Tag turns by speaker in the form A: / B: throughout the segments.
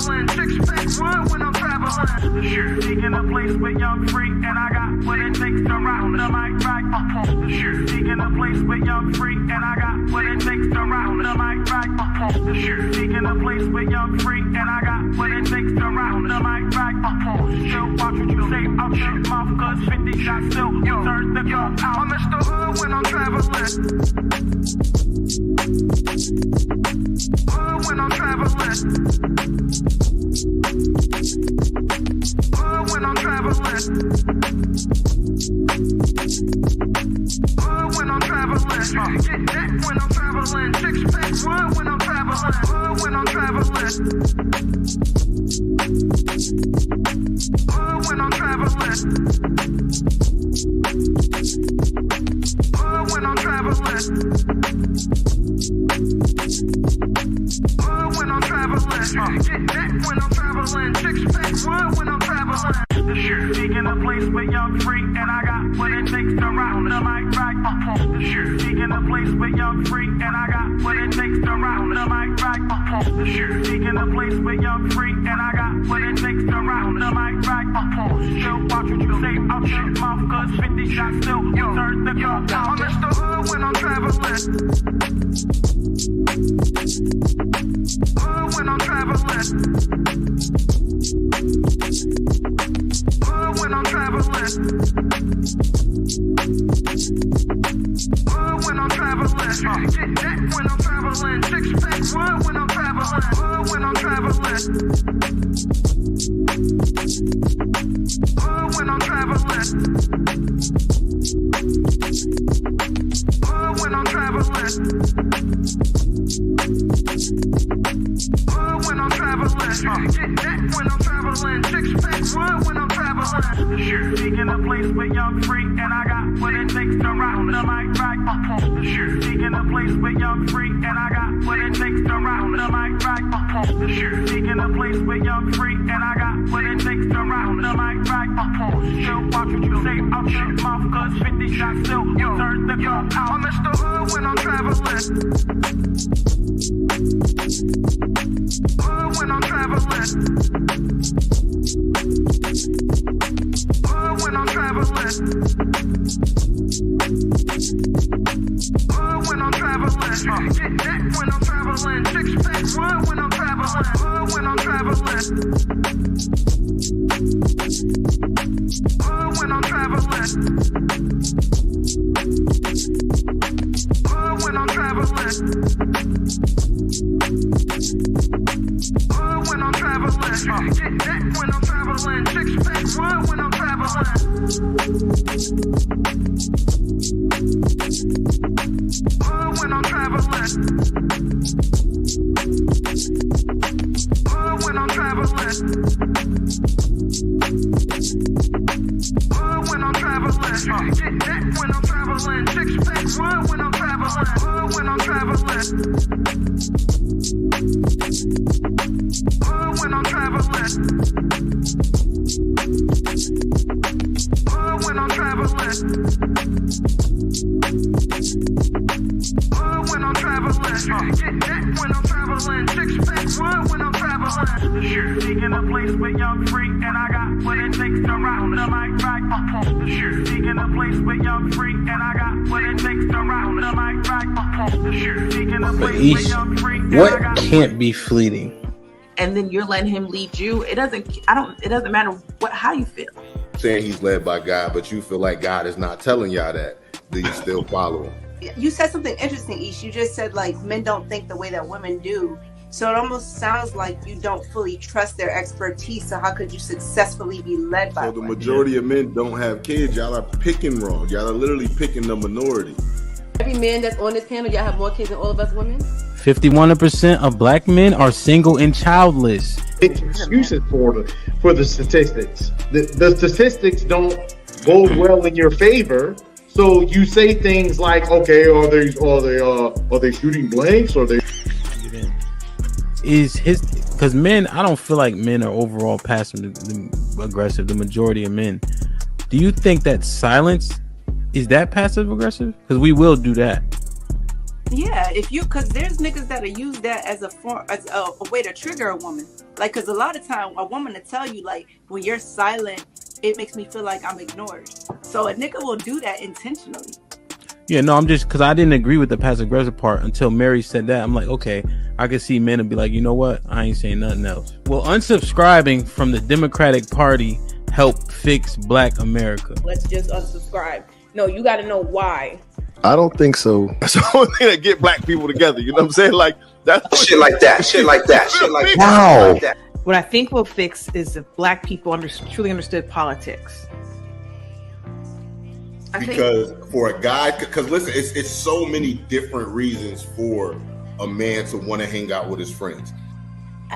A: traveling. Six-pack run when I'm traveling. Seeking a place with young free, and I got what it takes to rock the mic right. Seeking a place with young free, and I got what it takes to rock the mic right. Seeking a place with young free, and I got what it takes to rock the mic right. Still watch what you say out your mouth, cause 50 shots still turn the gun out. I'm Mr. Hood when I'm traveling. Hood when I'm traveling. Hood when I'm traveling. Hood when I'm traveling. Get that when I'm traveling. Six-pack run when I'm traveling. Hood when I'm traveling. Hood when I'm traveling. Hood when I'm traveling. Hood when I'm traveling. Get that when I'm traveling. Six-pack run when I'm traveling. Seeking a place with young free, and I got what it takes to rock the mic right. Seeking a place with young free, and I got what it takes to rock the mic right. Seeking a place with young free, and I got what it takes to rock the mic right. Still watch what you say out your mouth, cause 50 shots still turn the gun out. I'm Mr. Hood when I'm traveling. Hood when I'm traveling. Hood when I'm traveling. Hood when I'm traveling. Get that when I'm traveling. Six-pack run when I'm traveling. Hood when I'm traveling. Hood when I'm traveling. Hood when I'm traveling. Hood when I'm traveling. Get that when I'm traveling. Six-pack run when I'm traveling. Seeking a place with young free, and I got what it takes to rock the mic right. Seeking a place with young free, and I got what it takes to rock the mic right. Seeking a place with young free, and I got what it takes to rock the mic right. Still watch what you say out your mouth, cause 50 shots still turn the gun out. I'm Mr. Hood when I'm traveling. Hood when I'm traveling. Hood when I'm traveling. Hood when I'm traveling. Get that when I'm traveling. Six-pack run when I'm traveling. Hood when I'm traveling. Hood when I'm traveling. Hood when I'm traveling. Hood when I'm traveling. Get that when I'm traveling. Six-pack run when I'm traveling. Hood when I'm traveling. Hood when I'm traveling. Hood when I'm traveling. Get that when I'm traveling. Six-pack run when I'm traveling. Hood when I'm traveling. Hood when I'm traveling. Hood when I'm traveling. Hood when I'm traveling. Get that when I'm traveling. Six-pack run when I'm traveling. Seeking a place with young free, and I got what it takes to rock the mic right. Seeking a place with young free, and I got what it takes to rock the mic right. Seeking a place with young free, and
B: what
A: I got
B: can't be fleeting?
C: And then you're letting him lead you. It doesn't matter how you feel.
D: Saying he's led by God, but you feel like God is not telling y'all that. Do you still follow him?
E: You said something interesting, Ish. You just said like men don't think the way that women do. So it almost sounds like you don't fully trust their expertise. So how could you successfully be led by
D: So the
E: women?
D: majority of men don't have kids. Y'all are picking wrong. Y'all are literally picking the minority.
F: Every man that's on this panel, y'all have more kids than all of us women.
G: 51% of black men are single and childless.
H: Excuses for the statistics. The statistics don't go well in your favor. So you say things like, okay, are they shooting blanks? Or they
G: because men, I don't feel like men are overall passive aggressive. The majority of men. Do you think that silence is that passive aggressive? Because we will do that.
B: Yeah, if you, because there's niggas that'll use that as a form, as a way to trigger a woman. Like, because a lot of time a woman will tell you, like, when you're silent, it makes me feel like I'm ignored. So a nigga will do that intentionally.
G: Yeah, no, I'm just, because I didn't agree with the passive aggressive part until Mary said that. I'm like, okay, I can see men and be like, you know what? I ain't saying nothing else. Will unsubscribing from the Democratic Party help fix Black America?
F: Let's just unsubscribe. No, you got to know why.
I: I don't think so.
J: That's the only thing that get Black people together. You know what I'm saying? Like that's
K: shit like that. Shit like that. Shit like
I: wow.
K: that.
L: What I think will fix is if Black people truly understood politics.
D: Because for a guy, because listen, it's so many different reasons for a man to want to hang out with his friends.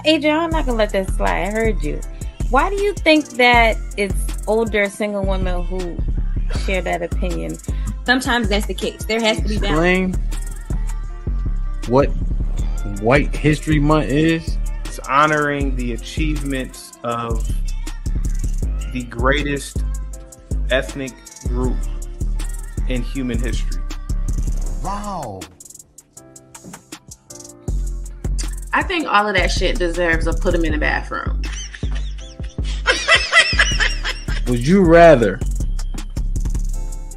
M: Adrian, I'm not gonna let that slide. I heard you. Why do you think that it's older single women who share that opinion?
N: Sometimes that's the case. There has to be balance.
G: Explain what White History Month is.
O: It's honoring the achievements of the greatest ethnic group in human history.
I: Wow.
C: I think all of that shit deserves a put him in the bathroom.
G: Would you rather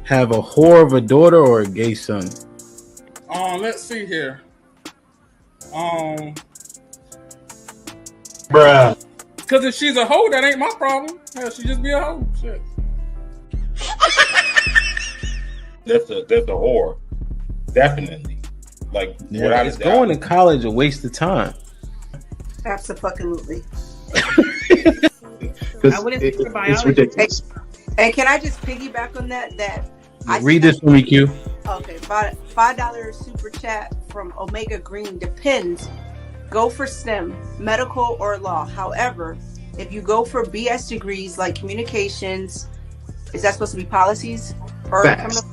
G: have a whore of a daughter or a gay son?
P: Let's see here.
H: Bruh.
P: Because if she's a hoe, that ain't my problem. Hell, she just be a hoe. Shit.
H: That's a whore. Definitely. Like,
G: Yeah, is going to college a waste of time?
E: Absolutely.
L: I wouldn't think for biology.
E: And can I just piggyback on that?
G: Read this for me, Q.
E: Okay, $5 super chat from Omega Green. Depends. Go for STEM, medical or law. However, if you go for BS degrees like communications, is that supposed to be policies or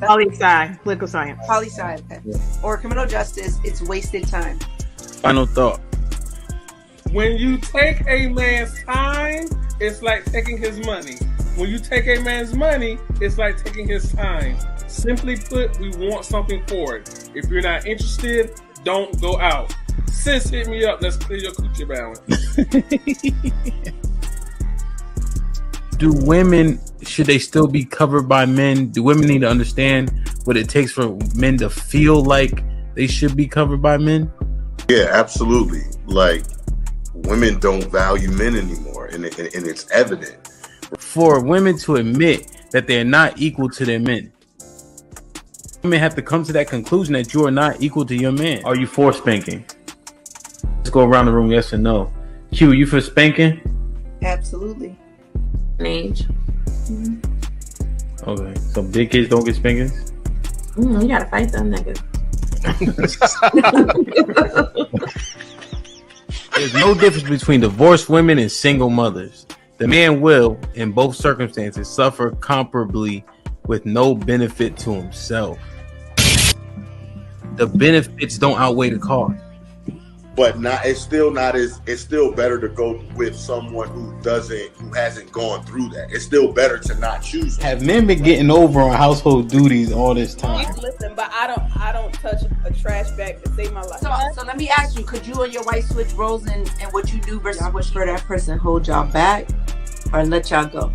L: poli-sci, political science,
E: poli-sci, okay. Or criminal justice? It's wasted time.
G: Final thought.
P: When you take a man's time, it's like taking his money. When you take a man's money, it's like taking his time. Simply put, we want something for it. If you're not interested, don't go out. Sis, hit me up. Let's clear your coochie balance.
G: Do women, should they still be covered by men? Do women need to understand what it takes for men to feel like they should be covered by men?
D: Yeah, absolutely. Like, women don't value men anymore, and it's evident.
G: For women to admit that they're not equal to their men, women have to come to that conclusion that you are not equal to your man. Are you for spanking? Let's go around the room, yes or no. Q, you for spanking?
E: Absolutely.
C: Age.
G: Okay, so big kids don't get spankings?
C: You gotta fight them niggas.
G: There's no difference between divorced women and single mothers. The man will, in both circumstances, suffer comparably with no benefit to himself. The benefits don't outweigh the cost.
D: But it's still better to go with someone who hasn't gone through that. It's still better to not choose them.
G: Have men been getting over on household duties all this time?
F: Listen, but I don't touch a trash bag to save my life.
E: So let me ask you, could you and your wife switch roles in what you do versus what for that person hold y'all back or let y'all go?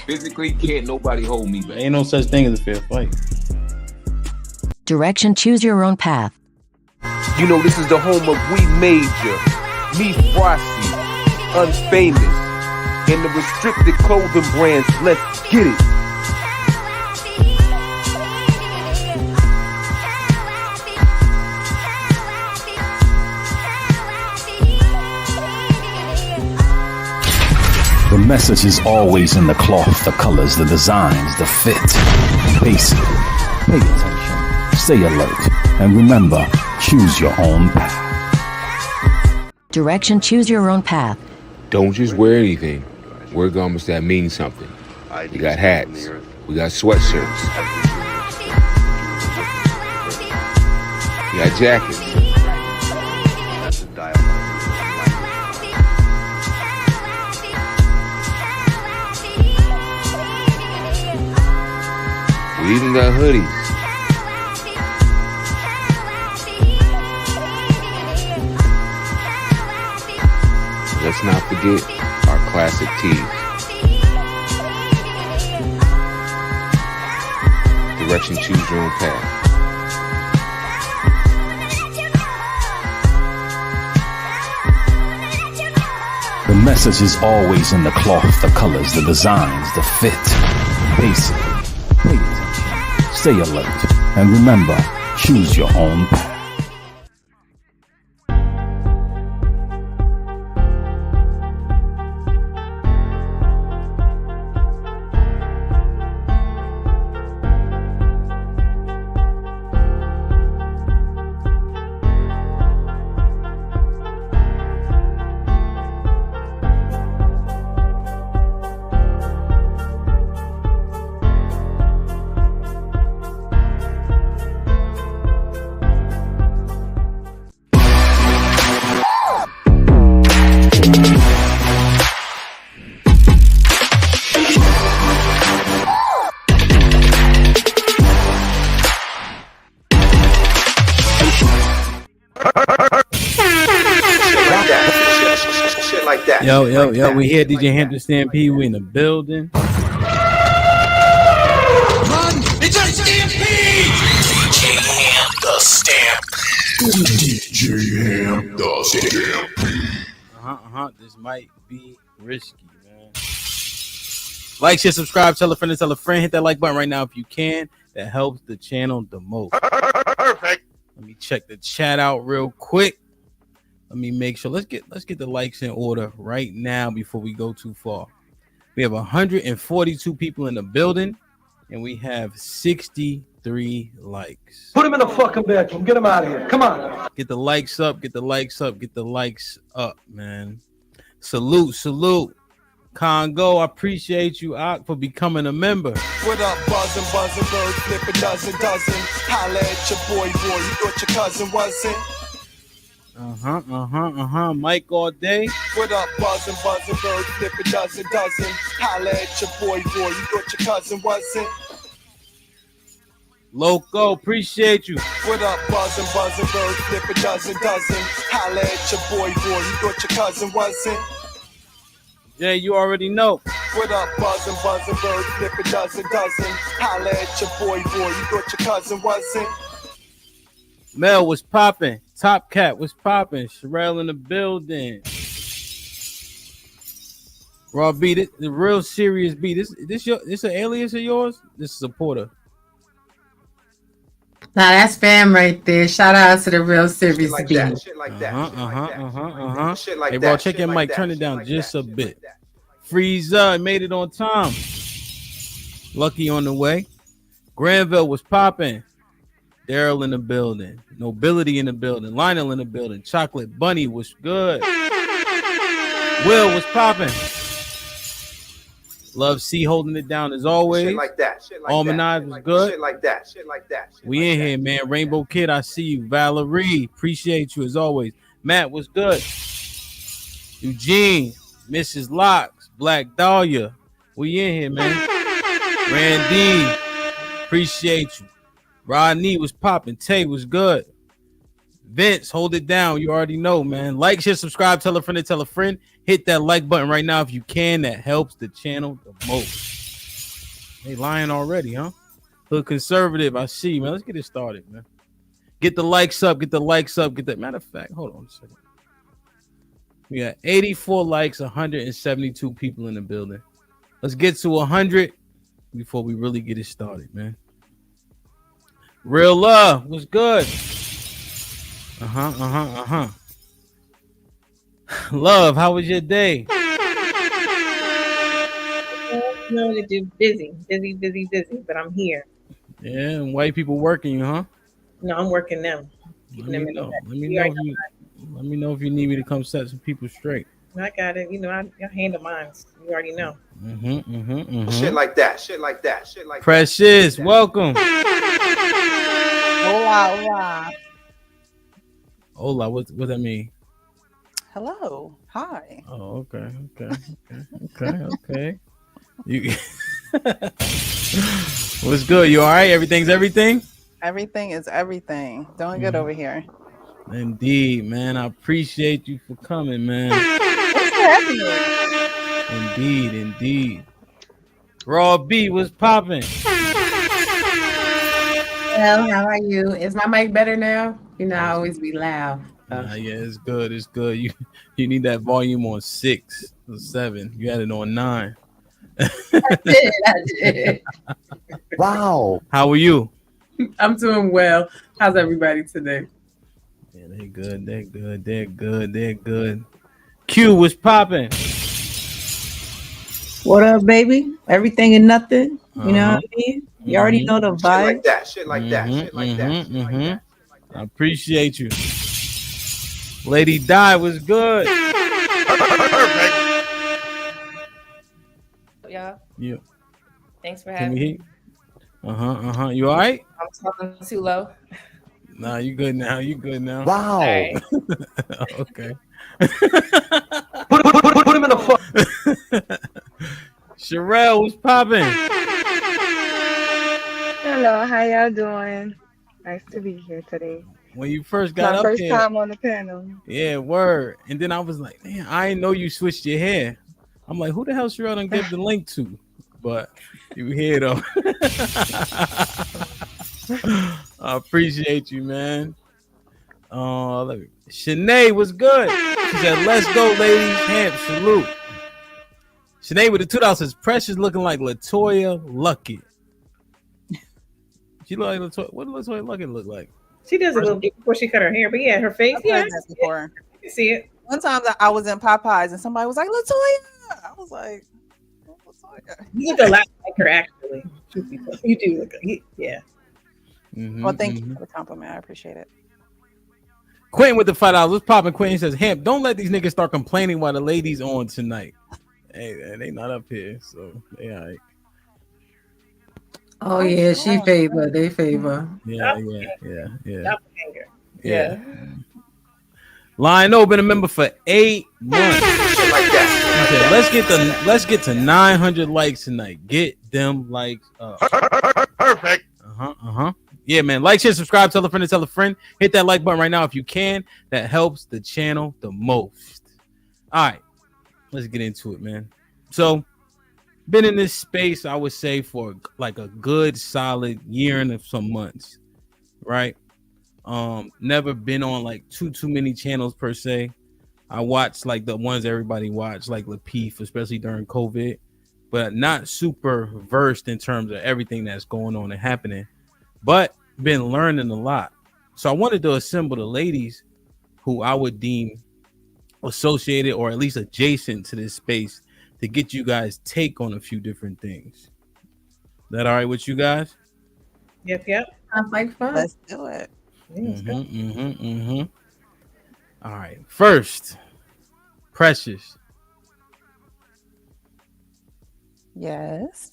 Q: Physically, can't nobody hold me back.
G: Ain't no such thing as a fair fight.
R: Direction, choose your own path.
Q: You know, this is the home of We Major, Me Frosty, Unfamous, and the restricted clothing brands. Let's get it.
S: The message is always in the cloth, the colors, the designs, the fit. Basic. Pay attention, stay alert, and remember, choose your own path.
R: Direction, choose your own path.
Q: Don't just wear anything. Wear garments that mean something. We got hats. We got sweatshirts. We got jackets. We even got hoodies. let's not forget our classic tees. Direction, choose your own path.
S: The message is always in the cloth, the colors, the designs, the fit. Basic. Pay attention. Stay alert. And remember, choose your own path.
G: Yo, we here, DJ Hampton Stampede. We in the building.
A: It's a stampede! DJ Ham the Stampede. DJ Ham the Stampede.
G: This might be risky, man. Like, share, subscribe, tell a friend, hit that like button right now if you can. That helps the channel the most. Perfect. Let me check the chat out real quick. Let me make sure. Let's get the likes in order right now before we go too far. We have 142 people in the building, and we have 63 likes.
T: Put him in the fucking bedroom. Get him out of here. Come on.
G: Get the likes up. Get the likes up. Get the likes up, man. Salute. Congo, I appreciate you, Ak, for becoming a member.
U: What up, buzzing, bird, flip a dozen. Holla at your boy, you thought your cousin wasn't.
G: Mike all day.
U: What up, buzzing, bird, flip a dozen. Holla at your boy, you thought your cousin wasn't.
G: Loco, appreciate you.
U: What up, buzzing, bird, flip a dozen. Holla at your boy, you thought your cousin wasn't.
G: Jay, you already know.
U: What up, buzzing, bird, flip a dozen. Holla at your boy, you thought your cousin wasn't.
G: Mel was popping. Top Cat was popping. Sherelle in the building. Raw beat, the real serious beat. This an alias of yours? This is a Porter.
V: Nah, that's fam right there. Shout out to the real serious beat.
U: Shit like that.
G: Hey, bro, check your mic. Turn it down just a bit. Frieza made it on time. Lucky on the way. Granville was popping. Daryl in the building. Nobility in the building. Lionel in the building. Chocolate Bunny was good. Will was popping. Love C holding it down as always.
U: Shit like that.
G: Almanac was good.
U: Shit like that.
G: We in here, man. Rainbow Kid, I see you. Valerie, appreciate you as always. Matt was good. Eugene, Mrs. Locks, Black Dahlia. We in here, man. Randy, appreciate you. Rodney was popping. Tay was good. Vince, hold it down. You already know, man. Like, share, subscribe, tell a friend. Hit that like button right now if you can. That helps the channel the most. They lying already, huh? Hood Conservative, I see, man. Let's get it started, man. Get the likes up. Get that. Matter of fact, hold on a second. We got 84 likes, 172 people in the building. Let's get to 100 before we really get it started, man. Real love was good. Love, how was your day?
L: Busy, but I'm here.
G: Yeah, and white people working you, huh?
L: No, I'm working them.
G: Let me know if you need me to come set some people straight.
L: I got it. I handle mine. You already know.
U: Shit like that.
G: Precious, welcome. Hola, what that mean?
W: Hello. Hi.
G: Oh, okay. You what's good? You all right? Everything's everything?
W: Everything is everything. Doing good over here.
G: Indeed, man. I appreciate you for coming, man.
W: What's
G: Indeed, indeed. Raw B was popping.
V: Well, how are you? Is my mic better now? You know, I always be loud.
G: Yeah, it's good. It's good. You need that volume on 6 or 7. You had it on 9.
V: I did.
I: Wow.
G: How are you?
V: I'm doing well. How's everybody today?
G: Yeah, they good. They're good. They're good. They're good. Q was popping.
B: What up, baby? Everything and nothing. You know what I mean? You already know the vibe.
U: Shit like that.
G: I appreciate you. Lady Di was good.
F: Y'all.
G: Yeah.
F: Thanks for
G: Can
F: having
G: we
F: me.
G: hear? You all right?
F: I'm talking too low.
G: Nah, you good now. You good now.
I: Wow.
F: All right.
G: Okay.
T: Put him in the fuck.
G: Sherelle was popping.
J: Hello, how y'all doing? Nice to be here today.
G: When you first got
J: My
G: up
J: first
G: here.
J: time on the panel.
G: Yeah, word. And then I was like, man, I didn't know you switched your hair. I'm like, who the hell Sherelle done give the link to? But you here though. I appreciate you, man. Shanae was good. She said, let's go, ladies. Hamp, salute. Shanae with the $2 says, Precious looking like Latoya Luckett. She look like Latoya. What does Latoya Luckett look like?
L: She does a little bit before she cut her hair, but yeah, her face.
W: I've
L: Yeah,
W: heard that before.
L: you see it.
W: One time I was in Popeyes and somebody was like, Latoya. I was like, Latoya.
L: You look a lot like her, actually. You do look. Yeah.
W: Well, thank you for the compliment. I appreciate it.
G: Quentin with the $5. What's popping? Quentin says, Hamp, don't let these niggas start complaining while the ladies on tonight. Hey, they not up here, so they all right.
V: Oh yeah, she favor. They favor.
G: Yeah. Lion-O been a member for 8 months. Okay, let's get to 900 likes tonight. Get them likes up.
U: Perfect.
G: Yeah, man. Like, share, subscribe, tell a friend to tell a friend. Hit that like button right now if you can. That helps the channel the most. All right, let's get into it, man. So, been in this space, I would say, for like a good solid year and some months, right? Never been on like too many channels per se. I watched like the ones everybody watched, like Lapeef, especially during COVID, but not super versed in terms of everything that's going on and happening, but been learning a lot. So I wanted to assemble the ladies who I would deem associated or at least adjacent to this space to get you guys take on a few different things. That all right with you guys?
L: Yep.
V: Sounds like fun.
W: Let's do it.
G: All right. First, Precious.
W: Yes.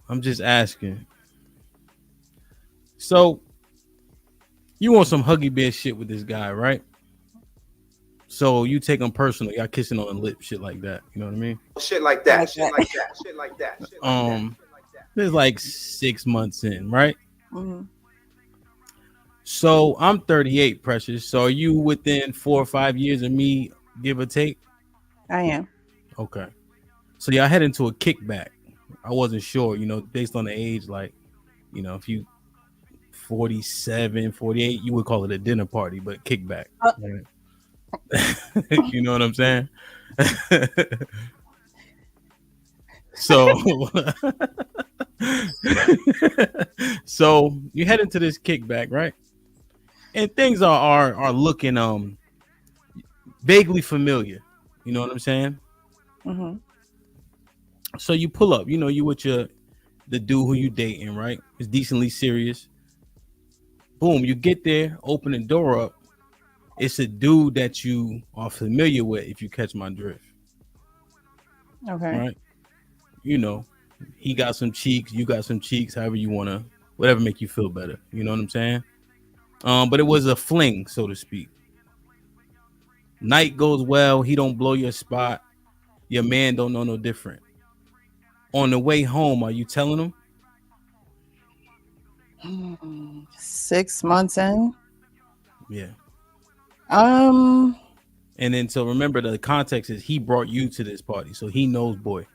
G: I'm just asking. So, you want some huggy bear shit with this guy, right? So you take him personal, y'all kissing on the lip, shit like that. You know what I mean?
U: Shit like that.
G: There's like 6 months in, right?
W: Mm-hmm.
G: So I'm 38, Precious. So are you within 4 or 5 years of me, give or take?
W: I am.
G: Okay. So y'all head into a kickback. I wasn't sure, based on the age, like, if you 47, 48, you would call it a dinner party, but kickback. Right? You know what I'm saying? So you head into this kickback, right? And things are looking vaguely familiar. You know what I'm saying?
W: Mm-hmm.
G: So you pull up, you with the dude who you dating, right? It's decently serious. Boom, you get there, open the door up. It's a dude that you are familiar with, if you catch my drift.
W: Okay.
G: Right? He got some cheeks, you got some cheeks, however you want to, whatever make you feel better. You know what I'm saying? But it was a fling, so to speak. Night goes well. He don't blow your spot. Your man don't know no different. On the way home, are you telling him?
W: 6 months in.
G: Yeah. And then so remember the context is he brought you to this party, so he knows boy.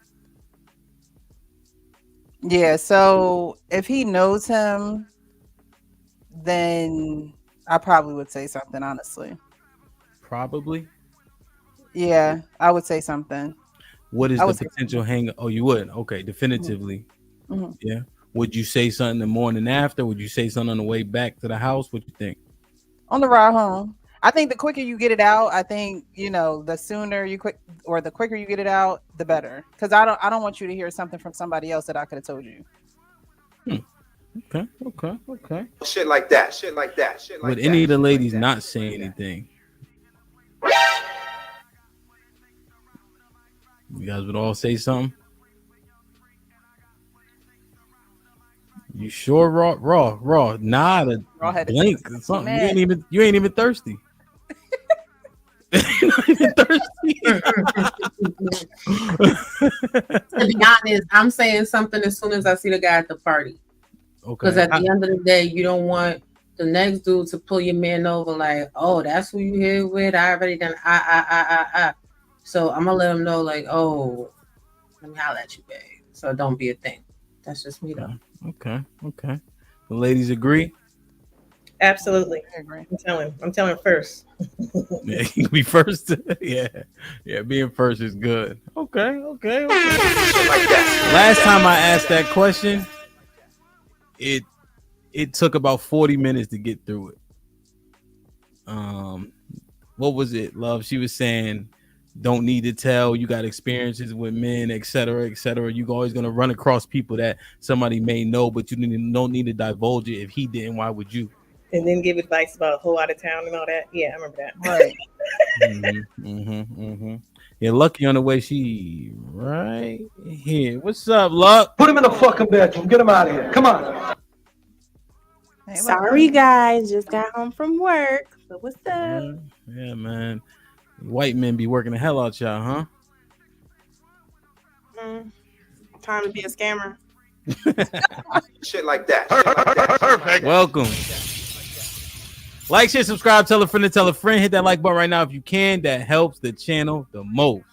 W: Yeah, so if he knows him, then I probably would say something, honestly.
G: Probably.
W: Yeah, I would say something.
G: What is
W: I
G: the
W: would say
G: potential hang? Oh, you would? Okay, definitively.
W: Mhm.
G: Yeah. Would you say something the morning after? Would you say something on the way back to the house? What you think?
W: On the ride home. I think the quicker you get it out, I think, the sooner you the quicker you get it out, the better. Because I don't want you to hear something from somebody else that I could have told you.
G: Okay.
U: Shit like that. Shit like that. Shit like
G: Would
U: that.
G: any of the ladies not say anything? You guys would all say something? You sure? Raw. Nah, the blink. Something. You ain't even thirsty. You're not even thirsty.
V: To be honest, I'm saying something as soon as I see the guy at the party.
G: Okay.
V: Because at the end of the day, you don't want the next dude to pull your man over like, oh, that's who you here with. I already done. So I'm gonna let him know, like, oh, let me holler at you, babe. So don't be a thing. That's just me, though.
G: Okay. The ladies agree?
K: Absolutely.
W: I agree.
K: I'm telling first.
G: Yeah, you can be first. Yeah, being first is good. Okay. Last time I asked that question, it took about 40 minutes to get through it. What was it, love? She was saying, don't need to tell, you got experiences with men, etc. You always gonna run across people that somebody may know, but you don't need to divulge it. If he didn't, why would you?
K: And then give advice about a whole out of town and all that. Yeah, I remember that.
W: Right.
G: Yeah, Lucky on the way. She right here. What's up, Luck?
T: Put him in the fucking bedroom. Get him out of here. Come on.
M: Sorry, guys. Just got home from work. So what's up?
G: Yeah, man. White men be working the hell out y'all, huh?
M: Time to be a scammer.
U: Shit like that.
G: Perfect. Welcome. Like, share, subscribe, tell a friend to tell a friend. Hit that like button right now if you can. That helps the channel the most.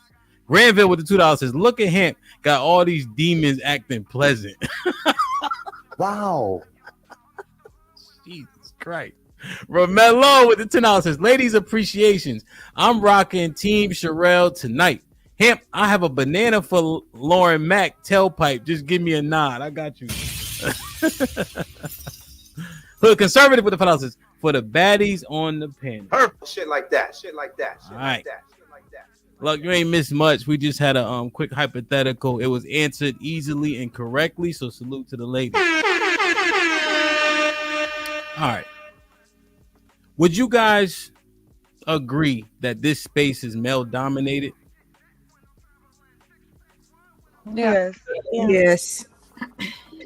G: Granville with the $2 says, look at him. Got all these demons acting pleasant.
I: Wow.
G: Jesus Christ. Romello with the $10 says, ladies appreciations. I'm rocking Team Sherelle tonight. Hemp, I have a banana for Lauren Mack tailpipe. Just give me a nod. I got you. Hood Conservative with the $5 says, for the baddies on the panel.
U: Shit like that. Shit like that. Shit
G: All
U: like
G: right.
U: that. Shit like that.
G: Look, you ain't missed much. We just had a quick hypothetical. It was answered easily and correctly, so salute to the ladies. All right. Would you guys agree that this space is male dominated?
J: Yes.
B: Yes.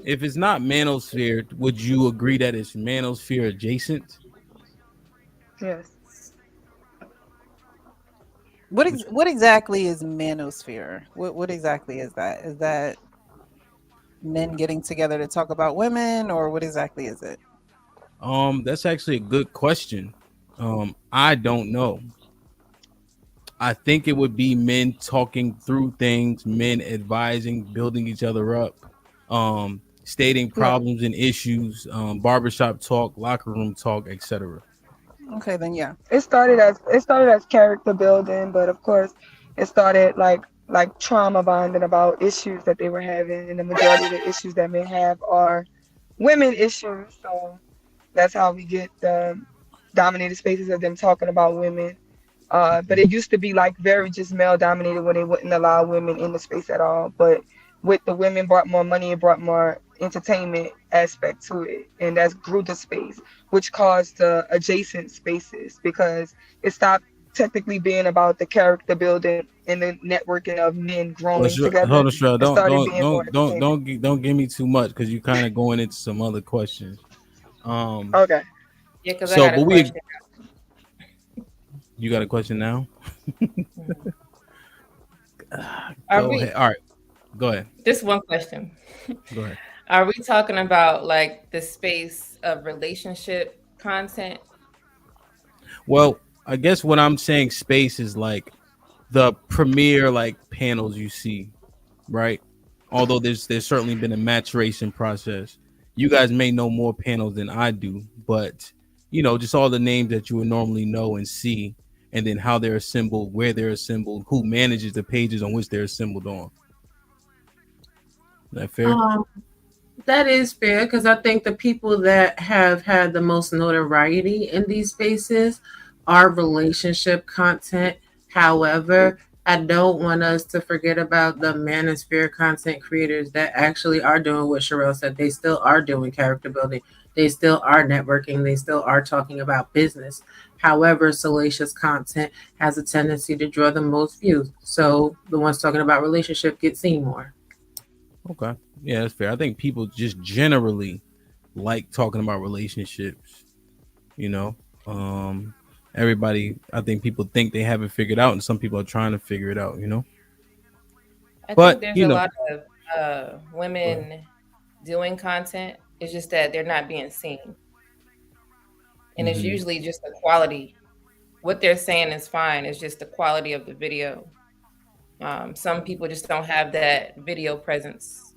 G: If it's not manosphere, would you agree that it's manosphere adjacent?
J: Yes.
W: What exactly is manosphere? What exactly is that? Is that men getting together to talk about women, or what exactly is it?
G: That's actually a good question. I don't know. I think it would be men talking through things, men advising, building each other up, stating problems and issues, barbershop talk, locker room talk, etc.
W: Okay, then yeah.
J: It started as character building, but of course, it started like trauma bonding about issues that they were having, and the majority of the issues that men have are women issues. So that's how we get the dominated spaces of them talking about women. But it used to be like very just male dominated, where they wouldn't allow women in the space at all. But with the women brought more money, it brought more entertainment aspect to it, and that's grew the space, which caused the adjacent spaces, because it stopped technically being about the character building and the networking of men growing together.
G: Hold on, Cheryl.
J: It started being more entertainment.
G: Don't give me too much, because you're kind of going into some other questions.
J: Okay.
V: Yeah, because
G: So,
V: I got a question.
G: You got a question now?
V: Are
G: Go
V: we-
G: ahead. All right, go ahead.
V: Just one question.
G: Go ahead.
V: Are we talking about like the space of relationship content?
G: Well, I guess what I'm saying, space is like the premier like panels you see, right? Although there's certainly been a maturation process. You guys may know more panels than I do, but just all the names that you would normally know and see, and then how they're assembled, where they're assembled, who manages the pages on which they're assembled on. Is that fair?
V: That is fair because I think the people that have had the most notoriety in these spaces are relationship content. However, I don't want us to forget about the manosphere content creators that actually are doing what Sherelle said. They still are doing character building. They still are networking. They still are talking about business. However, salacious content has a tendency to draw the most views. So the ones talking about relationship get seen more.
G: Okay. Yeah, that's fair. I think people just generally like talking about relationships. Everybody, I think people think they have it figured out, and some people are trying to figure it out.
H: I
G: But
H: think there's a lot of women doing content. It's just that they're not being seen. And it's usually just the quality. What they're saying is fine. It's just the quality of the video. Some people just don't have that video presence.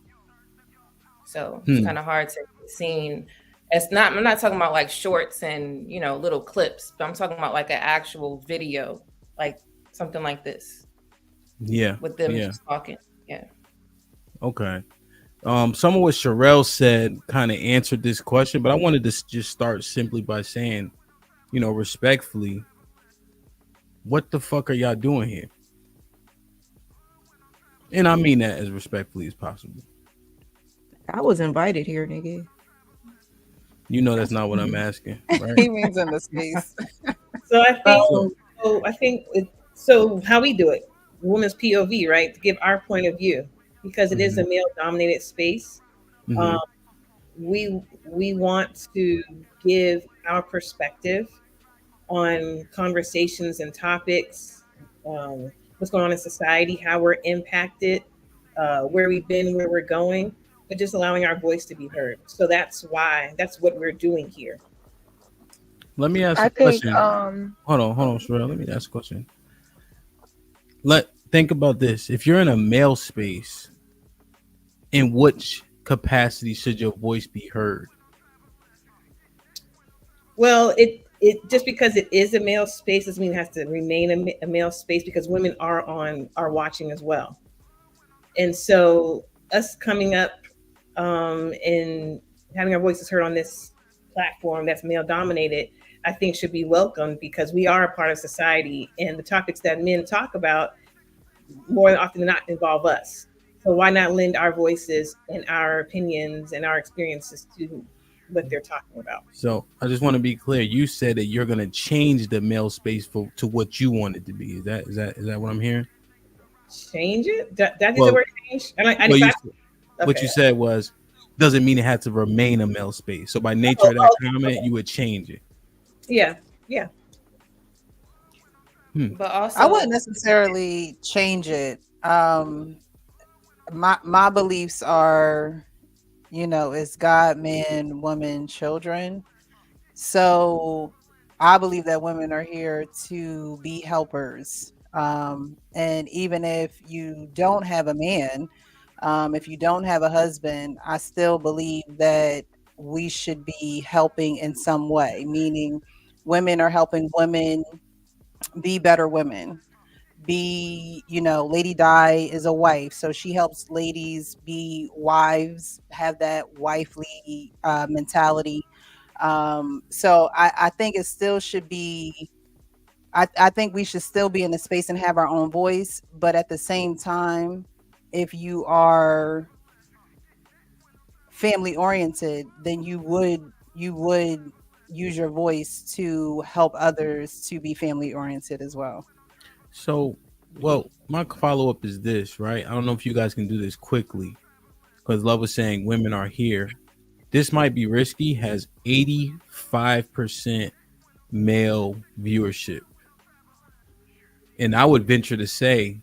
H: So it's kind of hard to be seen. I'm not talking about like shorts and, little clips, but I'm talking about like an actual video, like something like this.
G: Yeah.
H: With them just talking. Yeah.
G: Okay. Some of what Sherelle said kind of answered this question, but I wanted to just start simply by saying, respectfully, what the fuck are y'all doing here? And I mean that as respectfully as possible.
B: I was invited here, nigga.
G: That's not what I'm asking. Right?
W: He means in the space.
K: So I think how we do it, women's POV, right? To give our point of view, because it is a male-dominated space. We want to give our perspective on conversations and topics, what's going on in society, how we're impacted, where we've been, where we're going, but just allowing our voice to be heard. So that's what we're doing here.
G: Let me ask a question. Hold on, Sherelle. Let me ask a question. Think about this. If you're in a male space, in which capacity should your voice be heard?
K: Well, it just because it is a male space doesn't mean it has to remain a male space, because women are watching as well. And so us coming up and having our voices heard on this platform that's male dominated, I think should be welcomed, because we are a part of society, and the topics that men talk about more often than not involve us. So why not lend our voices and our opinions and our experiences to what they're talking about?
G: So I just want to be clear. You said that you're going to change the male space to what you want it to be. Is that what I'm hearing?
K: Change it? That is the word change?
G: What you said was, doesn't mean it has to remain a male space. So by nature of that comment, you would change it.
K: Yeah.
H: But also,
W: I wouldn't necessarily change it. My beliefs are, it's God, man, woman, children. So I believe that women are here to be helpers. And even if you don't have a man, if you don't have a husband, I still believe that we should be helping in some way, meaning women are helping women be better women. Lady Di is a wife, so she helps ladies be wives, have that wifely mentality. So I think it still should be, I think we should still be in the space and have our own voice, but at the same time, if you are family oriented, then you would use your voice to help others to be family oriented as well.
G: So, my follow-up is this, right? I don't know if you guys can do this quickly, because Love was saying women are here. This might be risky, has 85% male viewership. And I would venture to say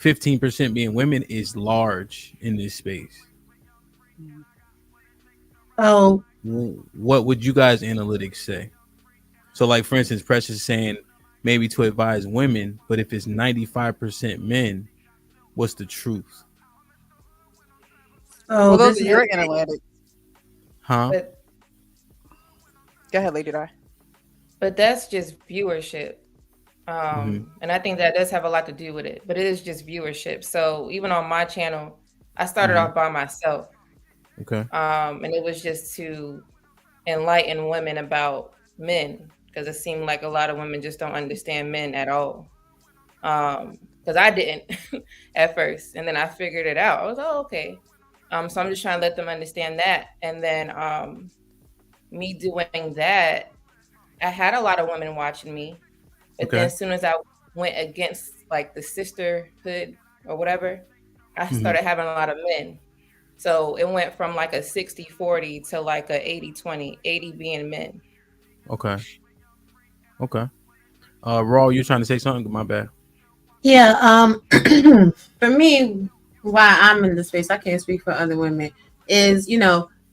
G: 15% being women is large in this space.
V: Oh,
G: what would you guys analytics say? So, like, for instance, Precious saying maybe to advise women, but if it's 95% men, what's the truth?
V: Oh,
W: Well, those
V: this
W: are
V: is
W: your analytics.
G: Huh?
W: Go ahead, Lady Di.
H: But that's just viewership. And I think that does have a lot to do with it, but it is just viewership. So even on my channel, I started off by myself.
G: Okay.
H: And it was just to enlighten women about men, because it seemed like a lot of women just don't understand men at all. Because I didn't at first, and then I figured it out. I was, oh, okay. So I'm just trying to let them understand that. And then me doing that, I had a lot of women watching me. But then as soon as I went against like the sisterhood or whatever, I started having a lot of men. So it went from like a 60-40 to like a 80-20, 80 being men.
G: Okay. Raw, you trying to say something? My bad.
V: Yeah, for me, why I'm in the space, I can't speak for other women, is,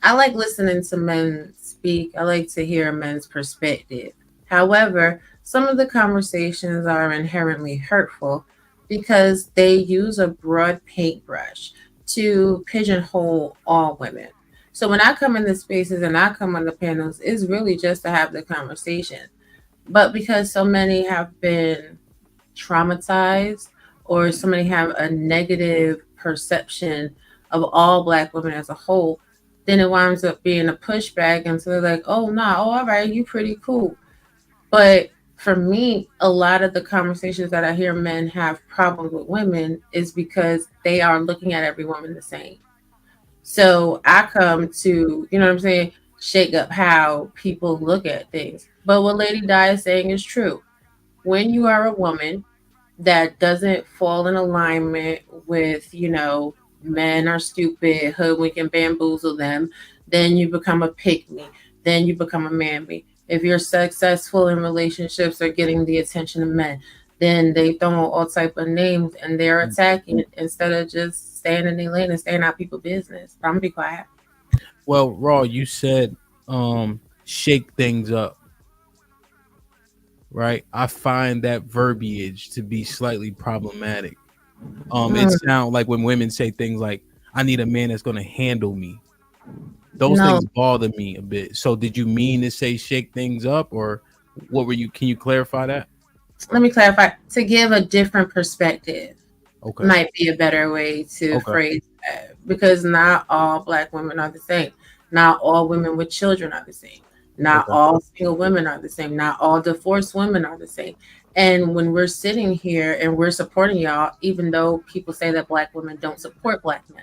V: I like listening to men speak. I like to hear men's perspective. However, some of the conversations are inherently hurtful because they use a broad paintbrush to pigeonhole all women. So when I come in the spaces and I come on the panels, it's really just to have the conversation. But because so many have been traumatized or so many have a negative perception of all Black women as a whole, then it winds up being a pushback. And so they're like, oh, no, all right, you pretty cool. But for me, a lot of the conversations that I hear men have problems with women is because they are looking at every woman the same. So I come to, you know what I'm saying, shake up how people look at things. But what Lady Di is saying is true. When you are a woman that doesn't fall in alignment with, men are stupid, hoodwink and bamboozle them, then you become a pick-me, then you become a man-me. If you're successful in relationships or getting the attention of men, then they throw all type of names and they're attacking instead of just staying in their lane and staying out people's business. But I'm gonna be quiet.
G: Well, Raw, you said shake things up. Right? I find that verbiage to be slightly problematic. It sounds like when women say things like, I need a man that's gonna handle me. Those things bother me a bit. So did you mean to say shake things up, or what were you? Can you clarify that?
V: Let me clarify. To give a different perspective might be a better way to phrase that, because not all Black women are the same. Not all women with children are the same. Not all single women are the same. Not all divorced women are the same. And when we're sitting here and we're supporting y'all, even though people say that Black women don't support Black men,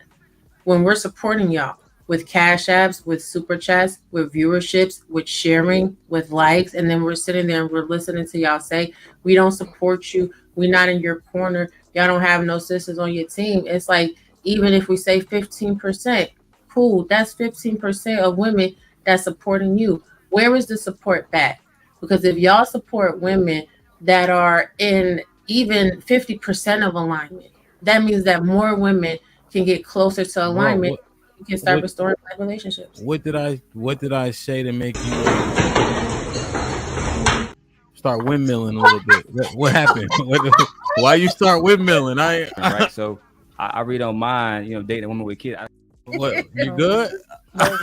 V: when we're supporting y'all with cash apps, with super chats, with viewerships, with sharing, with likes, and then we're sitting there and we're listening to y'all say, we don't support you, we're not in your corner, y'all don't have no sisters on your team. It's like, even if we say 15%, cool, that's 15% of women that's supporting you. Where is the support back? Because if y'all support women that are in even 50% of alignment, that means that more women can get closer to alignment. You can start restoring Black relationships.
G: What did I say to make you start windmilling a little bit? What happened? Why you start windmilling?
N: Right. So I really don't mind, dating a woman with kids.
G: What, you good?
T: Put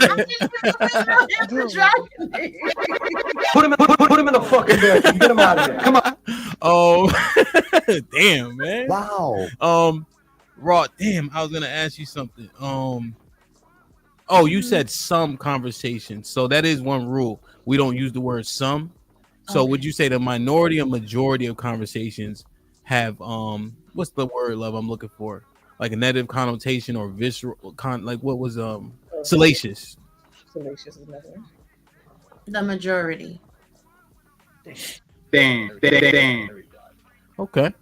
T: him in the fucking bed. Get him out of here. Come on.
G: Oh, damn, man.
I: Wow.
G: Raw, damn, I was gonna ask you something. Oh, you said some conversations. So that is one rule. We don't use the word some. So would you say the minority or majority of conversations have what's the word, love, I'm looking for? Like a negative connotation or visceral like what was salacious?
K: Salacious is another one.
V: The majority.
G: Damn. Okay.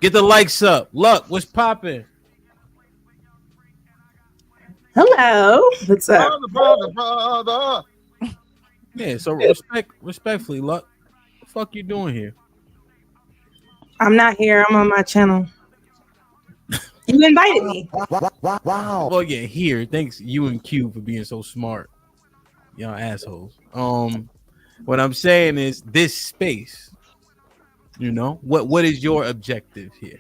G: Get the likes up. Luck, what's popping?
M: Hello. What's up?
O: Brother.
G: Yeah, so respectfully, Luck, what the fuck you doing here?
M: I'm not here. I'm on my channel. You invited me.
I: Wow.
G: Well, yeah, here. Thanks you and Q for being so smart. Y'all assholes. What I'm saying is this space You know, what is your objective here?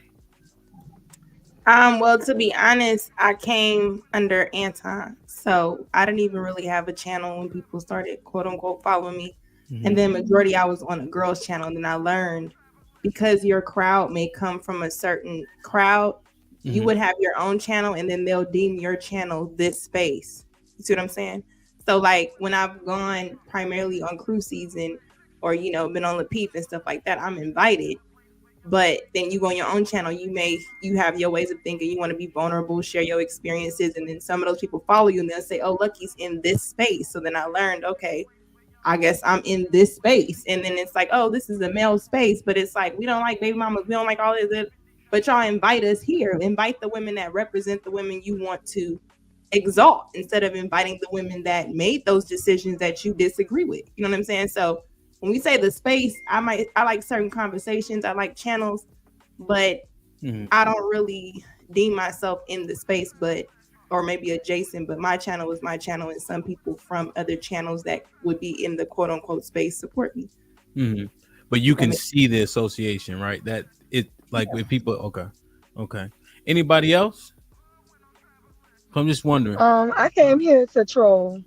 M: Well, to be honest, I came under Anton, so I didn't even really have a channel when people started quote unquote following me. And then majority I was on a girls channel, and then I learned because your crowd may come from a certain crowd, you would have your own channel, and then they'll deem your channel this space. You see what I'm saying? So like when I've gone primarily on cruise season or been on the Peep and stuff like that, I'm invited. But then you go on your own channel, you have your ways of thinking, you want to be vulnerable, share your experiences, and then some of those people follow you and they'll say, oh, Lucky's in this space. So then I learned, okay, I guess I'm in this space. And then it's like, oh, this is a male space, but it's like, we don't like baby mamas, we don't like all this, but y'all invite us here. Invite the women that represent the women you want to exalt instead of inviting the women that made those decisions that you disagree with. You know what I'm saying? So when we say the space, I like certain conversations, I like channels, but I don't really deem myself in the space, or maybe adjacent, but my channel is my channel, and some people from other channels that would be in the quote unquote space support me.
G: But you can see the association, right? That it like with people. Okay. Anybody else? I'm just wondering.
J: I came here to troll,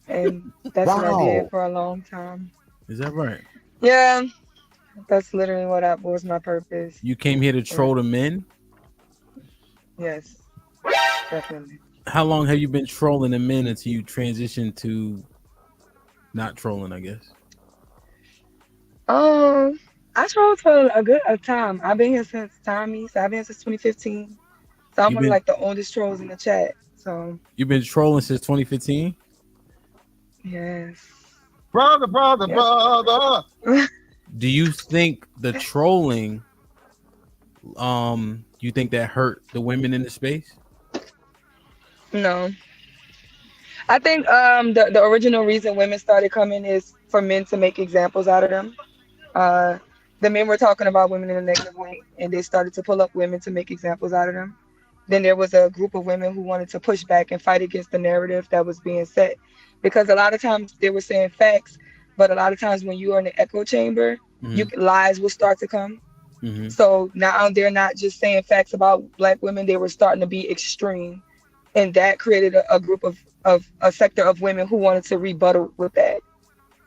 J: and that's what I did for a long time.
G: Is that right?
J: Yeah, that's literally what was my purpose.
G: You came here to troll the men?
J: Yes, definitely.
G: How long have you been trolling the men until you transitioned to not trolling, I guess?
J: I trolled for a good time. I've been here since Tommy, so I've been here since 2015. So I'm one of like the oldest trolls in the chat. So
G: you've been trolling since 2015?
J: Yes.
O: Brother.
G: Do you think the trolling, you think that hurt the women in the space?
J: No. I think the original reason women started coming is for men to make examples out of them. The men were talking about women in a negative way, and they started to pull up women to make examples out of them. Then there was a group of women who wanted to push back and fight against the narrative that was being set, because a lot of times they were saying facts, but a lot of times when you are in the echo chamber, lies will start to come. So now they're not just saying facts about Black women, they were starting to be extreme, and that created a group of a sector of women who wanted to rebuttal with that.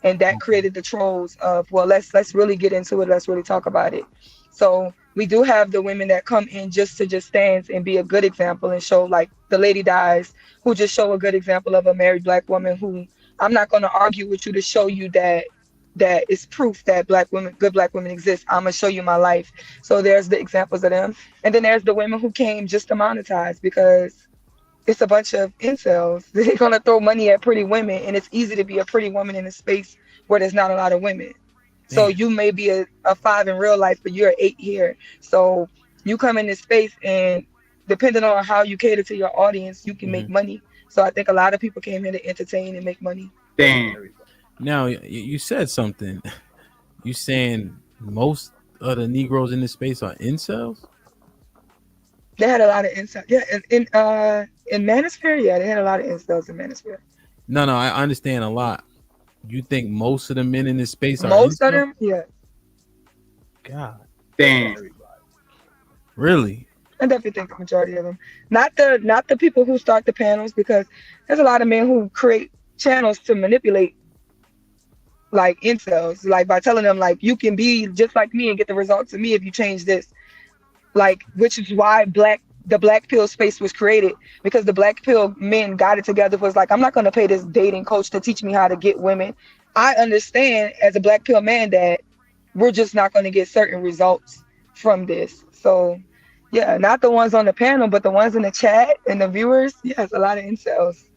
J: And that created the trolls of, well, let's really get into it. Let's really talk about it. So we do have the women that come in just to stand and be a good example and show, like the Lady Dies, who just show a good example of a married Black woman who I'm not going to argue with you to show you that is proof that good Black women exist. I'm going to show you my life. So there's the examples of them. And then there's the women who came just to monetize, because it's a bunch of incels. They're going to throw money at pretty women, and it's easy to be a pretty woman in a space where there's not a lot of women. So you may be a 5 in real life, but you're an 8 here. So you come in this space, and depending on how you cater to your audience, you can make money. So I think a lot of people came here to entertain and make money.
G: Damn. Now, you said something. You saying most of the Negroes in this space are incels?
J: They had a lot of incels. Yeah, in Manosphere, yeah, they had a lot of incels in Manosphere.
G: No, I understand a lot. You think most of the men in this space are
J: most
G: incels?
J: of them? Yeah.
G: God damn. Really?
J: I definitely think the majority of them. Not the people who start the panels, because there's a lot of men who create channels to manipulate like incels, like by telling them like you can be just like me and get the results of me if you change this. Like, which is why the black pill space was created, because the black pill men got it together, was like, I'm not going to pay this dating coach to teach me how to get women. I understand as a black pill man that we're just not going to get certain results from this. So yeah, not the ones on the panel, but the ones in the chat and the viewers. Yes, a lot of incels.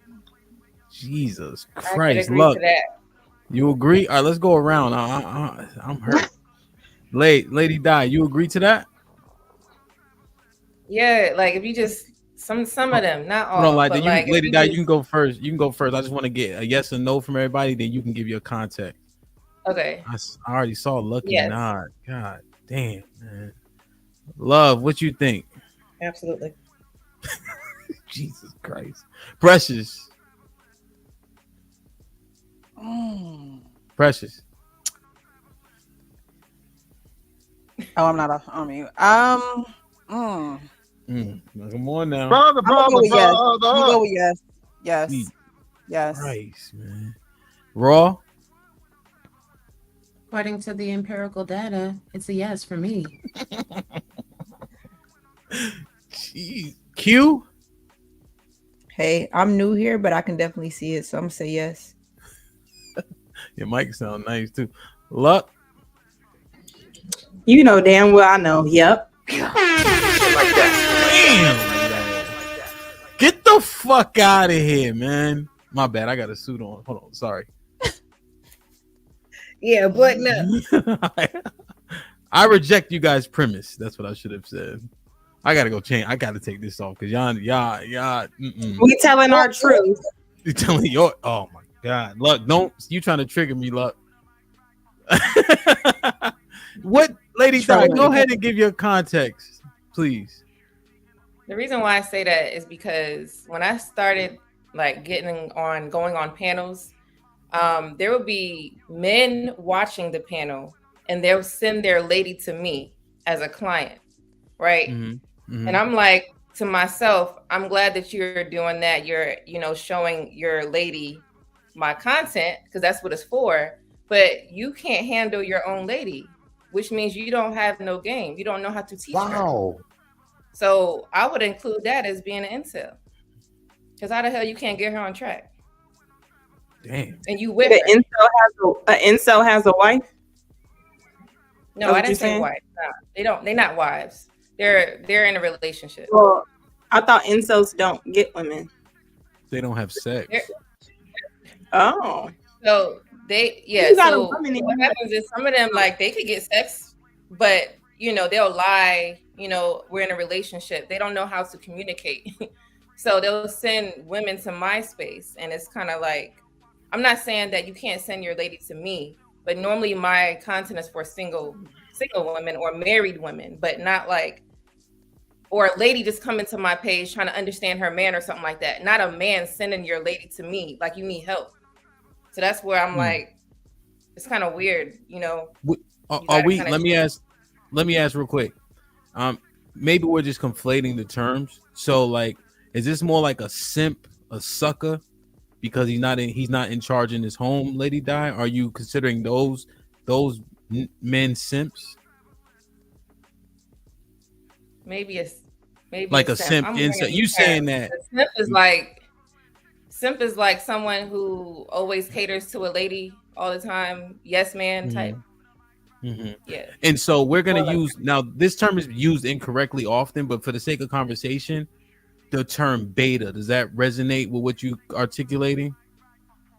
G: Jesus
H: I
G: Christ,
H: could agree
G: look.
H: to that.
G: You agree? All right, let's go around. I'm hurt. Lady Di, you agree to that?
H: Yeah, like if you just some of them, not all.
G: Hold on, like,
H: but like
G: Lady Di, you can go first. You can go first. I just want to get a yes or no from everybody. Then you can give your contact.
H: Okay.
G: I already saw Lucky
H: Yes.
G: nod. God damn, man. Love, what you think?
K: Absolutely.
G: Jesus Christ. Precious. Precious.
W: Oh, I'm not on mute.
G: Come on now.
O: Brother,
W: I'm gonna go with yes. I'm gonna
O: brother.
W: go with yes. Yes.
G: Sweet
W: Yes.
G: Christ, man. Raw.
V: According to the empirical data, it's a yes for me.
G: Jeez. Q.
B: Hey, I'm new here, but I can definitely see it, so I'm gonna say yes.
G: Your mic sound nice too. Luck.
M: You know damn well I know. Yep.
G: Get the fuck out of here, man. My bad. I got a suit on. Hold on. Sorry.
K: Yeah, but no.
G: I reject you guys' premise. That's what I should have said. I gotta go change. I gotta take this off because y'all.
M: We telling our truth.
G: You telling your. Oh my god, Luck! Don't you trying to trigger me, Luck? What, Lady Di? Go ahead and give your context, please.
H: The reason why I say that is because when I started like going on panels, there will be men watching the panel and they'll send their lady to me as a client, right? And I'm like to myself, I'm glad that you're doing that. You're, showing your lady my content because that's what it's for. But you can't handle your own lady, which means you don't have no game. You don't know how to teach her. So I would include that as being an incel. Because how the hell you can't get her on track?
G: Damn.
H: And you with her.
M: An incel has a wife?
H: No, I didn't say wife. No, they don't. They're not wives. They're in a relationship.
M: Well, I thought incels don't get women.
G: They don't have sex.
M: Oh.
H: So so what happens is some of them, like, they could get sex, but they'll lie, we're in a relationship. They don't know how to communicate. So they'll send women to my space, and it's kind of like, I'm not saying that you can't send your lady to me, but normally my content is for single women or married women, but not like, or a lady just coming to my page trying to understand her man or something like that. Not a man sending your lady to me like you need help. So that's where I'm like, it's kind of weird,
G: Are we? Let me ask real quick. Maybe we're just conflating the terms. So, like, is this more like a simp, a sucker, because he's not in charge in his home, Lady Di? Are you considering those men simps?
H: Maybe
G: like a simp. You saying that
H: simp is like someone who always caters to a lady all the time, yes man type. Yeah.
G: And so we're gonna use now. This term is used incorrectly often, but for the sake of conversation, the term beta, does that resonate with what you articulating?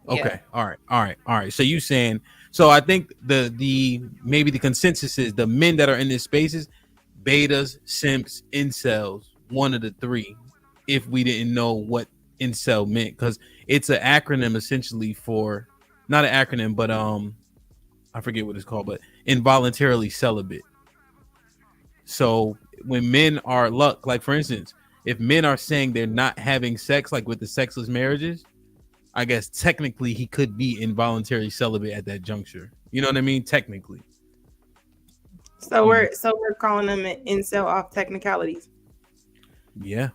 G: Okay. Yeah. All right. So you saying, so I think the maybe the consensus is the men that are in these spaces, betas, simps, incels, one of the three, if we didn't know what incel meant, because it's an acronym essentially for, not an acronym, but I forget what it's called, but involuntarily celibate. So when men are like for instance, if men are saying they're not having sex, like with the sexless marriages, I guess technically he could be involuntarily celibate at that juncture. You know what I mean? Technically.
M: So we're calling them an incel off technicalities.
G: Yeah.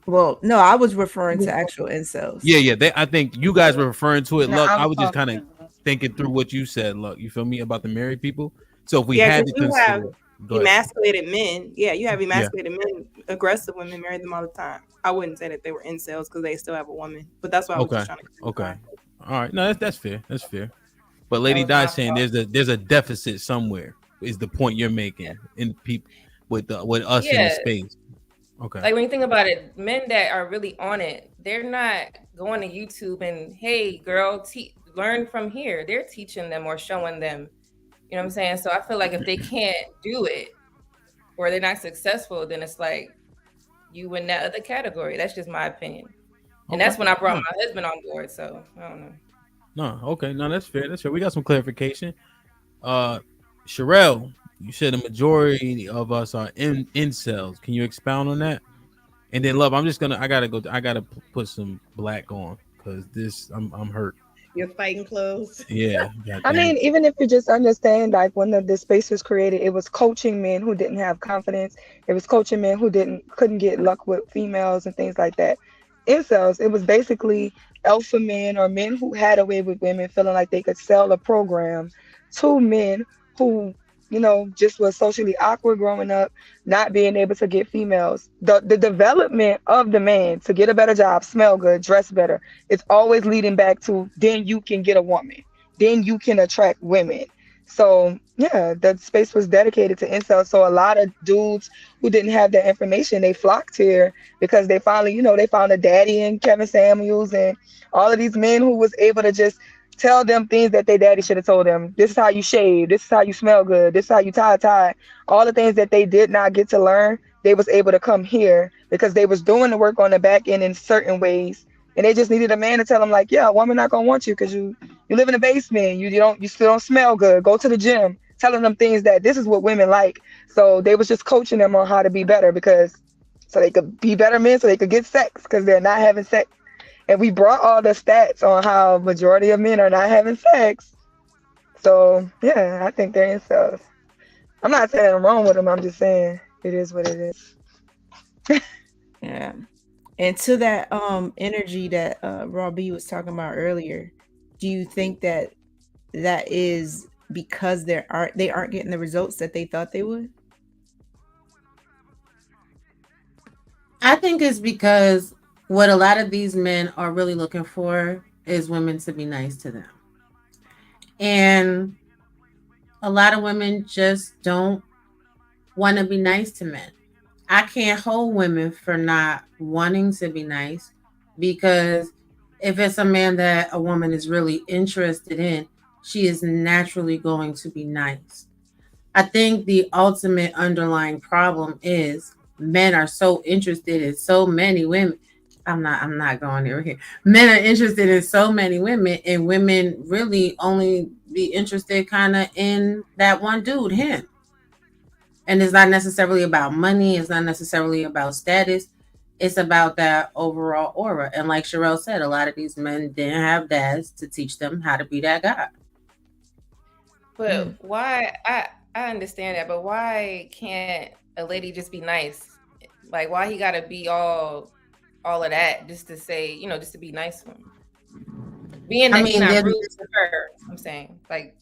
B: Well, no, I was referring to actual incels.
G: Yeah. I think you guys were referring to it. Look, I was just kind of thinking through what you said. Look, you feel me about the married people? So if we had to consider
M: emasculated men, you have emasculated men, aggressive women marry them all the time. I wouldn't say that they were incels because they still have a woman, but that's why I was just trying to.
G: Okay. All right. No, that's fair. That's fair. But Lady Di saying there's a deficit somewhere is the point you're making in people with us in the space. Okay.
H: Like when you think about it, men that are really on it, they're not going to YouTube and, hey, girl, learn from here. They're teaching them or showing them. You know what I'm saying? So I feel like if they can't do it or they're not successful, then it's like you in that other category. That's just my opinion. And that's when I brought my husband on board. So I don't know.
G: No, okay. No, that's fair. That's fair. We got some clarification. Sherelle, you said the majority of us are incels. Can you expound on that? And then, love, I gotta put some black on because I'm hurt.
K: Your fighting clothes.
G: Yeah.
J: I mean, even if you just understand, like when the space was created, it was coaching men who didn't have confidence. It was coaching men who couldn't get luck with females and things like that. Incels, it was basically alpha men or men who had a way with women, feeling like they could sell a program to men who, just was socially awkward growing up, not being able to get females. The development of the man to get a better job, smell good, dress better, it's always leading back to then you can get a woman, then you can attract women. So yeah, that space was dedicated to incels. So a lot of dudes who didn't have that information, they flocked here because they finally, they found a daddy in Kevin Samuels and all of these men who was able to just tell them things that their daddy should have told them. This is how you shave. This is how you smell good. This is how you tie. All the things that they did not get to learn, they was able to come here because they was doing the work on the back end in certain ways. And they just needed a man to tell them like, yeah, a woman not gonna want you because you live in the basement. You still don't smell good. Go to the gym. Telling them things that this is what women like. So they was just coaching them on how to be better so they could be better men, so they could get sex because they're not having sex. And we brought all the stats on how majority of men are not having sex. So yeah, I think they're incels. I'm not saying I'm wrong with them. I'm just saying it is what it is.
B: Yeah. And to that energy that Raw B was talking about earlier, do you think that is because they aren't getting the results that they thought they would?
V: I think it's because what a lot of these men are really looking for is women to be nice to them. And a lot of women just don't want to be nice to men. I can't hold women for not wanting to be nice, because if it's a man that a woman is really interested in, she is naturally going to be nice. I think the ultimate underlying problem is men are so interested in so many women. I'm not going over here. Men are interested in so many women, and women really only be interested kind of in that one dude, him. And it's not necessarily about money. It's not necessarily about status. It's about that overall aura. And like Sherelle said, a lot of these men didn't have dads to teach them how to be that guy.
H: But why? I understand that, but why can't a lady just be nice? Like, why he gotta be all of that just to say, just to be nice to him? Being that he's not rude to her, I'm saying, like,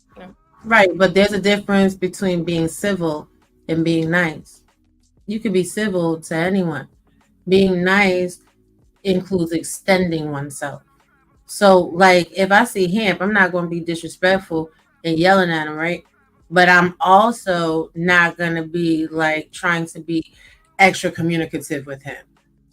V: Right, but there's a difference between being civil and being nice. You can be civil to anyone. Being nice includes extending oneself. So, like, if I see him, I'm not going to be disrespectful and yelling at him, right? But I'm also not going to be, like, trying to be extra communicative with him.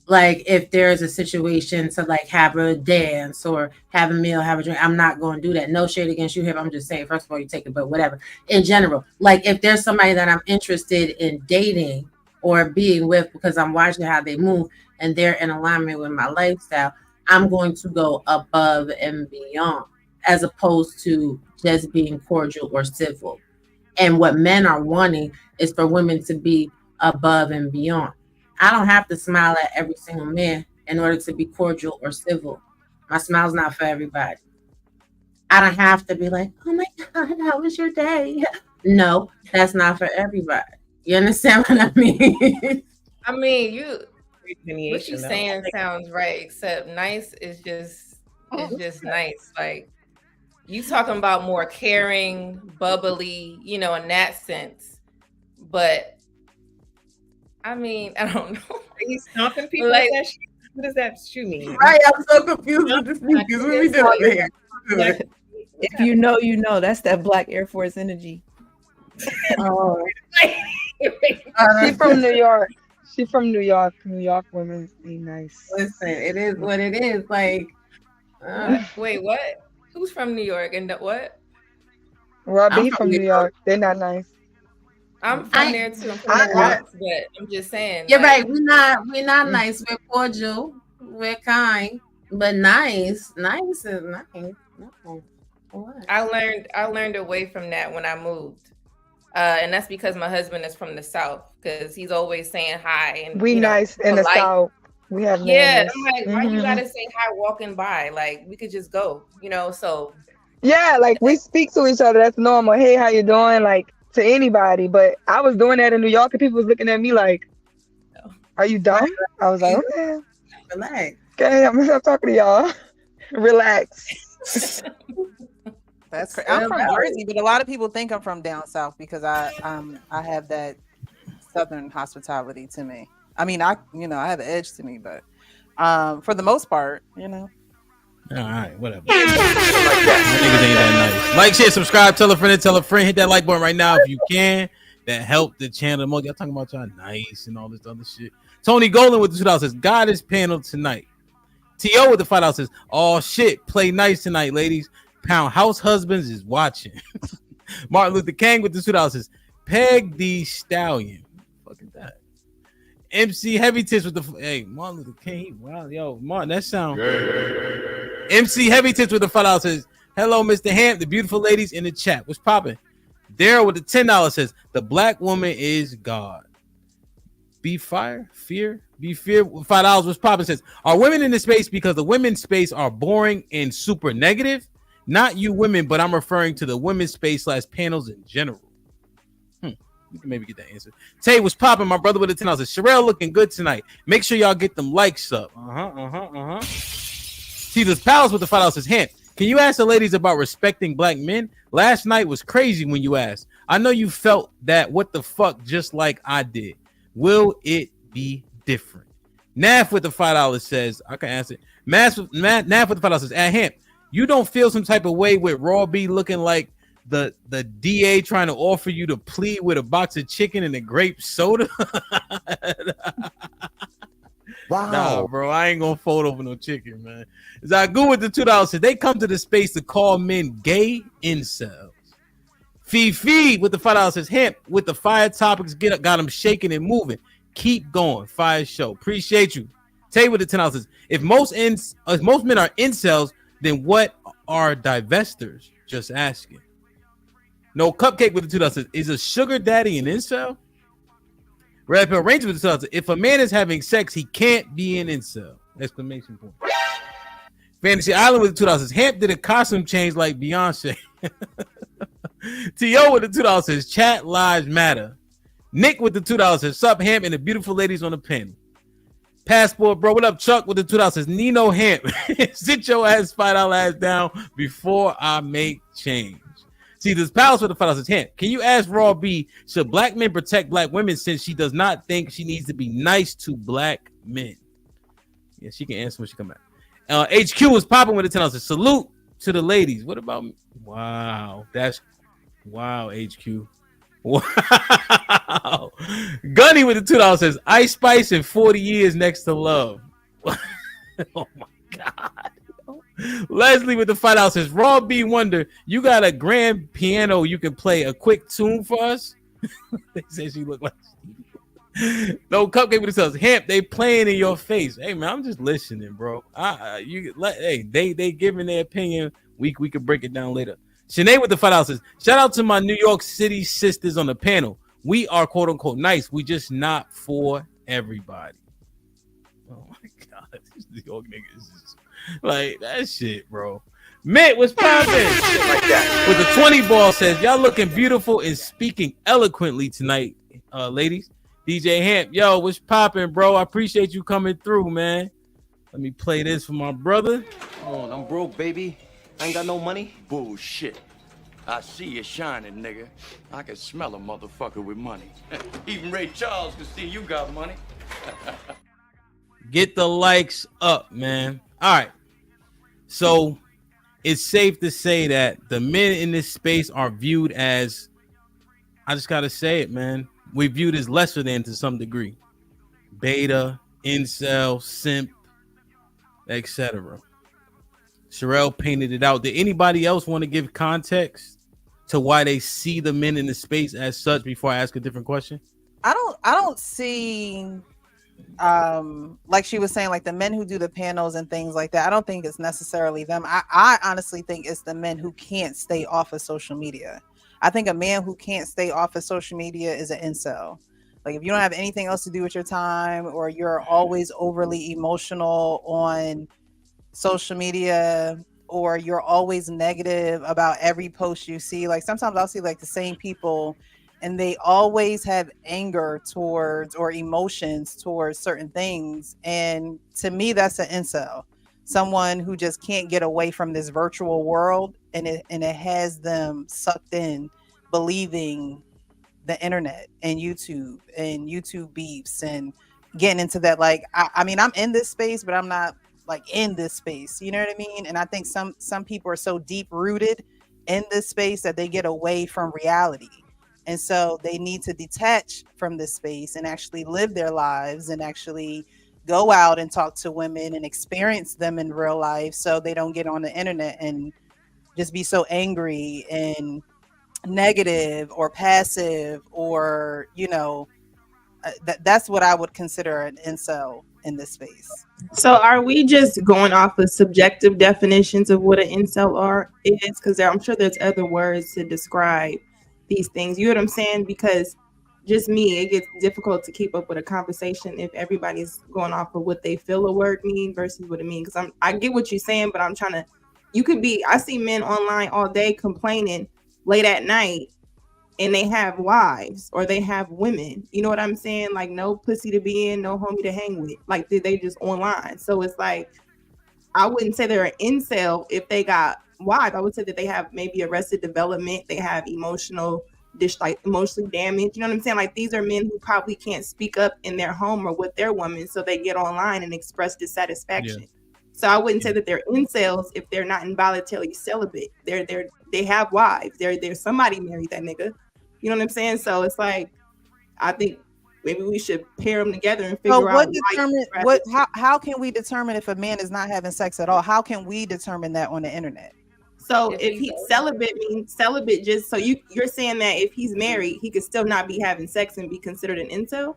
V: Like, if there's a situation to, like, have a dance or have a meal, have a drink, I'm not going to do that. No shade against you here. I'm just saying, first of all, you take it, but whatever. In general, like, if there's somebody that I'm interested in dating or being with because I'm watching how they move and they're in alignment with my lifestyle, I'm going to go above and beyond, as opposed to just being cordial or civil. And what men are wanting is for women to be above and beyond. I don't have to smile at every single man in order to be cordial or civil. My smile's not for everybody. I don't have to be like, oh my God, how was your day? No, that's not for everybody. You understand what I mean?
H: I mean, what you're saying sounds right, except nice is just nice. Like, you talking about more caring, bubbly, in that sense. But I mean, I don't know.
K: Are you stomping people with that shoe? What does that shoe mean?
V: Right, I'm so confused with the sneakers. What are we doing here?
B: If you know, you know. That's that Black Air Force energy.
V: Oh.
J: She's from New York. She's from New York. New York women be nice.
V: Listen, it is what it is. Like,
H: wait, what? Who's from New York and what?
J: Robbie from New York. They're not nice.
H: I'm from there too. I'm from the Bronx, but I'm just saying.
V: You're right. We're not nice. We're cordial. We're kind, but nice. Nice is nice. No.
H: I learned away from that when I moved, and that's because my husband is from the South. Because he's always saying hi and
J: we nice in the South. We have
H: Yeah,
J: manners.
H: I'm like, why you
J: Mhm.
H: gotta say hi walking by? Like, we could just go, so
J: Yeah, like we speak to each other. That's normal. Hey, how you doing? Like to anybody. But I was doing that in New York, and people was looking at me like, "Are you dumb?" I was like, "Okay,
K: Relax.
J: okay, I'm gonna stop talking to y'all. Relax."
W: That's crazy. I'm from Jersey, but a lot of people think I'm from down south because I have that southern hospitality to me. I mean, I have an edge to me, but for the most part,
G: All right, whatever. Niggas ain't that nice. Like, share, subscribe, tell a friend, hit that like button right now if you can. That helped the channel the most. Y'all talking about y'all nice and all this other shit. Tony Golden with the $2 says, God is panel tonight. T.O. with the $5 says, oh shit, play nice tonight, ladies. Pound House Husbands is watching. Martin Luther King with the $2 says, Peg the Stallion. Fucking that. MC Heavy Tits with the Martin Luther King. Wow, yo, Martin, that sound. MC Heavy Tits with the $5 says, hello, Mr. Hamp, the beautiful ladies in the chat. What's popping? Daryl with the $10 says, the black woman is God. Be fear. $5 was popping says, are women in the space because the women's space are boring and super negative? Not you women, but I'm referring to the women's space / panels in general. We can maybe get that answer. Tay was popping. My brother with the $10 says, Sherelle looking good tonight. Make sure y'all get them likes up. Caesar's Palace with the $5 says, Hamp, can you ask the ladies about respecting black men? Last night was crazy when you asked. I know you felt that what the fuck just like I did. Will it be different? Naf with the $5 says, I can answer it. Naf with the $5 says, at Hamp, you don't feel some type of way with Raw B looking like the DA trying to offer you to plead with a box of chicken and a grape soda? Wow. Nah, bro, I ain't gonna fold over no chicken, man. Zagu with the $2 says, they come to the space to call men gay incels. Fifi with the $5 says, Hemp with the fire topics got them shaking and moving. Keep going. Fire show. Appreciate you. Tay with the $10 says, if most men are incels, then what are divestors? Just asking. No Cupcake with the $2 says, is a sugar daddy an incel? Red Pill Ranger with the $2 says, if a man is having sex, he can't be an incel. Exclamation point. Fantasy Island with the $2 says, Hamp did a costume change like Beyonce. T.O. with the $2 says, chat lives matter. Nick with the $2 says, sup Hamp and the beautiful ladies on the panel. Passport, bro. What up, Chuck with the $2 says, Nino Hamp. Sit your ass $5 ass down before I make change. See, this Palace with the $5 says, Hamp, can you ask Raw B, should black men protect black women since she does not think she needs to be nice to black men? Yeah, she can answer when she come back. HQ is popping with the $10 says, salute to the ladies. What about me? Wow, that's wow, HQ. Wow. Gunny with the $2 says, Ice Spice in 40 years next to love. Oh my God. Leslie with the $5 says, Raw B Wonder, you got a grand piano you can play a quick tune for us? They say she look like No Cupcake with the $2 Hamp, they playing in your face. Hey man, I'm just listening, bro. They giving their opinion. We could break it down later. Sinead with the $5 says, shout out to my New York City sisters on the panel. We are quote unquote nice. We just not for everybody. Oh my God. These New York niggas is like that shit, bro. Mitt was popping. Like that. With the 20 ball says, y'all looking beautiful and speaking eloquently tonight, ladies. DJ Hamp, yo, what's popping, bro? I appreciate you coming through, man. Let me play this for my brother.
C: Oh, I'm broke, baby. I ain't got no money. Bullshit. I see you shining, nigga. I can smell a motherfucker with money. Even Ray Charles can see you got money.
G: Get the likes up, man. All right. So it's safe to say that the men in this space are viewed as, I just got to say it, man. We're viewed as lesser than to some degree. Beta, incel, simp, etc. Sherelle painted it out. Did anybody else want to give context to why they see the men in the space as such before I ask a different question?
W: I don't see like she was saying, like the men who do the panels and things like that. I don't think it's necessarily them. I honestly think it's the men who can't stay off of social media. I think a man who can't stay off of social media is an incel. Like if you don't have anything else to do with your time, or you're always overly emotional on social media, or you're always negative about every post you see. Like sometimes I'll see like the same people and they always have anger towards or emotions towards certain things. And to me, that's an incel. Someone who just can't get away from this virtual world, and it has them sucked in believing the internet and YouTube beefs and getting into that. Like I mean, I'm in this space, but I'm not like in this space. You know what I mean? And I think some people are so deep rooted in this space that they get away from reality. And so they need to detach from this space and actually live their lives and actually go out and talk to women and experience them in real life, so they don't get on the internet and just be so angry and negative or passive, or that's what I would consider an incel in this space.
M: So are we just going off of subjective definitions of what an incel is? Because I'm sure there's other words to describe these things. You know what I'm saying? Because just me, it gets difficult to keep up with a conversation if everybody's going off of what they feel a word mean versus what it means. Because I get what you're saying, but I'm trying to. I see men online all day complaining late at night, and they have wives or they have women. You know what I'm saying? Like no pussy to be in, no homie to hang with. Like they just online. So it's like, I wouldn't say they're an incel if they got wives. I would say that they have maybe arrested development. They have emotionally damaged. You know what I'm saying? Like these are men who probably can't speak up in their home or with their woman, so they get online and express dissatisfaction. Yeah. So I wouldn't say that they're incels if they're not involuntarily celibate. They have wives. There's somebody married that nigga. You know what I'm saying? So it's like, I think maybe we should pair them together and figure out.
W: How can we determine if a man is not having sex at all? How can we determine that on the internet?
M: So if he's celibate, means celibate just so you're saying that if he's married, he could still not be having sex and be considered an incel?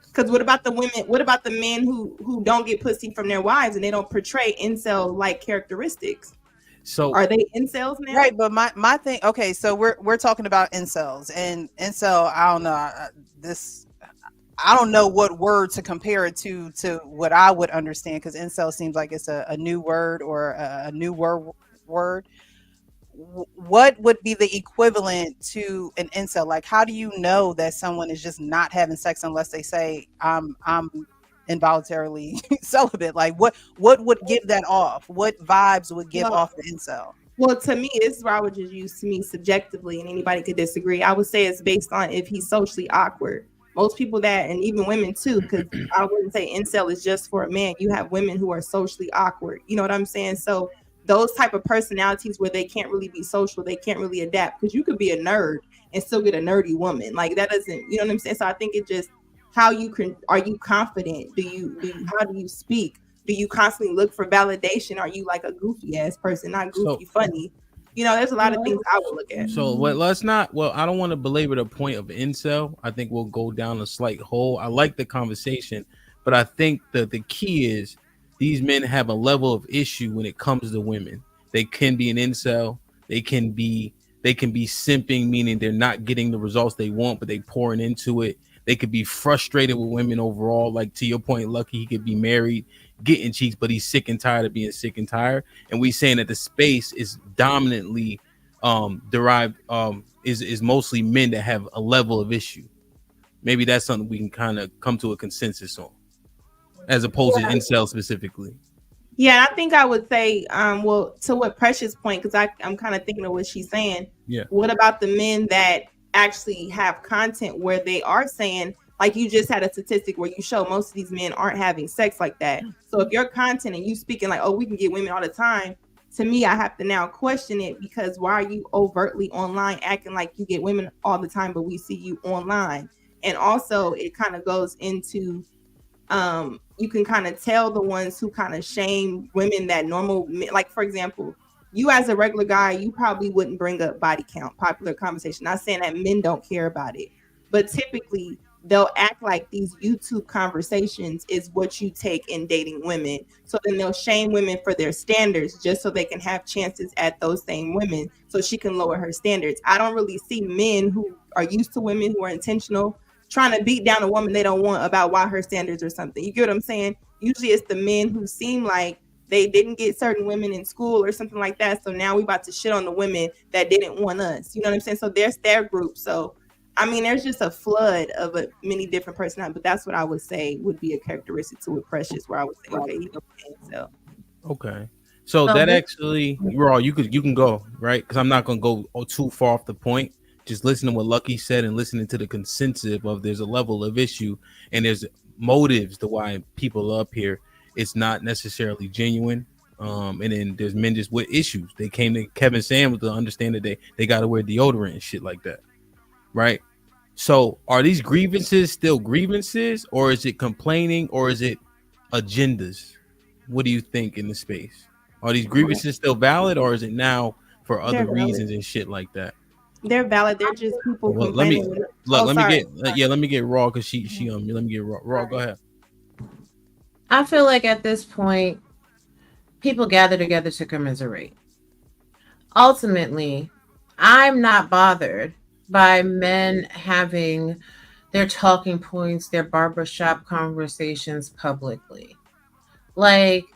M: Because what about the women? What about the men who don't get pussy from their wives and they don't portray incel-like characteristics?
G: So
M: are they incels now?
W: Right, but my thing. Okay, so we're talking about incels, and incel. I don't know I don't know what word to compare it to what I would understand, because incel seems like it's a new word or a new word. What would be the equivalent to an incel? Like, how do you know that someone is just not having sex unless they say I'm involuntarily celibate? Like what would give that off? What vibes would give off the incel?
M: Well, to me, this is where I would just use to me subjectively, and anybody could disagree. I would say it's based on if he's socially awkward. Most people that, and even women too, because I wouldn't say incel is just for a man. You have women who are socially awkward. You know what I'm saying? So those type of personalities where they can't really be social, they can't really adapt, because you could be a nerd and still get a nerdy woman. Like that doesn't, you know what I'm saying? So I think it just, how you can, are you confident? How do you speak? Do you constantly look for validation? Are you like a goofy ass person? Not goofy, funny. You know, there's a lot of things I would look at.
G: So I don't want to belabor the point of incel. I think we'll go down a slight hole. I like the conversation, but I think that the key is these men have a level of issue when it comes to women. They can be an incel. They can be simping, meaning they're not getting the results they want, but they pouring into it. They could be frustrated with women overall. Like to your point, Lucky, he could be married, getting cheats, but he's sick and tired of being sick and tired. And we saying that the space is dominantly derived, is mostly men that have a level of issue. Maybe that's something we can kind of come to a consensus on, as opposed to incel specifically.
M: Yeah, I think I would say, well, to what Precious point, because I'm kind of thinking of what she's saying.
G: Yeah.
M: What about the men that actually have content where they are saying, like you just had a statistic where you show most of these men aren't having sex like that. So if your content and you speaking like, oh, we can get women all the time, to me, I have to now question it, because why are you overtly online acting like you get women all the time, but we see you online? And also it kind of goes into, you can kind of tell the ones who kind of shame women that normal, like for example, you as a regular guy, you probably wouldn't bring up body count, popular conversation. Not saying that men don't care about it, but typically they'll act like these YouTube conversations is what you take in dating women. So then they'll shame women for their standards just so they can have chances at those same women so she can lower her standards. I don't really see men who are used to women who are intentional trying to beat down a woman they don't want about why her standards or something. You get what I'm saying? Usually it's the men who seem like they didn't get certain women in school or something like that. So now we about to shit on the women that didn't want us. You know what I'm saying? So there's their group. So I mean, there's just a flood of many different personalities, but that's what I would say would be a characteristic to it, Precious, where I would say, okay, he's okay. So
G: Okay. So
M: So
G: that
M: this-
G: actually, Raw, you can go, right? Because I'm not gonna go too far off the point. Just listening to what Lucky said and listening to the consensus of there's a level of issue and there's motives to why people are up here. It's not necessarily genuine. And then there's men just with issues. They came to Kevin Samuels to understand that they gotta wear deodorant and shit like that. Right? So are these grievances still grievances, or is it complaining, or is it agendas? What do you think in the space? Are these grievances still valid, or is it now for other
M: They're valid.
G: reasons and shit like that?
M: They're valid. They're just people
G: Well, let me
M: complaining.
G: let me
M: Sorry.
G: let me get Raw because she let me get Raw. Raw, go ahead.
V: I feel like at this point, people gather together to commiserate. Ultimately, I'm not bothered by men having their talking points, their barbershop conversations publicly. Like,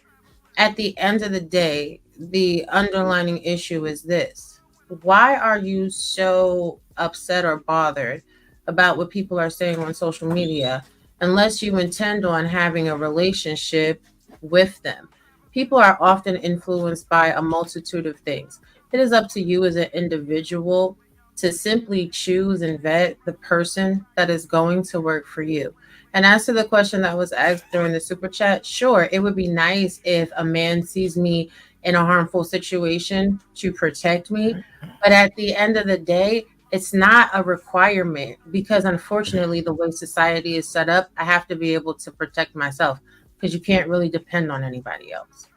V: at the end of the day, the underlining issue is this: why are you so upset or bothered about what people are saying on social media unless you intend on having a relationship with them? People are often influenced by a multitude of things. It is up to you as an individual to simply choose and vet the person that is going to work for you. And as to the question that was asked during the super chat, sure, it would be nice if a man sees me in a harmful situation to protect me. But at the end of the day, it's not a requirement because unfortunately, the way society is set up, I have to be able to protect myself because you can't really depend on anybody else.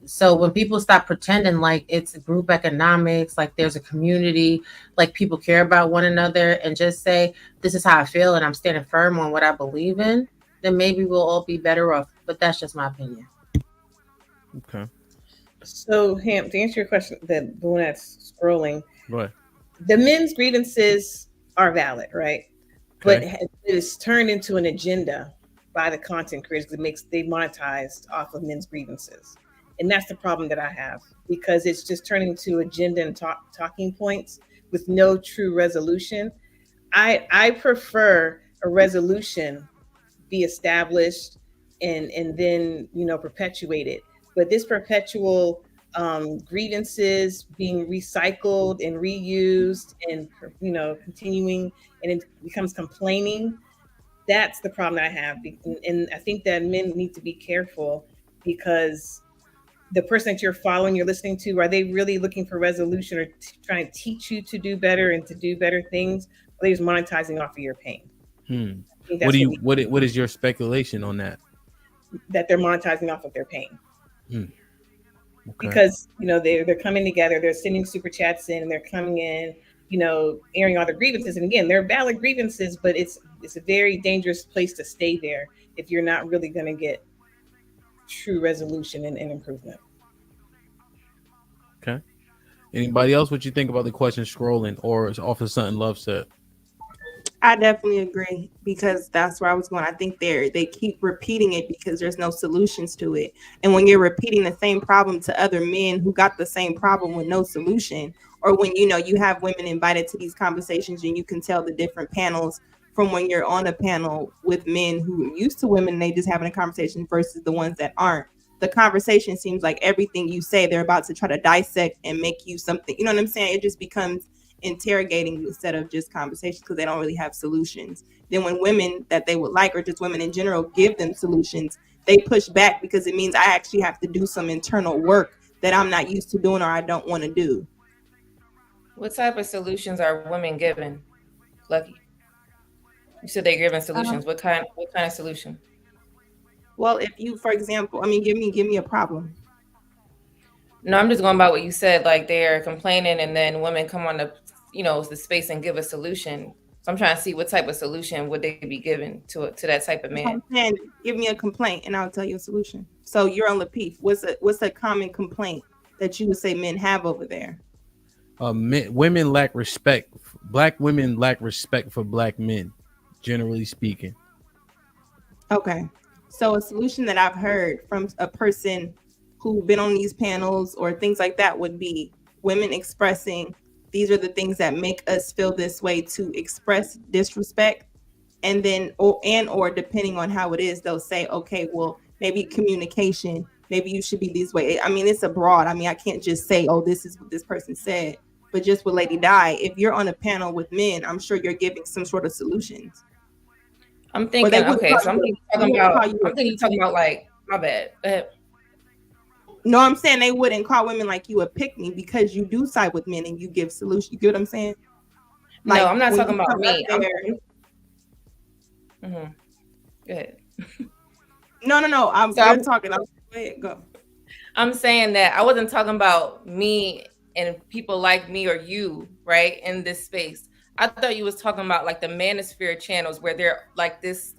V: So when people stop pretending like it's group economics, like there's a community, like people care about one another, and just say, this is how I feel and I'm standing firm on what I believe in, then maybe we'll all be better off. But that's just my opinion.
G: Okay.
K: So, Ham, to answer your question, the one that's scrolling,
G: Go ahead.
K: the men's grievances are valid, right? But
G: Okay.
K: it is turned into an agenda by the content creators that they monetized off of men's grievances. And that's the problem that I have, because it's just turning to agenda and talking points with no true resolution. I prefer a resolution be established and then perpetuated. But this perpetual grievances being recycled and reused and continuing, and it becomes complaining. That's the problem I have, and I think that men need to be careful, because the person that you're following, you're listening to, are they really looking for resolution or trying to teach you to do better and to do better things? Or are they just monetizing off of your pain?
G: What do you what is your speculation on that?
K: That they're monetizing off of their pain.
G: Okay.
K: Because they're coming together, they're sending super chats in, and they're coming in, airing all their grievances. And again, they're valid grievances, but it's a very dangerous place to stay there if you're not really going to get true resolution and improvement.
G: Okay. Anybody else? What you think about the question scrolling, or is off of something Love said?
M: I definitely agree, because that's where I was going. I think they keep repeating it because there's no solutions to it. And when you're repeating the same problem to other men who got the same problem with no solution, or when you have women invited to these conversations and you can tell the different panels from when you're on a panel with men who are used to women and they just having a conversation versus the ones that aren't. The conversation seems like everything you say, they're about to try to dissect and make you something. You know what I'm saying? It just becomes interrogating instead of just conversations, because they don't really have solutions. Then when women that they would like, or just women in general, give them solutions, they push back because it means I actually have to do some internal work that I'm not used to doing or I don't want to do.
H: What type of solutions are women given, Lucky? You said they're giving solutions. What kind of solution?
M: Well, if you, for example, give me a problem.
H: No, I'm just going by what you said. Like, they're complaining, and then women come on the space and give a solution. So I'm trying to see what type of solution would they be given to that type of man.
M: And give me a complaint, and I'll tell you a solution. So you're on Lapeef. What's a common complaint that you would say men have over there?
G: Women lack respect. Black women lack respect for black men, generally speaking.
M: Okay. So a solution that I've heard from a person who's been on these panels or things like that would be women expressing these are the things that make us feel this way, to express disrespect. And then or depending on how it is, they'll say, okay, well, maybe communication, maybe you should be this way. I mean, it's a broad. I mean, I can't just say, oh, this is what this person said. But just with Lady Di, if you're on a panel with men, I'm sure you're giving some sort of solutions.
H: I'm thinking, okay, so I'm thinking you're talking about like, my bad.
M: No, I'm saying they wouldn't call women like you a pick me because you do side with men and you give solutions. You get what I'm saying?
H: Like, no, I'm not talking about me.
M: Go
H: ahead.
M: No. I'm talking. Go ahead, go.
H: I'm saying that I wasn't talking about me and people like me or you, right, in this space. I thought you was talking about like the manosphere channels where they're like this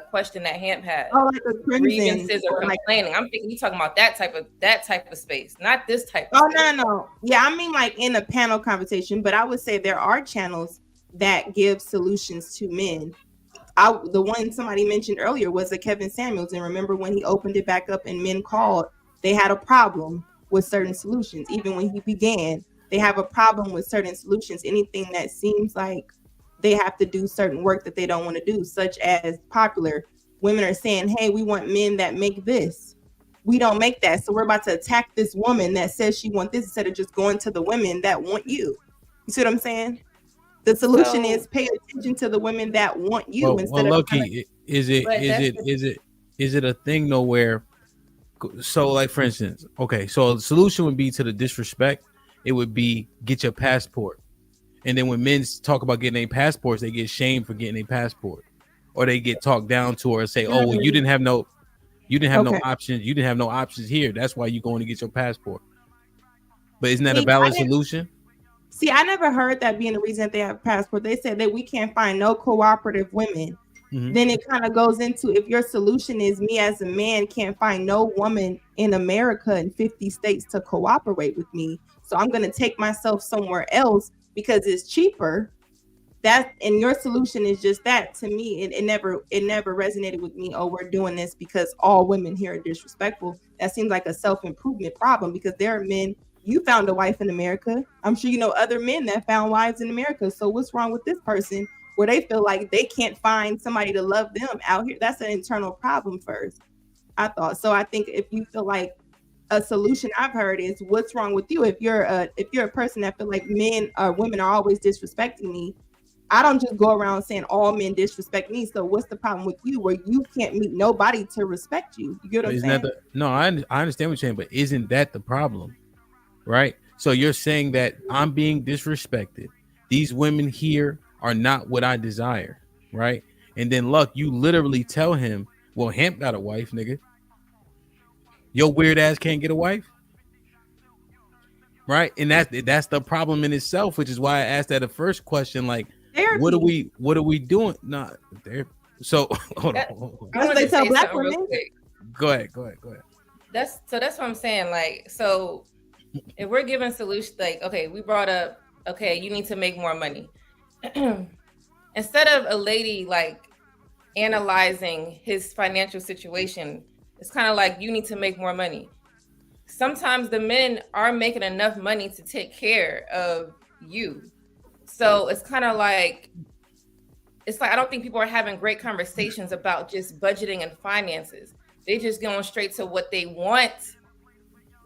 H: question that Hamp had.
M: Oh, like the
H: grievances or complaining. I'm thinking you talking about that type of space, not this type of
M: space. No. Yeah, I mean like in a panel conversation, but I would say there are channels that give solutions to men. The one somebody mentioned earlier was the Kevin Samuels, and remember when he opened it back up and men called, they had a problem with certain solutions. Even when he began, they have a problem with certain solutions. Anything that seems like they have to do certain work that they don't want to do, such as popular women are saying, hey, we want men that make this. We don't make that. So we're about to attack this woman that says she wants this instead of just going to the women that want you. You see what I'm saying? The solution is pay attention to the women that want you instead of
G: Loki, is it a thing though where, so like for instance, okay, so the solution would be to the disrespect, it would be get your passport. And then when men talk about getting their passports, they get shamed for getting a passport. Or they get talked down to or say, oh, well, you didn't have no options. You didn't have no options here. That's why you're going to get your passport. But isn't that a valid solution?
M: See, I never heard that being the reason that they have a passport. They said that we can't find no cooperative women. Mm-hmm. Then it kind of goes into, if your solution is me as a man can't find no woman in America in 50 states to cooperate with me, so I'm going to take myself somewhere else because it's cheaper. And your solution is just that. To me, it never resonated with me. Oh, we're doing this because all women here are disrespectful. That seems like a self-improvement problem, because there are men. You found a wife in America. I'm sure you know other men that found wives in America. So what's wrong with this person where they feel like they can't find somebody to love them out here? That's an internal problem first, I thought. So I think if you feel like a solution I've heard is, what's wrong with you? If you're a person that feel like men or women are always disrespecting me, I don't just go around saying all men disrespect me. So what's the problem with you where you can't meet nobody to respect you? You get what I'm saying?
G: I understand what you're saying, but isn't that the problem? Right? So you're saying that I'm being disrespected. These women here are not what I desire, right? And then Luck, you literally tell him, well, Hamp got a wife, nigga. Your weird ass can't get a wife. Right? And that's the problem in itself, which is why I asked that the first question, like, therapy. What are we doing? Nah, there. So hold on.
H: I want to say something real quick.
G: Go ahead.
H: That's what I'm saying. Like, so if we're giving solutions, like, okay, we brought up, okay, you need to make more money. Instead of a lady like analyzing his financial situation, it's kind of like, you need to make more money. Sometimes the men are making enough money to take care of you. So it's kind of like, I don't think people are having great conversations about just budgeting and finances. They just going straight to what they want.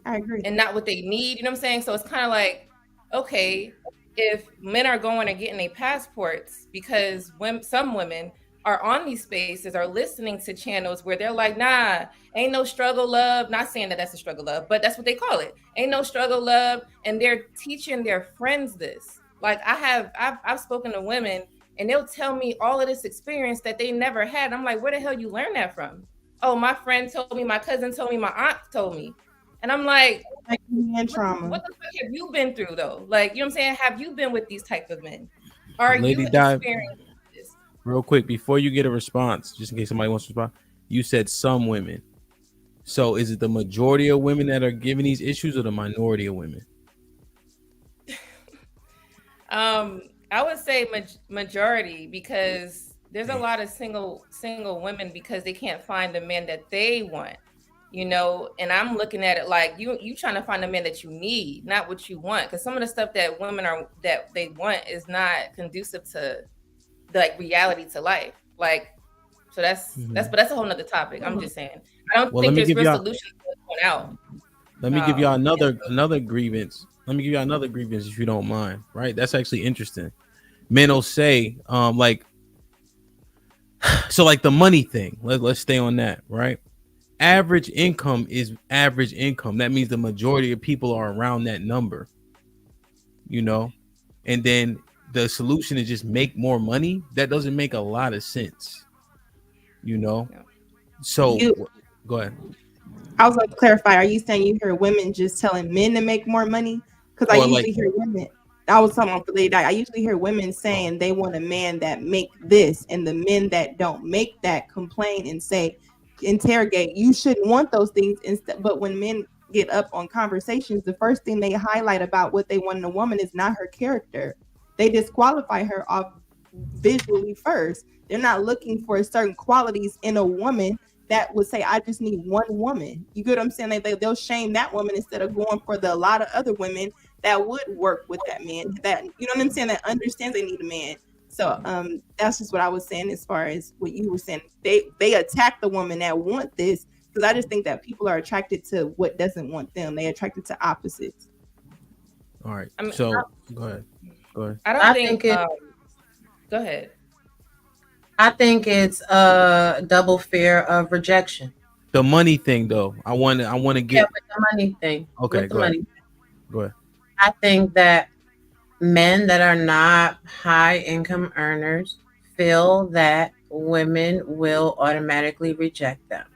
M: I agree.
H: And not what they need. You know what I'm saying? So it's kind of like, okay, if men are going and getting their passports because some women are on these spaces, are listening to channels where they're like, nah, ain't no struggle, love. Not saying that that's a struggle, love, but that's what they call it. Ain't no struggle, love. And they're teaching their friends this. Like I've spoken to women and they'll tell me all of this experience that they never had. I'm like, where the hell you learn that from? Oh, my friend told me, my cousin told me, my aunt told me. And I'm like,
M: trauma.
H: What the fuck have you been through though? Like, you know what I'm saying? Have you been with these type of men? Are
G: Lady
H: you
G: Di,
H: experienced?
G: real quick before you get a response, just in case somebody wants to respond. You said some women. So is it the majority of women that are giving these issues, or the minority of women?
H: I would say majority, because there's a lot of single women because they can't find the man that they want, you know. And I'm looking at it like you trying to find the man that you need, not what you want, because some of the stuff that women that they want is not conducive to like reality to life. Like, so that's but that's a whole nother topic. I'm just saying, I don't
G: Well,
H: think
G: let me
H: there's
G: give
H: real
G: y'all.
H: solutions to point out.
G: Let me give y'all another grievance. Let me give y'all another grievance if you don't mind. Right? That's actually interesting. Men will say, like, so like the money thing. Let's stay on that, right? Average income is average income. That means the majority of people are around that number, you know? And then the solution is just make more money. That doesn't make a lot of sense, you know? So go ahead.
M: I was going to clarify. Are you saying you hear women just telling men to make more money? Because I
G: Or
M: usually
G: like-
M: hear women. I was talking about the lady. I usually hear women saying they want a man that make this, and the men that don't make that complain and say, interrogate. You shouldn't want those things. Instead, but when men get up on conversations, the first thing they highlight about what they want in a woman is not her character. They disqualify her off visually first. They're not looking for certain qualities in a woman that would say, I just need one woman. You get what I'm saying? They'll shame that woman instead of going for a lot of other women that would work with that man, that, you know what I'm saying, that understands they need a man. So that's just what I was saying as far as what you were saying. They attack the woman that want this, because I just think that people are attracted to what doesn't want them. They're attracted to opposites.
G: All right.
H: I mean,
G: So go ahead. Go ahead.
H: I don't think go ahead.
V: I think it's a double fear of rejection.
G: The money thing, though, I want to get
V: with the money thing.
G: Okay,
V: with the
G: go ahead.
V: money.
G: Go ahead.
V: I think that men that are not high income earners feel that women will automatically reject them.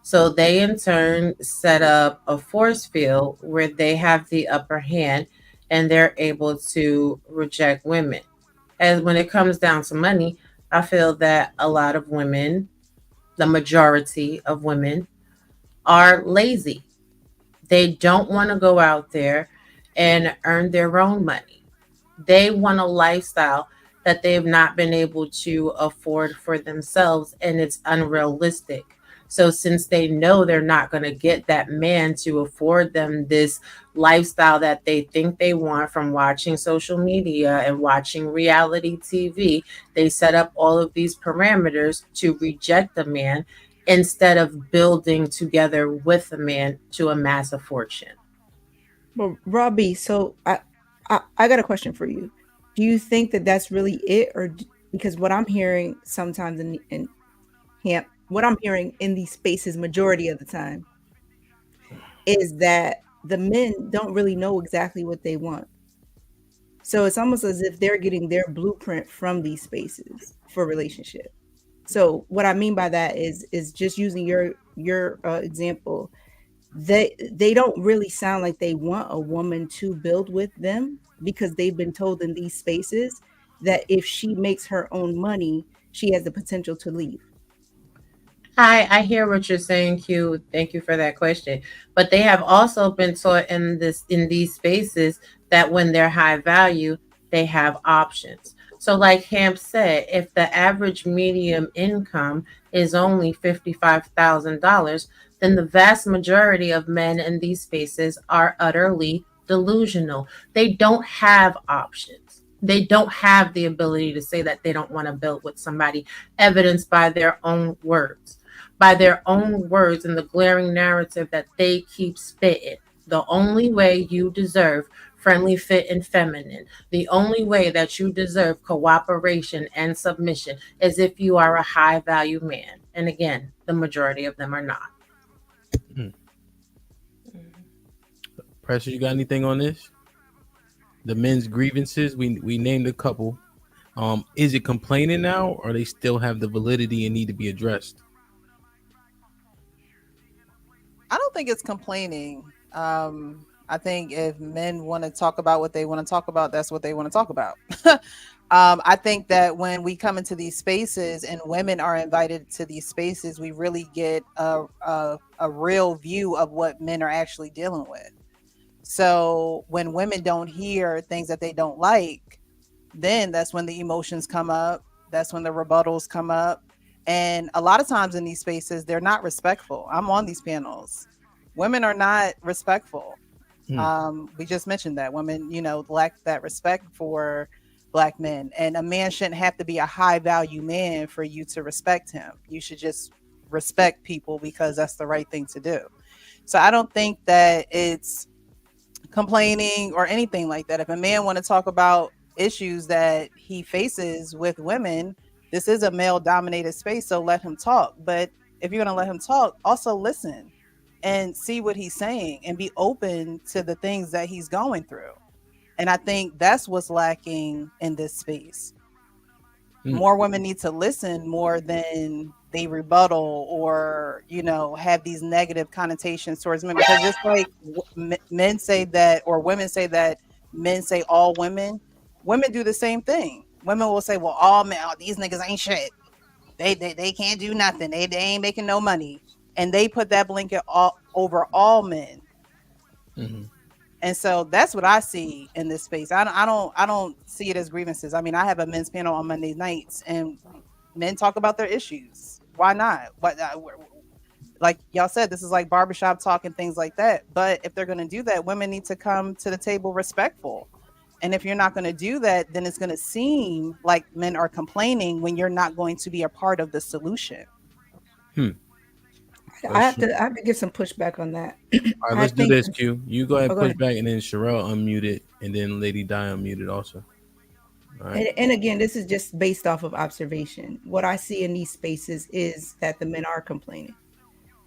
V: So they in turn set up a force field where they have the upper hand and they're able to reject women. And when it comes down to money, I feel that a lot of women, the majority of women, are lazy. They don't want to go out there and earn their own money. They want a lifestyle that they've not been able to afford for themselves, and it's unrealistic. So since they know they're not going to get that man to afford them this lifestyle that they think they want from watching social media and watching reality TV, they set up all of these parameters to reject the man instead of building together with the man to amass a fortune.
B: Well, Robbie, so I got a question for you. Do you think that that's really it, or because what I'm hearing sometimes in what I'm hearing in these spaces majority of the time is that the men don't really know exactly what they want. So it's almost as if they're getting their blueprint from these spaces for relationship. So what I mean by that is just using your example. They don't really sound like they want a woman to build with them, because they've been told in these spaces that if she makes her own money, she has the potential to leave.
V: I hear what you're saying, Q. Thank you for that question. But they have also been taught in these spaces that when they're high value, they have options. So like Hamp said, if the average medium income is only $55,000, then the vast majority of men in these spaces are utterly delusional. They don't have options. They don't have the ability to say that they don't want to build with somebody, evidenced by their own words. By their own words and the glaring narrative that they keep spitting. The only way you deserve friendly, fit, and feminine, the only way that you deserve cooperation and submission is if you are a high value man. And again, the majority of them are not.
G: Pressure, you got anything on this? The men's grievances, we named a couple. Is it complaining now, or they still have the validity and need to be addressed?
W: I don't think it's complaining. I think if men want to talk about what they want to talk about, that's what they want to talk about. I think that when we come into these spaces and women are invited to these spaces, we really get a real view of what men are actually dealing with. So when women don't hear things that they don't like, then that's when the emotions come up. That's when the rebuttals come up. And a lot of times in these spaces, they're not respectful. I'm on these panels. Women are not respectful. We just mentioned that women, lack that respect for Black men, and a man shouldn't have to be a high value man for you to respect him. You should just respect people because that's the right thing to do. So I don't think that it's complaining or anything like that. If a man want to talk about issues that he faces with women, this is a male dominated space, so let him talk. But if you're going to let him talk, also listen and see what he's saying and be open to the things that he's going through. And I think that's what's lacking in this space. More women need to listen more than they rebuttal or, have these negative connotations towards men. Because just like men say that, or women say that men say all women do the same thing. Women will say, well, all men, these niggas ain't shit. They can't do nothing. They ain't making no money. And they put that blanket over all men.
G: Mm-hmm.
W: And so that's what I see in this space. I don't see it as grievances. I mean, I have a men's panel on Monday nights, and men talk about their issues. Why not? But like y'all said, this is like barbershop talk and things like that. But if they're going to do that, women need to come to the table respectful. And if you're not going to do that, then it's going to seem like men are complaining when you're not going to be a part of the solution.
B: I have to give some pushback on that.
G: All right, let's do this, Q. You go ahead and push back, and then Sherelle unmuted, and then Lady Di unmuted also. All right.
B: And again, this is just based off of observation. What I see in these spaces is that the men are complaining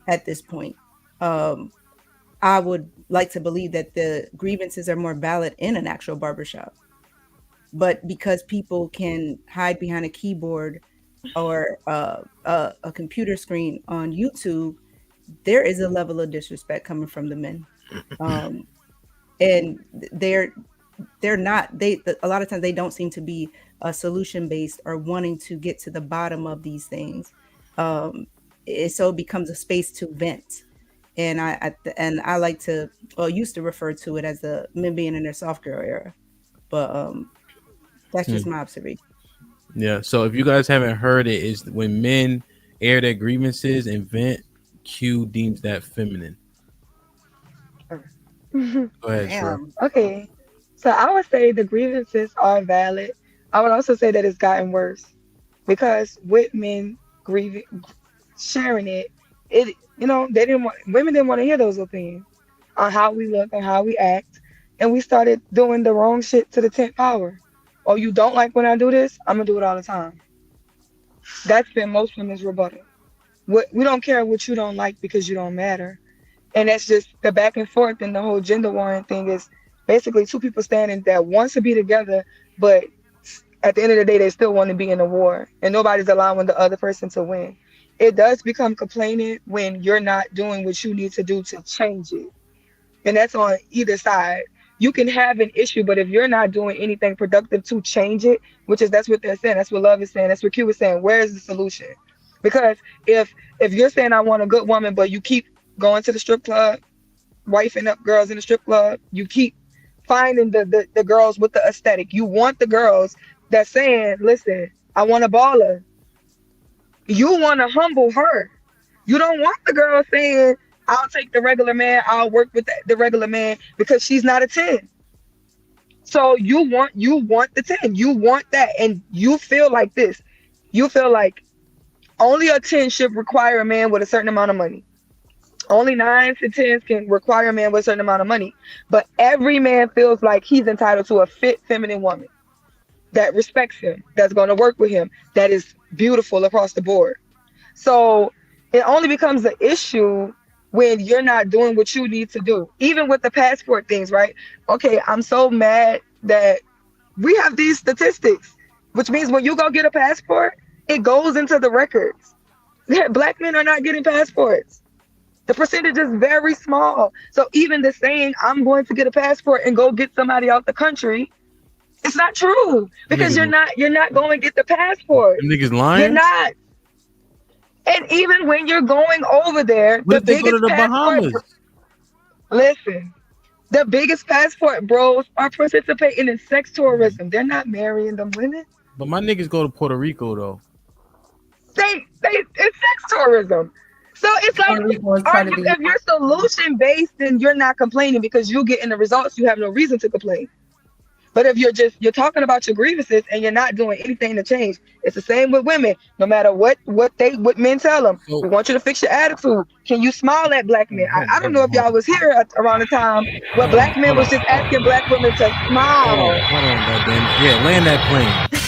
B: at this point. I would like to believe that the grievances are more valid in an actual barbershop. But because people can hide behind a keyboard or a computer screen on YouTube, there is a level of disrespect coming from the men. And they're not, a lot of times they don't seem to be solution based or wanting to get to the bottom of these things. So it becomes a space to vent. And I like to, used to refer to it as the men being in their soft girl era, but that's just my observation.
G: Yeah. So if you guys haven't heard it, is when men air their grievances and vent, Q deems that feminine. Go ahead, Sherelle.
J: Okay. So I would say the grievances are valid. I would also say that it's gotten worse because with men sharing it, women didn't want to hear those opinions on how we look and how we act. And we started doing the wrong shit to the 10th power. Oh, you don't like when I do this? I'm going to do it all the time. That's been most women's rebuttal. We don't care what you don't like because you don't matter. And that's just the back and forth, and the whole gender warring thing is basically two people standing that wants to be together, but at the end of the day, they still want to be in a war, and nobody's allowing the other person to win. It does become complaining when you're not doing what you need to do to change it. And that's on either side. You can have an issue, but if you're not doing anything productive to change it, that's what they're saying. That's what Love is saying. That's what Q is saying. Where is the solution? Because if you're saying I want a good woman, but you keep going to the strip club, wifing up girls in the strip club, you keep finding the girls with the aesthetic. You want the girls that's saying, listen, I want a baller. You want to humble her. You don't want the girl saying, I'll take the regular man, I'll work with the regular man, because she's not a 10. So you want the 10. You want that. And you feel like this. You feel like only a 10 should require a man with a certain amount of money. Only 9s and 10s can require a man with a certain amount of money. But every man feels like he's entitled to a fit feminine woman that respects him, that's going to work with him, that is beautiful across the board. So it only becomes an issue when you're not doing what you need to do. Even with the passport things, right? Okay, I'm so mad that we have these statistics, which means when you go get a passport, it goes into the records. Black men are not getting passports. The percentage is very small. So even the saying, I'm going to get a passport and go get somebody out the country, It's not true because you're not going to get the passport.
G: Them niggas lying.
J: You're not. And even when you're going over there,
G: What if they go to the Bahamas?
J: Listen, the biggest passport bros are participating in sex tourism. They're not marrying them women.
G: But my niggas go to Puerto Rico though.
J: It's sex tourism. So it's like, if you're solution based, then you're not complaining because you get in the results. You have no reason to complain. But if you're talking about your grievances and you're not doing anything to change, it's the same with women. No matter what men tell them, we want you to fix your attitude. Can you smile at black men? I don't know if y'all was here around the time where black men was just asking black women to smile.
G: Hold on, goddammit. Yeah, land that plane.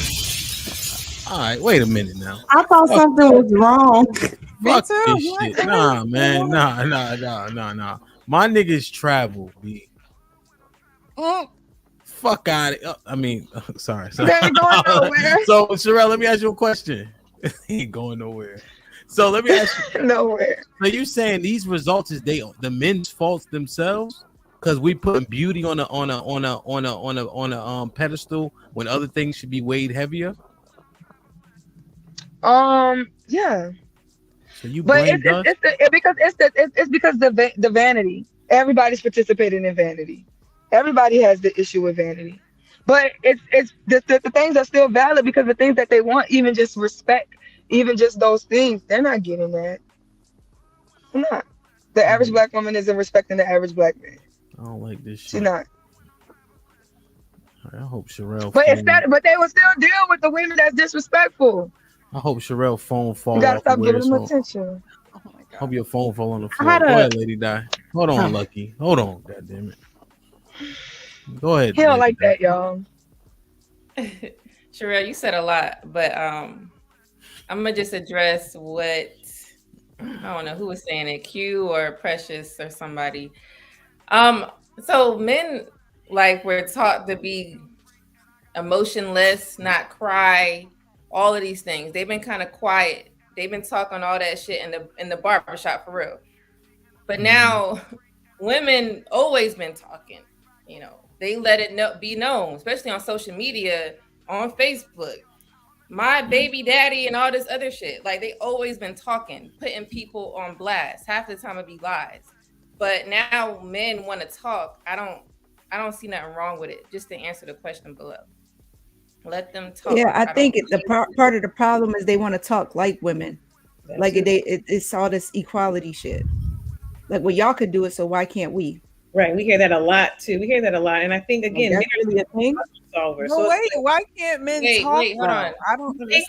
G: All right, wait a minute now.
M: I thought something was wrong.
G: Fuck this shit. Nah, man. Nah. My niggas travel, B. Fuck out of it. I mean, sorry.
J: They ain't going nowhere.
G: So, Sherelle, let me ask you a question. He ain't going nowhere. So let me ask you.
J: Nowhere.
G: So you saying these results is the men's faults themselves? Because we put beauty on a pedestal when other things should be weighed heavier.
J: Yeah.
G: So you
J: But
G: blame us?
J: it's because the vanity. Everybody's participating in vanity. Everybody has the issue with vanity. But it's the things are still valid because the things that they want, even just respect, even just those things, they're not getting that. They're not. The average black woman isn't respecting the average black man.
G: I don't like this shit.
J: She's not.
G: I hope Sherelle.
J: But they will still deal with the women that's disrespectful.
G: I hope Sherelle phone fall.
J: You gotta
G: off
J: stop
G: where
J: giving
G: it's
J: them
G: on.
J: attention.
G: Hope your phone fall on the floor. Go ahead, Lady Di. Hold on, Lucky. Hold on, goddammit. Go ahead.
J: He don't like that, y'all.
H: Sherelle, you said a lot, but I'm gonna just address what I don't know who was saying it, Q or Precious or somebody. So men we're taught to be emotionless, not cry, all of these things. They've been kind of quiet. They've been talking all that shit in the barbershop for real. But now women always been talking, they let it be known, especially on social media, on Facebook. My baby daddy and all this other shit. They always been talking, putting people on blast. Half the time it be lies. But now men want to talk. I don't see nothing wrong with it. Just to answer the question below. Let them talk.
B: Yeah, I think the part of the problem is they want to talk like women. It's all this equality shit. Well, y'all could do it, so why can't we?
K: Right, we hear that a lot too. We hear that a lot, and I think again,
B: that's really a thing.
K: Solver.
W: No, wait, why can't men talk?
H: Wait, hold on.
W: I don't.
K: They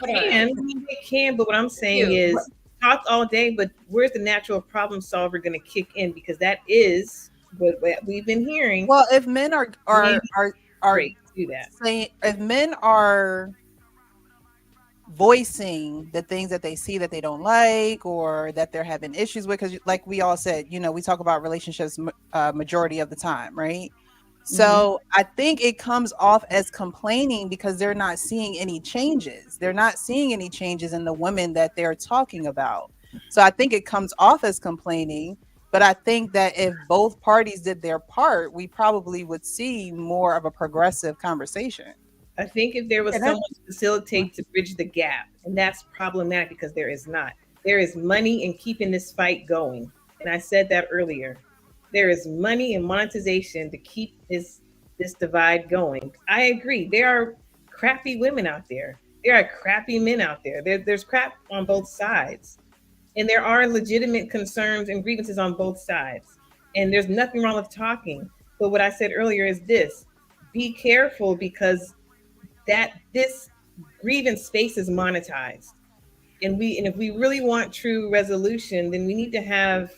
K: can, but what I'm saying is talk all day. But where's the natural problem solver going to kick in? Because that is what we've been hearing.
W: Well, if men are
K: do that,
W: saying if men are voicing the things that they see that they don't like or that they're having issues with, because like we all said, we talk about relationships majority of the time, right? So I think it comes off as complaining because they're not seeing any changes. They're not seeing any changes in the women that they're talking about. So I think it comes off as complaining, but I think that if both parties did their part, we probably would see more of a progressive conversation.
K: I think if there was someone to facilitate to bridge the gap, and that's problematic because there is not. There is money in keeping this fight going. And I said that earlier. There is money and monetization to keep this divide going. I agree. There are crappy women out there. There are crappy men out there. There's crap on both sides. And there are legitimate concerns and grievances on both sides. And there's nothing wrong with talking. But what I said earlier is this. Be careful because this grievance space is monetized. And if we really want true resolution, then we need to have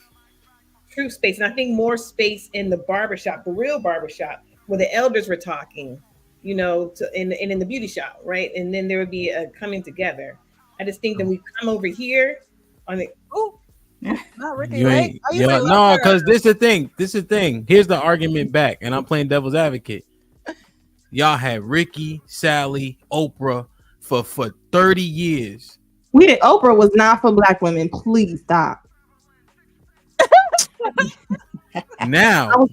K: true space. And I think more space in the barbershop, the real barbershop, where the elders were talking, and in the beauty shop, right? And then there would be a coming together. I just think that we come over here on the
W: not Ricky,
G: no, because this is the thing. Here's the argument back, and I'm playing devil's advocate. Y'all had Ricky, Sally, Oprah for 30 years.
M: Oprah was not for black women. Please stop.
G: Now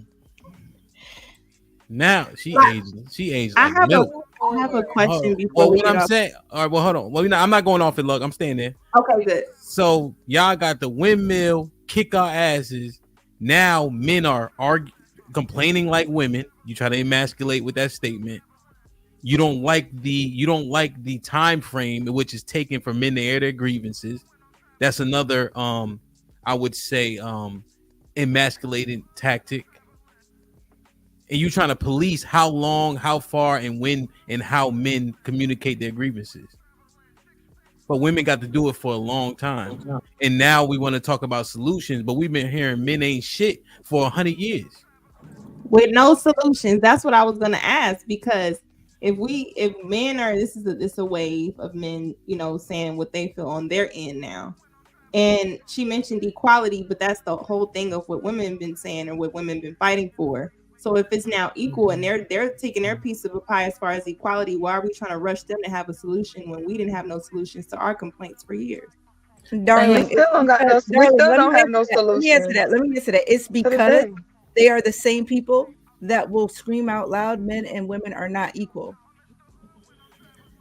G: Now she
M: Like,
G: aged. She aged
M: I
G: like
M: have
G: milk.
M: a question before
G: Well,
M: we
G: what
M: get
G: I'm
M: off.
G: saying. All right. Well, hold on. Well, I'm not going off it. Look, I'm staying there.
M: Okay, good.
G: So y'all got the windmill kick our asses. Now men are complaining like women. You try to emasculate with that statement. You don't like the time frame in which it's taken for men to air their grievances. That's another I would say emasculating tactic. And you trying to police how long, how far, and when, and how men communicate their grievances. But women got to do it for a long time. And now we want to talk about solutions, but we've been hearing men ain't shit for 100 years.
M: With no solutions. That's what I was gonna ask, because if men are, this is a wave of men, saying what they feel on their end now. And she mentioned equality, but that's the whole thing of what women have been saying or what women have been fighting for. So if it's now equal and they're taking their piece of the pie as far as equality, why are we trying to rush them to have a solution when we didn't have no solutions to our complaints for years?
B: Darling,
J: we still don't got no. We still don't have no
B: Let me answer
J: solution.
B: that. Let me answer that. It's
J: To the
B: because
J: day.
B: they are the same people that will scream out loud, men and women are not equal.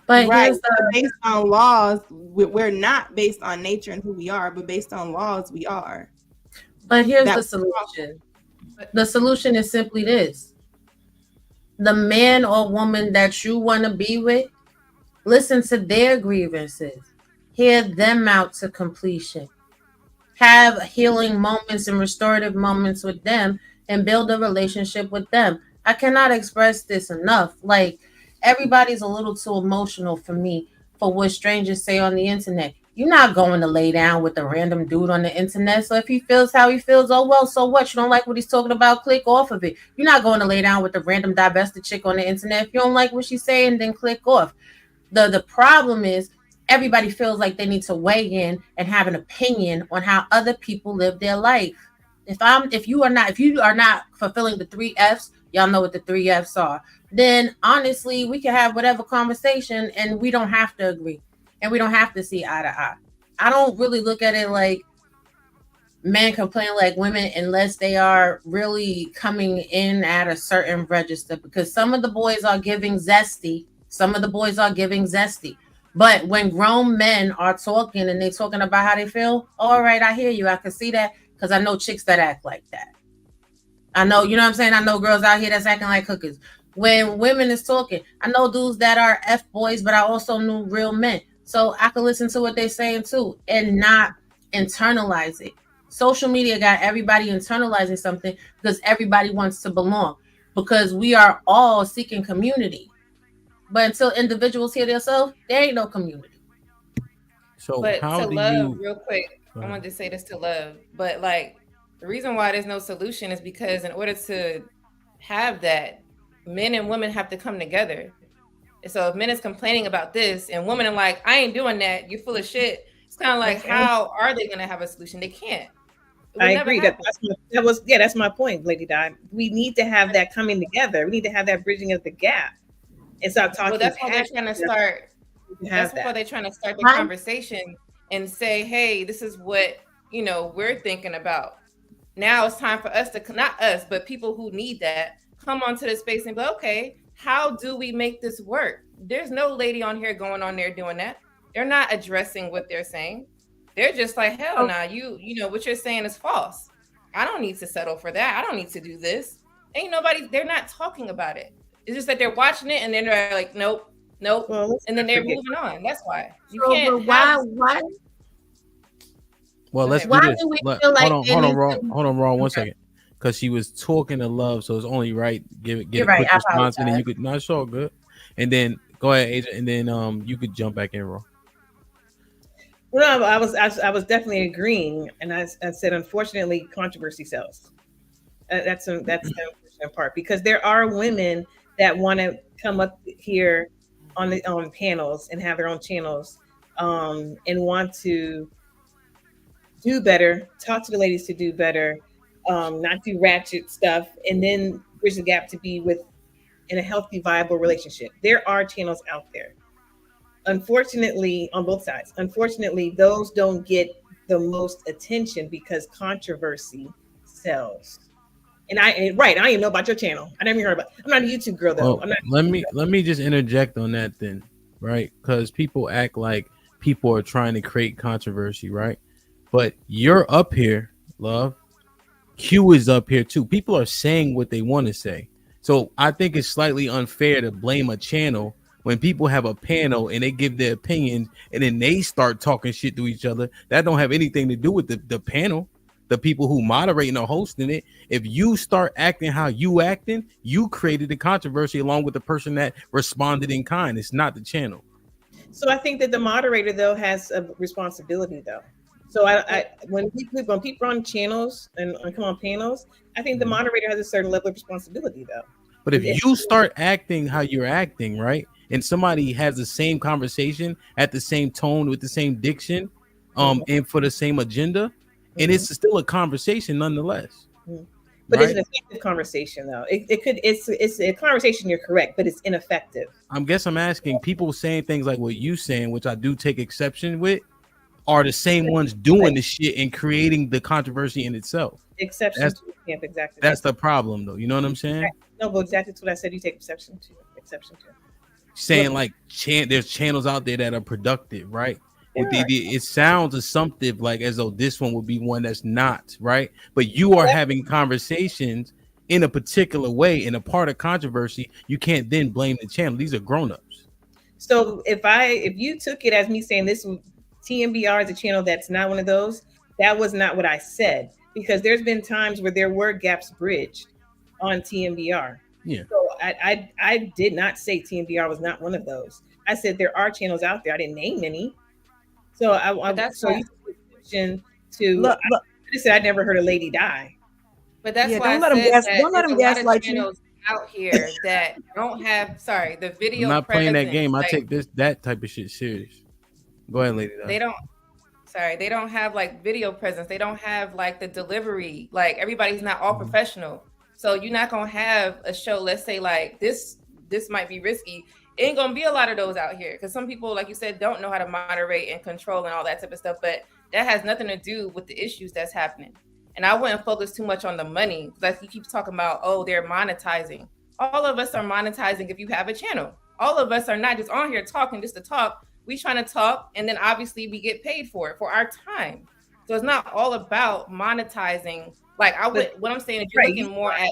K: But
M: right,
K: here's the
M: based on laws, we're not based on nature and who we are, but based on laws, we are.
K: But here's
M: That's
K: the solution. The solution is simply this: the man or woman that you want to be with, listen to their grievances, hear them out to completion, have healing moments and restorative moments with them, and build a relationship with them. I cannot express this enough. Like, everybody's a little too emotional for me for what strangers say on the internet. You're not going to lay down with a random dude on the internet. So if he feels how he feels, oh well, so what? You don't like what he's talking about, click off of it. You're not going to lay down with a random divested chick on the internet. If you don't like what she's saying, then click off. The problem is everybody feels like they need to weigh in and have an opinion on how other people live their life. If you are not fulfilling the 3 F's, y'all know what the 3 F's are, then honestly we can have whatever conversation and we don't have to agree and we don't have to see eye to eye. I don't really look at it like men complain like women unless they are really coming in at a certain register, because some of the boys are giving zesty. But when grown men are talking and they're talking about how they feel, all right, I hear you. I can see that, because I know chicks that act like that. I know, you know what I'm saying? I know girls out here that's acting like hookers. When women is talking, I know dudes that are F boys, but I also know real men. So I can listen to what they're saying too and not internalize it. Social media got everybody internalizing something because everybody wants to belong, because we are all seeking community. But until individuals hear themselves, there ain't no community.
G: So
H: but
G: how
H: to
G: do
H: love,
G: you?
H: real quick, I wanted to say this to love, but like the reason why there's no solution is because in order to have that, men and women have to come together. So if men is complaining about this and women are like, I ain't doing that, you're full of shit. It's kind of like, how are they going to have a solution? They can't.
K: I agree. That's my point, Lady Di. We need to have that coming together. We need to have that bridging of the gap and start talking.
H: Well, that's why they're trying to start. That's why they're trying to start the conversation and say, hey, this is what, we're thinking about. Now it's time for us to, not us, but people who need that, come onto the space and be like, okay, how do we make this work? There's no lady on here going on there doing that. They're not addressing what they're saying. They're just like, hell nah, you know, what you're saying is false. I don't need to settle for that. I don't need to do this. Ain't nobody, they're not talking about it. It's just that they're watching it and then they're like, nope. Well, and then they're moving on. That's why. You can't
K: why?
G: Well, let's do this. Hold on, Ron, 1 second. Because she was talking to Love, so it's only right. Get a quick response, and then you could. No, it's all good. And then go ahead, Agent, and then you could jump back in, Ron.
K: Well, I was definitely agreeing, and I said, unfortunately, controversy sells. That's the unfortunate part, because there are women that want to come up here on panels and have their own channels, and want to do better, talk to the ladies to do better, not do ratchet stuff, and then bridge the gap to be in a healthy, viable relationship. There are channels out there. Unfortunately, on both sides. Unfortunately, those don't get the most attention because controversy sells. And I didn't even know about your channel. I never heard about. I'm not a YouTube girl though.
G: Well,
K: I'm not.
G: let me just interject on that then, right? Because people act like people are trying to create controversy, right? But you're up here, love. Q is up here too. People are saying what they want to say. So I think it's slightly unfair to blame a channel when people have a panel and they give their opinions and then they start talking shit to each other. That don't have anything to do with the panel. The people who moderating or hosting it. If you start acting how you acting, you created the controversy along with the person that responded in kind. It's not the channel.
K: So I think that the moderator though has a responsibility though. So when people are on channels and come on panels, I think the moderator has a certain level of responsibility though.
G: But if you start acting how you're acting, right, and somebody has the same conversation at the same tone with the same diction, and for the same agenda, and it's still a conversation nonetheless.
K: But it's an effective conversation though. It's a conversation, you're correct, but it's ineffective.
G: I'm asking people saying things like what you saying, which I do take exception with, are the same ones doing the shit and creating the controversy in itself.
K: Exception to camp, exactly.
G: That's the problem though. You know what I'm saying?
K: No, but exactly what I said. You take exception to.
G: Saying like there's channels out there that are productive, right? It sounds assumptive, like as though this one would be one that's not, right? But you are having conversations in a particular way in a part of controversy. You can't then blame the channel. These are grown-ups.
K: So if you took it as me saying this TMBR is a channel that's not one of those, that was not what I said, because there's been times where there were gaps bridged on TMBR.
G: Yeah.
K: So I did not say TMBR was not one of those. I said there are channels out there. I didn't name any. So that's so you to I said I never heard a lady die.
H: But that's why don't let them gaslight you out here that don't have the video.
G: I'm not playing that game. I take that type of shit serious. Go ahead, lady.
H: They don't have like video presence. They don't have like the delivery. Like everybody's not all professional. So you're not gonna have a show. Let's say like this might be risky. Ain't gonna be a lot of those out here because some people, like you said, don't know how to moderate and control and all that type of stuff. But that has nothing to do with the issues that's happening. And I wouldn't focus too much on the money. Like you keep talking about, they're monetizing. All of us are monetizing if you have a channel. All of us are not just on here talking just to talk. We trying to talk, and then obviously we get paid for it, for our time. So it's not all about monetizing. Like what I'm saying is you're looking more at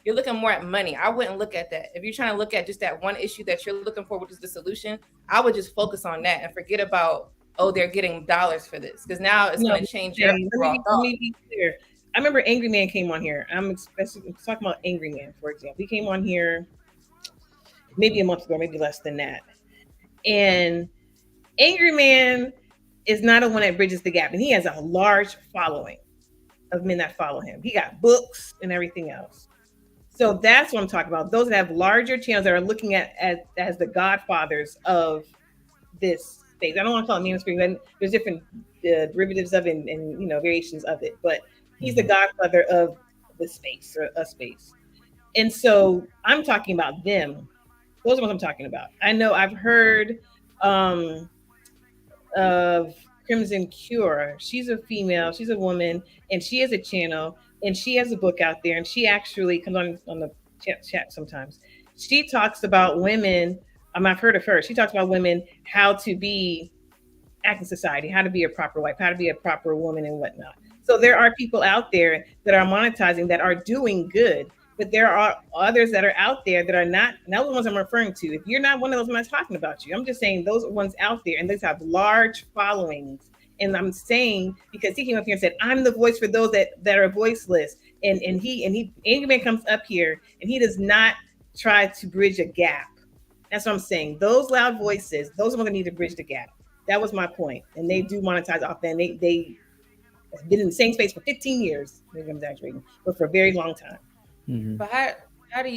H: you're looking more at money. I wouldn't look at that. If you're trying to look at just that one issue that you're looking for, which is the solution, I would just focus on that and forget about, they're getting dollars for this. Because now it's going to change your overall thought.
K: Let me be clear. I remember Angry Man came on here. I'm talking about Angry Man, for example. He came on here maybe a month ago, maybe less than that. And Angry Man is not the one that bridges the gap. And he has a large following of men that follow him. He got books and everything else. So that's what I'm talking about. Those that have larger channels that are looking at as the godfathers of this space. I don't want to call it manosphere. There's different derivatives of it and variations of it. But he's the godfather of the space or a space. And so I'm talking about them. Those are what I'm talking about. I know I've heard of Crimson Cure. She's a female. She's a woman. And she has a channel. And she has a book out there, and she actually comes on the chat sometimes. She talks about women. I've heard of her. She talks about women, how to act in society, how to be a proper wife, how to be a proper woman, and whatnot. So there are people out there that are monetizing that are doing good, but there are others that are out there that are not. Not the ones I'm referring to. If you're not one of those, I'm not talking about you. I'm just saying those are ones out there, and those have large followings. And I'm saying, because he came up here and said, I'm the voice for those that are voiceless. And Angry Man comes up here and he does not try to bridge a gap. That's what I'm saying. Those loud voices, those are going to need to bridge the gap. That was my point. And they do monetize off that. And they have been in the same space for 15 years. Maybe I'm exaggerating, but for a very long time.
G: Mm-hmm.
H: But how do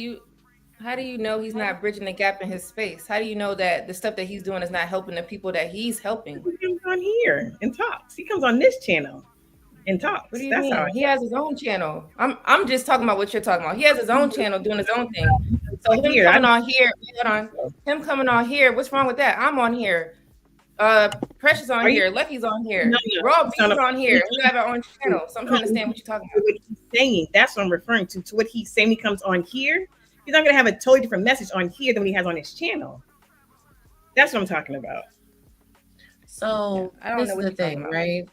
H: you know he's not bridging the gap in his space? How do you know that the stuff that he's doing is not helping the people that he's helping?
K: He comes on here and talks. He comes on this channel and talks.
H: What do you mean? He has his own channel. I'm just talking about what you're talking about. He has his own channel doing his own thing. So him coming on here, what's wrong with that? I'm on here Precious on
K: Are you-
H: here. Lucky's on here.
K: No,
H: Rob
K: no,
H: B's
K: no.
H: on here. We have our own channel. So I'm trying to understand what you're talking about.
K: What he's saying, that's what I'm referring to. To what he's saying, he comes on here. He's not going to have a totally different message on here than what he has on his channel. That's what I'm talking about.
V: So
H: I don't
V: this
H: know
V: is
H: what
V: the
H: you're talking
V: thing,
H: about.
V: right?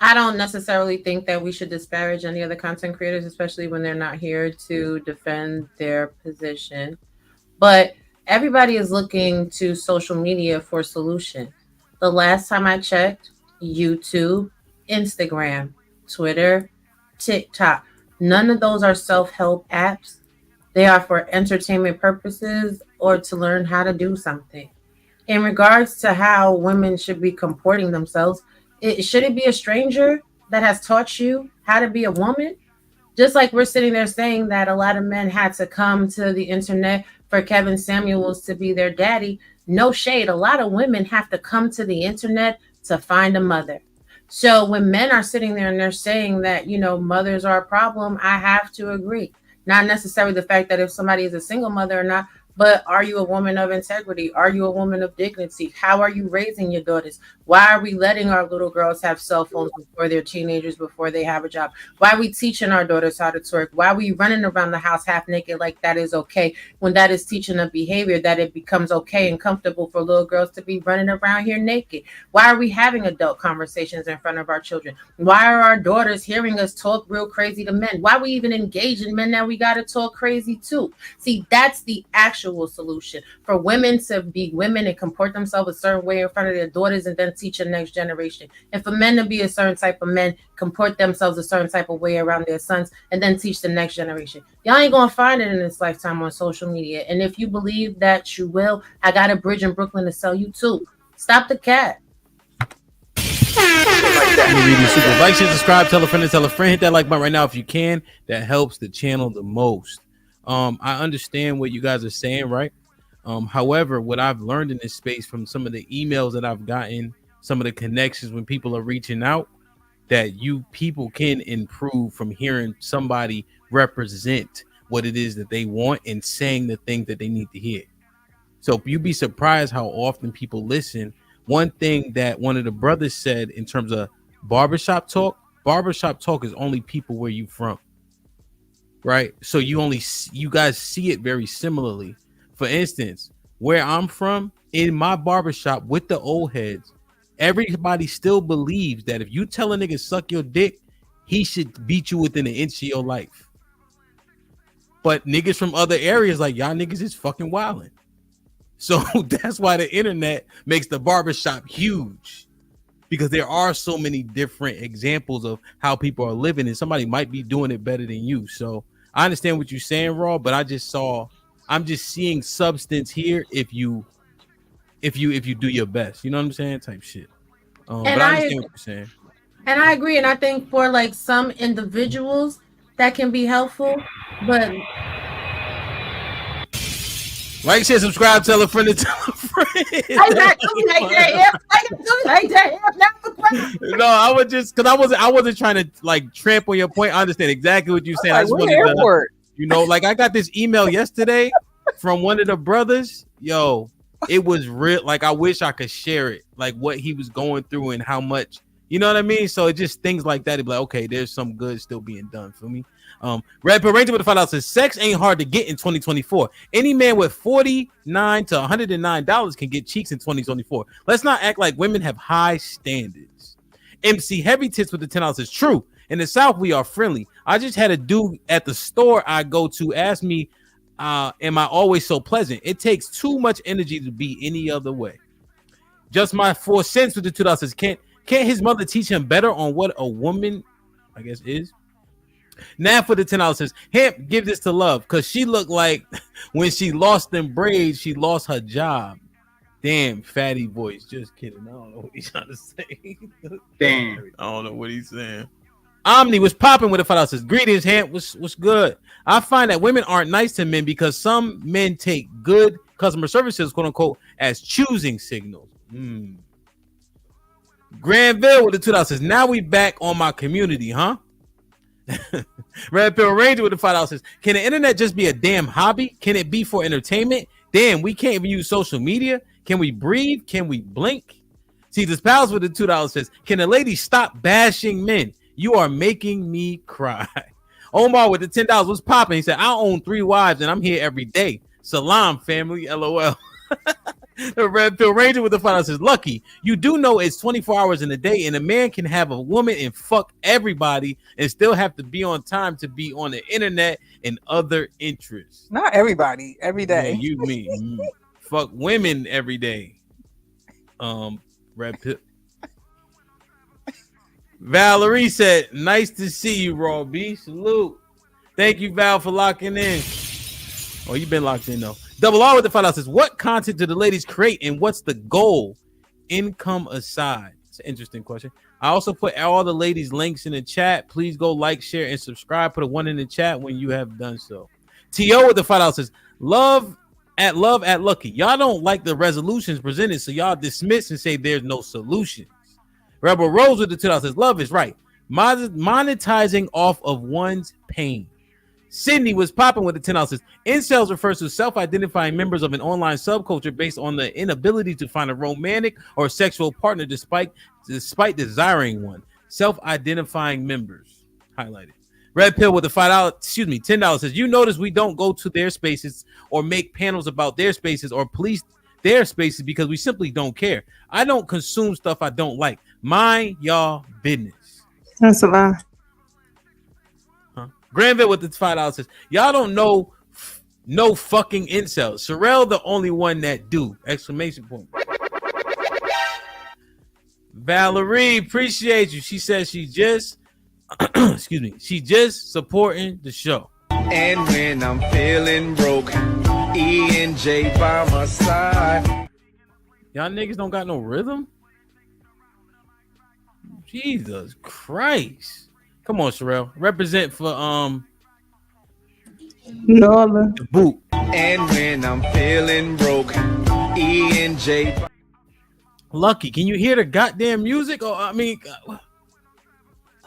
V: I don't necessarily think that we should disparage any other content creators, especially when they're not here to defend their position. But everybody is looking to social media for solution. The last time I checked, YouTube, Instagram, Twitter, TikTok, none of those are self-help apps. They are for entertainment purposes or to learn how to do something. In regards to how women should be comporting themselves, should it be a stranger that has taught you how to be a woman? Just like we're sitting there saying that a lot of men had to come to the internet for Kevin Samuels to be their daddy. No shade. A lot of women have to come to the internet to find a mother. So when men are sitting there and they're saying that, mothers are a problem, I have to agree. Not necessarily the fact that if somebody is a single mother or not, but are you a woman of integrity? Are you a woman of dignity? How are you raising your daughters? Why are we letting our little girls have cell phones before they're teenagers, before they have a job? Why are we teaching our daughters how to twerk? Why are we running around the house half naked like that is okay, when that is teaching a behavior that it becomes okay and comfortable for little girls to be running around here naked? Why are we having adult conversations in front of our children? Why are our daughters hearing us talk real crazy to men? Why we even engage in men that we got to talk crazy to? See, that's the actual solution for women to be women and comport themselves a certain way in front of their daughters and then teach the next generation. And for men to be a certain type of men, comport themselves a certain type of way around their sons and then teach the next generation. Y'all ain't gonna find it in this lifetime on social media. And if you believe that you will, I got a bridge in Brooklyn to sell you too. Stop the cat.
G: Like, share, subscribe, tell a friend, hit that like button right now if you can. That helps the channel the most. I understand what you guys are saying, right? However, what I've learned in this space from some of the emails that I've gotten, some of the connections when people are reaching out, that you people can improve from hearing somebody represent what it is that they want and saying the things that they need to hear. So you'd be surprised how often people listen. One thing that one of the brothers said in terms of barbershop talk is only people where you from. Right, so you guys see it very similarly. For instance, where I'm from, in my barbershop with the old heads, everybody still believes that if you tell a nigga suck your dick, he should beat you within an inch of your life. But niggas from other areas like y'all niggas is fucking wilding. So that's why the internet makes the barbershop huge. Because there are so many different examples of how people are living, and somebody might be doing it better than you. So I understand what you're saying, Raw, but I'm just seeing substance here if you do your best. You know what I'm saying? Type shit. But I understand what you're saying.
V: And I agree. And I think for like some individuals that can be helpful, but
G: like, share, subscribe, tell a friend to tell a friend. No, I was just because I wasn't trying to like trample your point. I understand exactly what you're saying. I just wanted to, like I got this email yesterday from one of the brothers. Yo, it was real. Like I wish I could share it, like what he was going through and how much, you know what I mean? So it just things like that. It'd be like, okay, there's some good still being done for me. Red Pill Ranger with the $5 says sex ain't hard to get in 2024. Any man with $49 to $109 can get cheeks in 2024. Let's not act like women have high standards. MC Heavy Tits with the $10 says true. In the South, we are friendly. I just had a dude at the store I go to ask me, am I always so pleasant? It takes too much energy to be any other way. Just my 4 cents with the $2 says can't his mother teach him better on what a woman, I guess, is? Now for the $10 says, Hemp, give this to Love, because she looked like when she lost them braids, she lost her job. Damn, fatty voice. Just kidding. I don't know what he's trying to say.
D: Damn.
G: I don't know what he's saying. Omni was popping with a $5 says, greetings, Hemp. What's good? I find that women aren't nice to men because some men take good customer services, quote unquote, as choosing signals. Granville with the $2 says, now we back on my community, huh? Red Pill Ranger with the $5 says, can the internet just be a damn hobby? Can it be for entertainment? Damn, we can't even use social media. Can we breathe? Can we blink? See, this pals with the $2 says, can the lady stop bashing men? You are making me cry. Omar with the $10 was popping. He said, I own 3 wives and I'm here every day. Salam, family. LOL. The Red Pill Ranger with the $5 says, Lucky, you do know it's 24 hours in a day and a man can have a woman and fuck everybody and still have to be on time to be on the internet and other interests.
W: Not everybody, every day.
G: Yeah, you mean fuck women every day. Red Pill. Valerie said, nice to see you, Raw B. Salute. Thank you, Val, for locking in. Oh, you've been locked in, though. Double R with the $5 says, what content do the ladies create and what's the goal? Income aside. It's an interesting question. I also put all the ladies' links in the chat. Please go like, share, and subscribe. Put a 1 in the chat when you have done so. T.O. with the $5 says, love at Lucky. Y'all don't like the resolutions presented, so y'all dismiss and say there's no solutions. Rebel Rose with the $2 says, love is right. Monetizing off of one's pain. Sydney was popping with the $10 says, incels refers to self-identifying members of an online subculture based on the inability to find a romantic or sexual partner despite desiring one. Self-identifying members. Highlighted. Red Pill with the $10 says, you notice we don't go to their spaces or make panels about their spaces or police their spaces because we simply don't care. I don't consume stuff I don't like. Mind y'all business.
M: That's a lie.
G: Granville with the $5 says, y'all don't know no fucking incels. Sherelle the only one that do. Exclamation point. Valerie, appreciate you. She says she just excuse me, she just supporting the show.
U: And when I'm feeling broke, E and J by my side.
G: Y'all niggas don't got no rhythm? Jesus Christ. Come on, Sherelle. Represent for
M: Nola.
G: The boot.
U: And when I'm feeling broke, E and J.
G: Lucky, can you hear the goddamn music? Or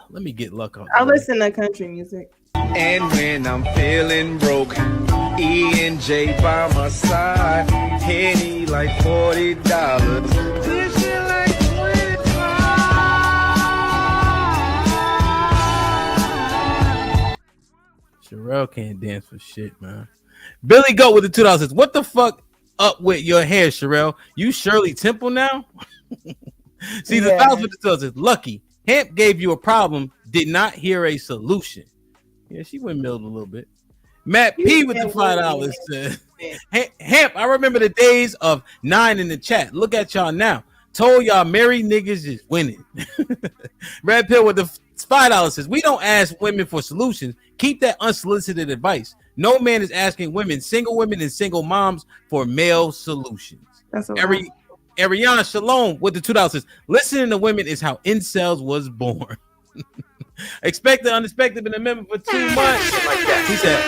G: let me get Luck on.
M: I listen to country music.
U: And when I'm feeling broke, E and J by my side. Henny like $40. Fishing like
G: Sherelle can't dance for shit, man. Billy Goat with the $2 says, what the fuck up with your hair, Sherelle? You Shirley Temple now? See, the $1 with the $2 says, Lucky, Hemp gave you a problem, did not hear a solution. Yeah, she windmilled a little bit. Matt P with the $5 says, Hemp, I remember the days of 9 in the chat. Look at y'all now. Told y'all married niggas is winning. Red Pill with the $5 says, we don't ask women for solutions. Keep that unsolicited advice. No man is asking single women and single moms for male solutions.
M: That's
G: Ariana Shalom with the $2 says, listening to women is how incels was born. Expect the unexpected, been a member for 2 months. He said,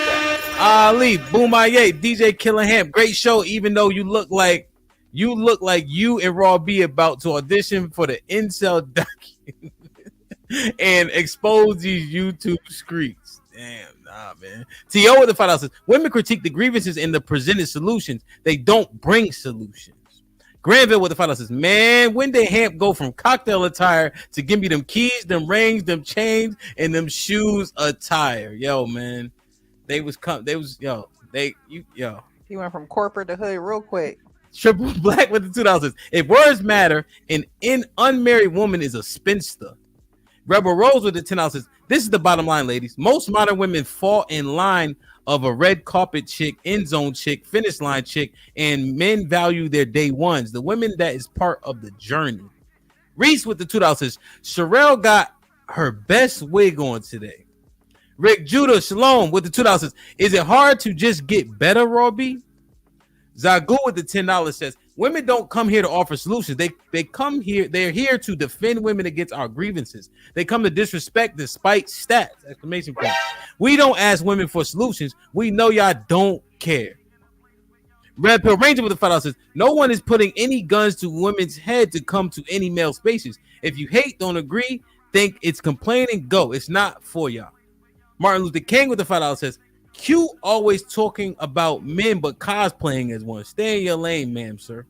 G: Ali, Boomaye, DJ Killer Hamp, great show, even though you look like you and Raw B about to audition for the incel document and expose these YouTube streets. Damn, nah, man. T.O. with the $5 says, women critique the grievances and the presented solutions. They don't bring solutions. Granville with the $5 says, man, when did Hamp go from cocktail attire to give me them keys, them rings, them chains, and them shoes attire? Yo, man. He went
W: from corporate to hood real quick.
G: Triple Black with the $2 says, if words matter, an unmarried woman is a spinster. Rebel Rose with the $10 says, this is the bottom line, ladies. Most modern women fall in line of a red carpet chick, end zone chick, finish line chick, and men value their day ones. The women that is part of the journey. Reese with the $2 says, Sherelle got her best wig on today. Rick Judah Shalom with the $2 says, is it hard to just get better, Robbie? Zagu with the $10 says, women don't come here to offer solutions. They come here, they're here to defend women against our grievances. They come to disrespect despite stats. Exclamation point. We don't ask women for solutions. We know y'all don't care. Red Pill Ranger with the $5 says, no one is putting any guns to women's head to come to any male spaces. If you hate, don't agree, think it's complaining, go. It's not for y'all. Martin Luther King with the $5 says, Q always talking about men but cosplaying as one. Stay in your lane, ma'am, sir.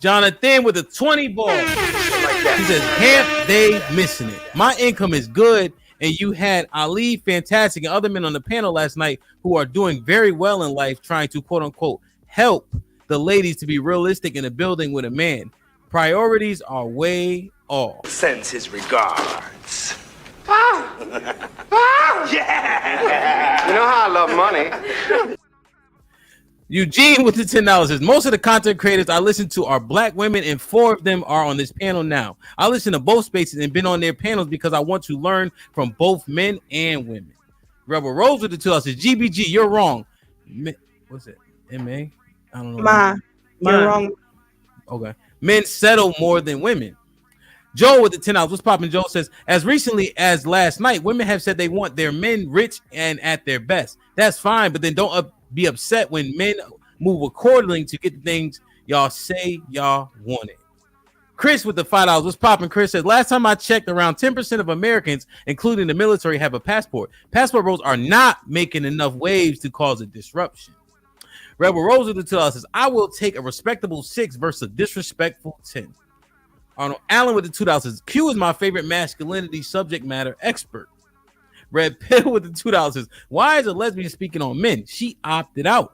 G: Jonathan with the 20 ball. He says, "Hamp, they missing it. My income is good, and you had Ali, Fantastic, and other men on the panel last night who are doing very well in life, trying to quote unquote help the ladies to be realistic in a building with a man. Priorities are way off.
U: Sends his regards.
C: Yeah. You know how I love money.
G: Eugene with the $10 says, most of the content creators I listen to are black women, and 4 of them are on this panel now. I listen to both spaces and been on their panels because I want to learn from both men and women. Rebel Rose with the $2 says, GBG, you're wrong. What's it? MA? I don't know.
M: You're wrong.
G: Okay. Men settle more than women. Joe with the $10. What's poppin'? Joe says, as recently as last night, women have said they want their men rich and at their best. That's fine, but then don't be upset when men move accordingly to get the things y'all say y'all wanted. Chris with the $5. What's poppin'? Chris says, last time I checked, around 10% of Americans, including the military, have a passport. Passport bros are not making enough waves to cause a disruption. Rebel Rose with the $2 says, I will take a respectable 6 versus a disrespectful 10. Arnold Allen with the $2 says, Q is my favorite masculinity subject matter expert. Red Pill with the $2 says, why is a lesbian speaking on men? She opted out.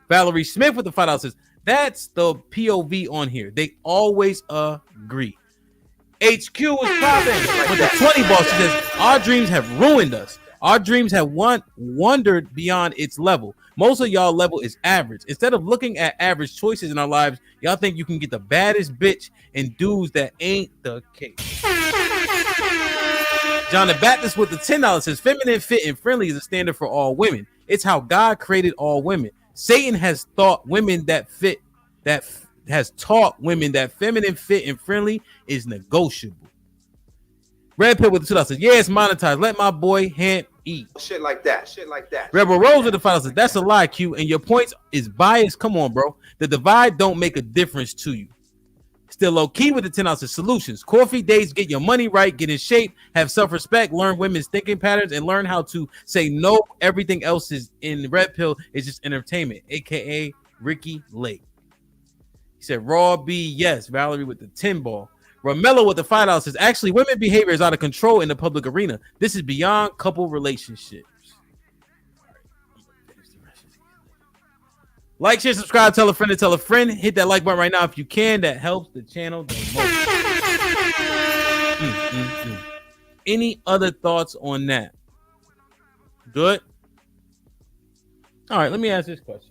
G: Valerie Smith with the $5 says, that's the POV on here. They always agree. HQ is popping with the 20 ball. She says, our dreams have ruined us. Our dreams have wandered beyond its level. Most of y'all level is average. Instead of looking at average choices in our lives, y'all think you can get the baddest bitch and dudes that ain't the case. John the Baptist with the $10 says, feminine, fit, and friendly is a standard for all women. It's how God created all women. Satan has taught women that feminine, fit, and friendly is negotiable. Red Pill with the $2 says, yeah, it's monetized. Let my boy Hamp eat.
C: Shit like that.
G: Rebel Rose with the $5 says, that's a lie, Q, and your points is biased. Come on, bro. The divide don't make a difference to you. Still low key with the $10 says, solutions. Coffee dates, get your money right, get in shape, have self-respect, learn women's thinking patterns, and learn how to say no. Everything else is in the Red Pill is just entertainment, aka Ricky Lake. He said, Raw B, yes. Valerie with the 10 ball. Romello with the $5 says, actually, women behavior is out of control in the public arena. This is beyond couple relationships. Like, share, subscribe, tell a friend to tell a friend. Hit that like button right now if you can. That helps the channel the most. Any other thoughts on that? Good. All right, let me ask this question.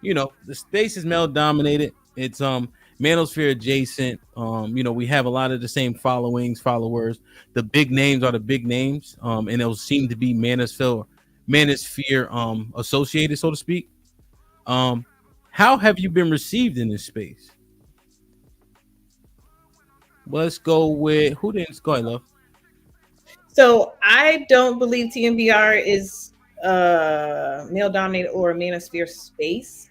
G: You know, the space is male dominated. It's manosphere adjacent. We have a lot of the same followers. The big names are the big names, and it'll seem to be manosphere associated, so to speak. How have you been received in this space? Let's go with who didn't go ahead, love.
K: So I don't believe TMBR is male dominated or a manosphere space.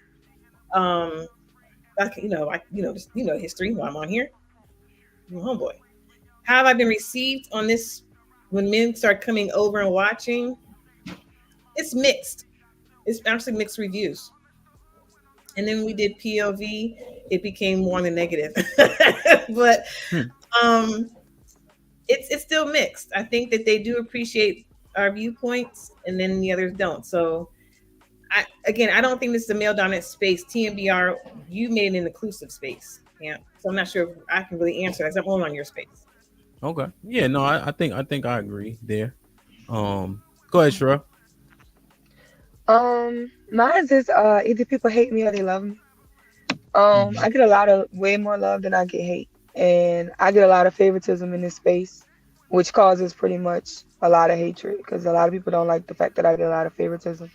K: History while I'm on here. I'm a homeboy. How have I been received on this when men start coming over and watching? It's mixed. It's actually mixed reviews. And then we did POV, it became more than negative. But it's still mixed. I think that they do appreciate our viewpoints and then the others don't. So I don't think this is a male dominant space. TMBR, you made an inclusive space. Yeah. So I'm not sure if I can really answer that because I'm only on your space.
G: Okay. Yeah, no, I think I agree there. Go ahead, Shura.
J: Mine is either people hate me or they love me. I get way more love than I get hate. And I get a lot of favoritism in this space, which causes pretty much a lot of hatred because a lot of people don't like the fact that I get a lot of favoritism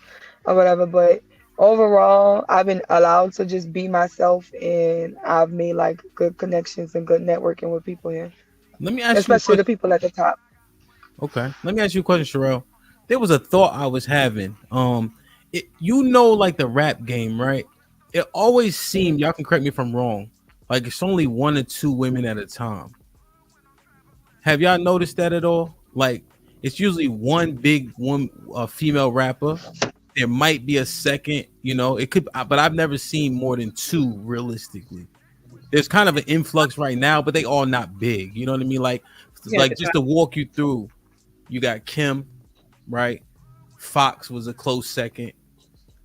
J: or whatever. But overall, I've been allowed to just be myself, and I've made like good connections and good networking with people here.
G: Let me ask
J: especially the people at the top.
G: Okay. Let me ask you a question, Sherelle. There was a thought I was having. Like the rap game, right? It always seemed, y'all can correct me if I'm wrong, like it's only 1 or 2 women at a time. Have y'all noticed that at all? Like it's usually one female rapper. There might be a second, it could, but I've never seen more than 2 realistically. there's kind of an influx right now, but they all not big. You know what I mean? Like just to walk you through, you got Kim, right? Fox was a close second,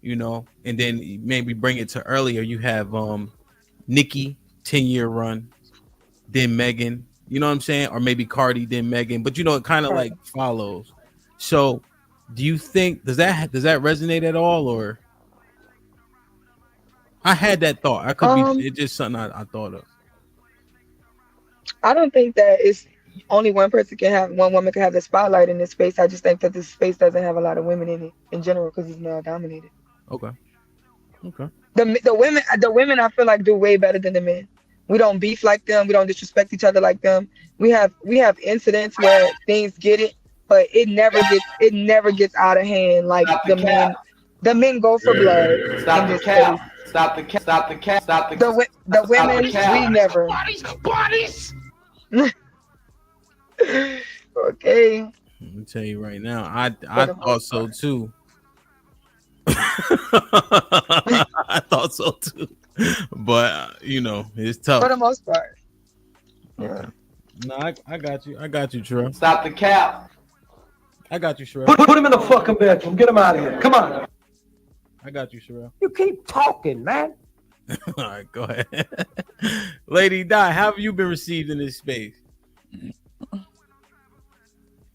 G: you know, and then maybe bring it to earlier. You have Nicki, 10-year run, then Megan. You know what I'm saying? Or maybe Cardi, then Megan. But you know, it kind of like follows. So, do you think does that resonate at all, or? I had that thought. I could be. It's just something I thought of.
J: I don't think that it's only one woman can have the spotlight in this space. I just think that this space doesn't have a lot of women in it in general because it's male dominated.
G: Okay.
J: The women I feel like do way better than the men. We don't beef like them. We don't disrespect each other like them. We have incidents where things get it, but it never gets out of hand like the men. The men go for blood.
T: Stop the cap. Stop the cap. Stop the cap. Stop the cap.
J: The women, we never.
T: Bodies.
J: Okay.
G: Let me tell you right now, I thought so too. I thought so too, but you know, it's tough
J: for the most part.
G: Yeah. No, I got you. I got you, Terrell.
T: Stop the cap.
G: I got you, Sherelle.
T: Put him in the fucking bedroom. Get him out of here. Come on.
G: I got you, Sherelle.
T: You keep talking, man.
G: All right, go ahead. Lady Di, how have you been received in this space?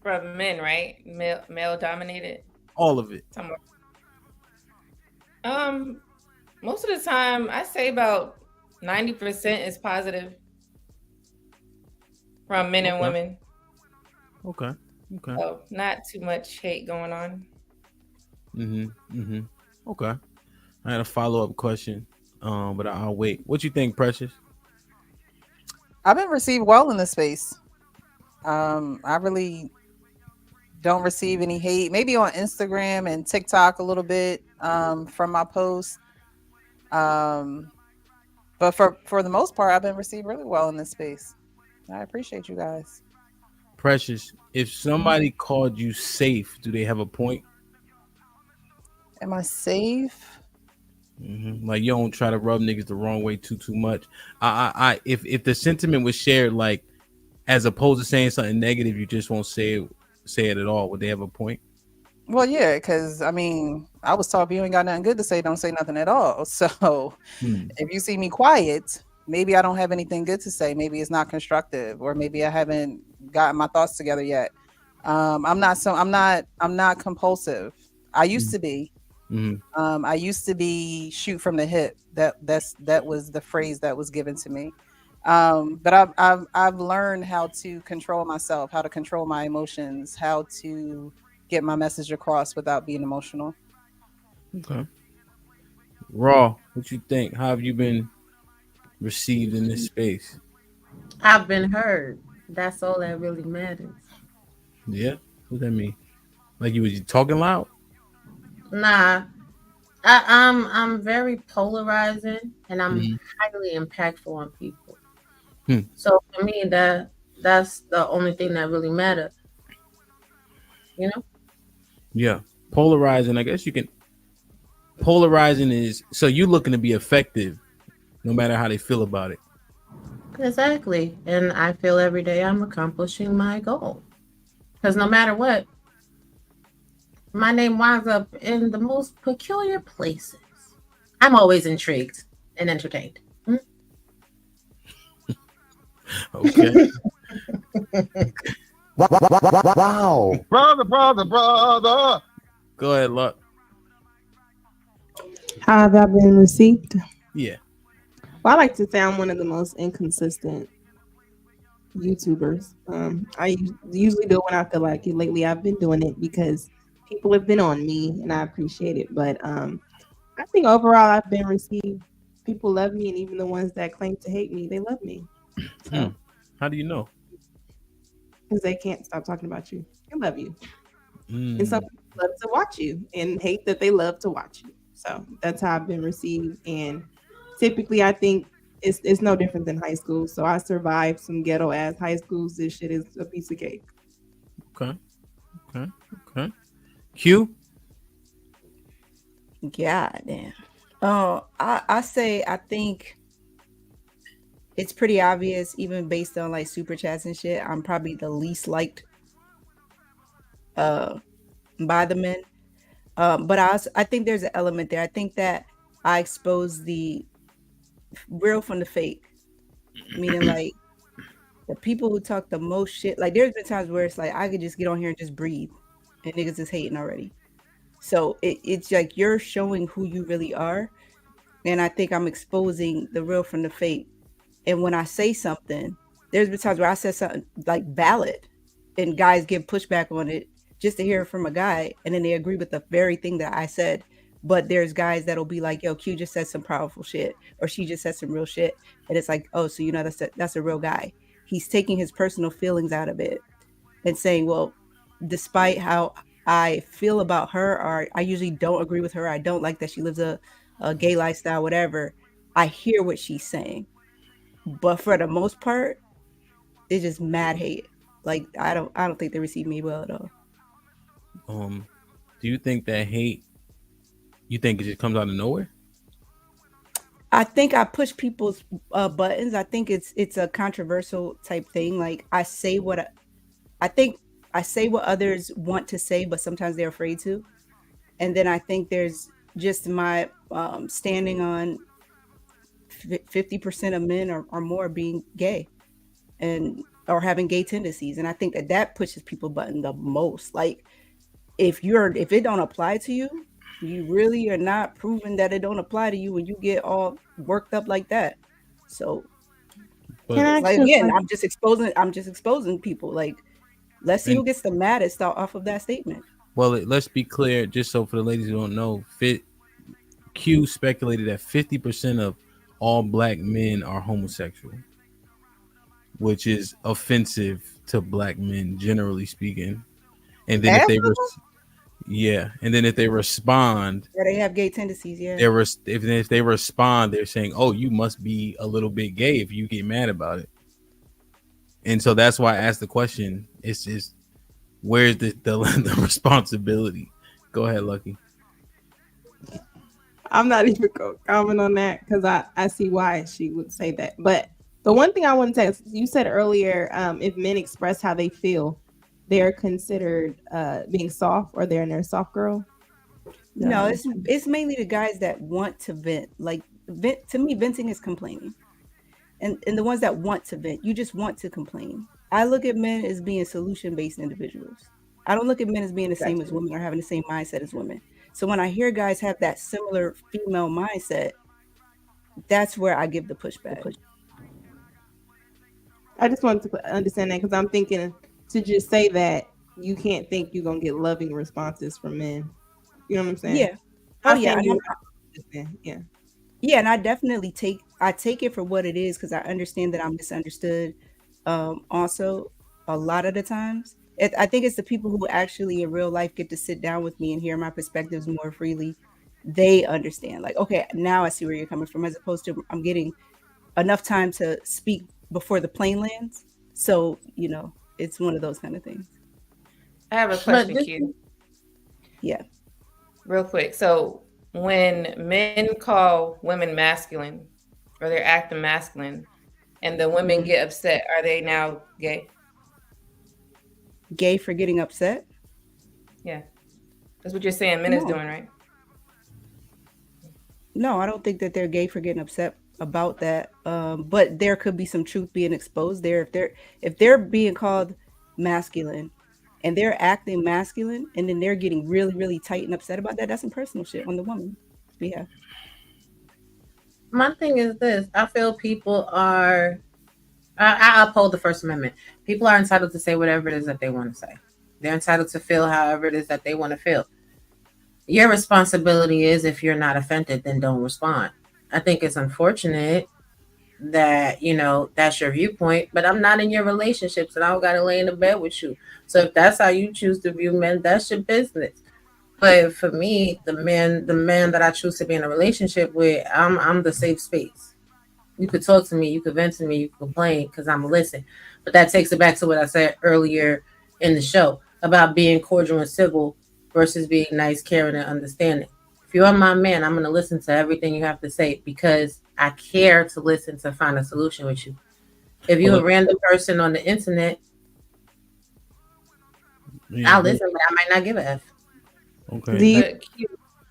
H: From men, right? Male dominated.
G: All of it.
H: Most of the time, I say about 90% is positive from men and women.
G: Okay.
H: So not too much hate going on.
G: Okay. I had a follow-up question, but I'll wait. What you think, Precious?
W: I've been received well in this space. I really don't receive any hate. Maybe on Instagram and TikTok a little bit from my posts. But for the most part, I've been received really well in this space. I appreciate you guys.
G: Precious, if somebody called you safe, do they have a point?
W: Am I safe?
G: Like you don't try to rub niggas the wrong way too much. If the sentiment was shared, like as opposed to saying something negative, you just won't say it at all. Would they have a point?
W: Well, yeah, because I mean, I was taught if you ain't got nothing good to say, don't say nothing at all. So if you see me quiet, maybe I don't have anything good to say. Maybe it's not constructive, or maybe I haven't gotten my thoughts together yet. I'm not compulsive. I used to be. I used to be shoot from the hip. That was the phrase that was given to me. But I've learned how to control myself, how to control my emotions, how to get my message across without being emotional.
G: Okay. Raw, what you think? How have you been received in this space?
V: I've been heard. That's all that really matters.
G: Yeah? What does that mean? Like you was talking loud?
V: Nah. I'm very polarizing, and I'm highly impactful on people. So for me, that's the only thing that really matters. You know?
G: Yeah. Polarizing, I guess you can. Polarizing is so you looking to be effective no matter how they feel about it.
V: Exactly. And I feel every day I'm accomplishing my goal. Because no matter what, my name winds up in the most peculiar places. I'm always intrigued and entertained.
G: Okay.
O: Wow. Brother.
G: Go ahead, Luck.
M: How have I been received?
G: Yeah.
M: Well, I like to say I'm one of the most inconsistent YouTubers. I usually do it when I feel like it. Lately, I've been doing it because people have been on me, and I appreciate it. But I think overall, I've been received. People love me, and even the ones that claim to hate me, they love me. So,
G: how do you know?
M: Because they can't stop talking about you. They love you. And some people love to watch you and hate that they love to watch you. So that's how I've been received. And typically, I think it's no different than high school. So I survived some ghetto ass high schools. This shit is a piece of cake.
G: Okay. Q?
B: God damn. I say I think it's pretty obvious, even based on like super chats and shit. I'm probably the least liked by the men. But I think there's an element there. I think that I expose the real from the fake, meaning like the people who talk the most shit. Like there's been times where it's like I could just get on here and just breathe, and niggas is hating already. So it's like you're showing who you really are, and I think I'm exposing the real from the fake. And when I say something, there's been times where I said something like valid, and guys give pushback on it just to hear it from a guy, and then they agree with the very thing that I said. But there's guys that'll be like, "Yo, Q just said some powerful shit," or "She just said some real shit," and it's like, "Oh, so that's a real guy." He's taking his personal feelings out of it and saying, "Well, despite how I feel about her, or I usually don't agree with her, I don't like that she lives a gay lifestyle, whatever. I hear what she's saying, but for the most part, it's just mad hate. Like I don't think they receive me well at all."
G: Do you think that hate? You think it just comes out of nowhere?
B: I think I push people's buttons. I think it's a controversial type thing. Like I say what I think I say what others want to say, but sometimes they're afraid to. And then I think there's just my standing on 50% of men or more being gay and or having gay tendencies. And I think that pushes people button the most. Like if it don't apply to you, you really are not proving that it don't apply to you when you get all worked up like that. So like, again, I'm just exposing people. Like, let's see who gets the maddest off of that statement.
G: Well, let's be clear, just so for the ladies who don't know, Q speculated that 50% of all black men are homosexual, which is offensive to black men, generally speaking. And then if they respond,
B: or they have gay tendencies,
G: if they respond, they're saying, "Oh, you must be a little bit gay if you get mad about it." And so that's why I asked the question. It's just where's the responsibility? Go ahead, Lucky.
M: I'm not even going to comment on that because I see why she would say that. But the one thing I want to say is you said earlier, if men express how they feel, they're considered being soft, or they're in their soft girl.
B: No, it's mainly the guys that want to vent. Like to me, venting is complaining. And the ones that want to vent, you just want to complain. I look at men as being solution-based individuals. I don't look at men as being the same as women or having the same mindset as women. So when I hear guys have that similar female mindset, that's where I give the pushback.
M: I just wanted to understand that because I'm thinking to just say that you can't think you're going to get loving responses from men. You know what I'm saying?
B: Yeah. Oh, yeah.
M: Yeah.
B: Yeah, and I definitely take it for what it is because I understand that I'm misunderstood. Also, a lot of the times, I think it's the people who actually in real life get to sit down with me and hear my perspectives more freely. They understand, like, okay, now I see where you're coming from, as opposed to I'm getting enough time to speak before the plane lands. So, it's one of those kind of things.
H: I have a question, Q.
B: Yeah.
H: Real quick. So when men call women masculine or they're acting masculine and the women get upset, are they now gay?
B: Gay for getting upset?
H: Yeah. That's what you're saying men is doing, right?
B: No, I don't think that they're gay for getting upset about that. But there could be some truth being exposed there. If they're being called masculine and they're acting masculine and then they're getting really, really tight and upset about that, that's some personal shit on the woman. Yeah.
V: My thing is this. I feel people are, I uphold the First Amendment. People are entitled to say whatever it is that they want to say. They're entitled to feel however it is that they want to feel. Your responsibility is, if you're not offended, then don't respond. I think it's unfortunate that, that's your viewpoint, but I'm not in your relationship, so I don't got to lay in the bed with you. So if that's how you choose to view men, that's your business. But for me, the man that I choose to be in a relationship with, I'm the safe space. You could talk to me, you could vent to me, you could complain because I'm listening. But that takes it back to what I said earlier in the show about being cordial and civil versus being nice, caring, and understanding. If you're my man, I'm going to listen to everything you have to say because I care to listen to find a solution with you. If you're a random person on the internet, I'll listen, but I might not give a F.
G: Okay,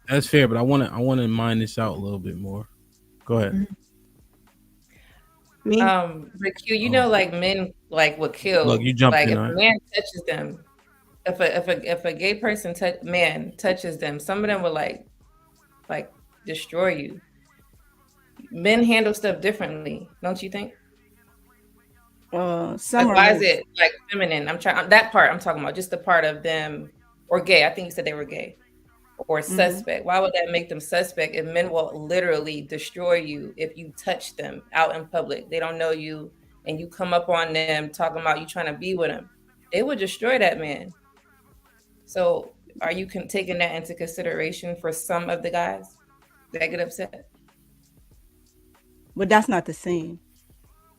G: that's fair, but I want to mine this out a little bit more. Go ahead.
H: But Q, you know, like men like would kill.
G: Look, you jumped
H: like
G: in,
H: if
G: right?
H: a man touches them, if a gay person man touches them, some of them would like destroy you. Men handle stuff differently, don't you think?
B: Some
H: like, why
B: are
H: is it like feminine? I'm trying that part. I'm talking about just the part of them or gay. I think you said they were gay or suspect. Why would that make them suspect if men will literally destroy you if you touch them out in public? They don't know you and you come up on them talking about you trying to be with them. They would destroy that man. So are you taking that into consideration for some of the guys that get upset?
B: But that's not the same.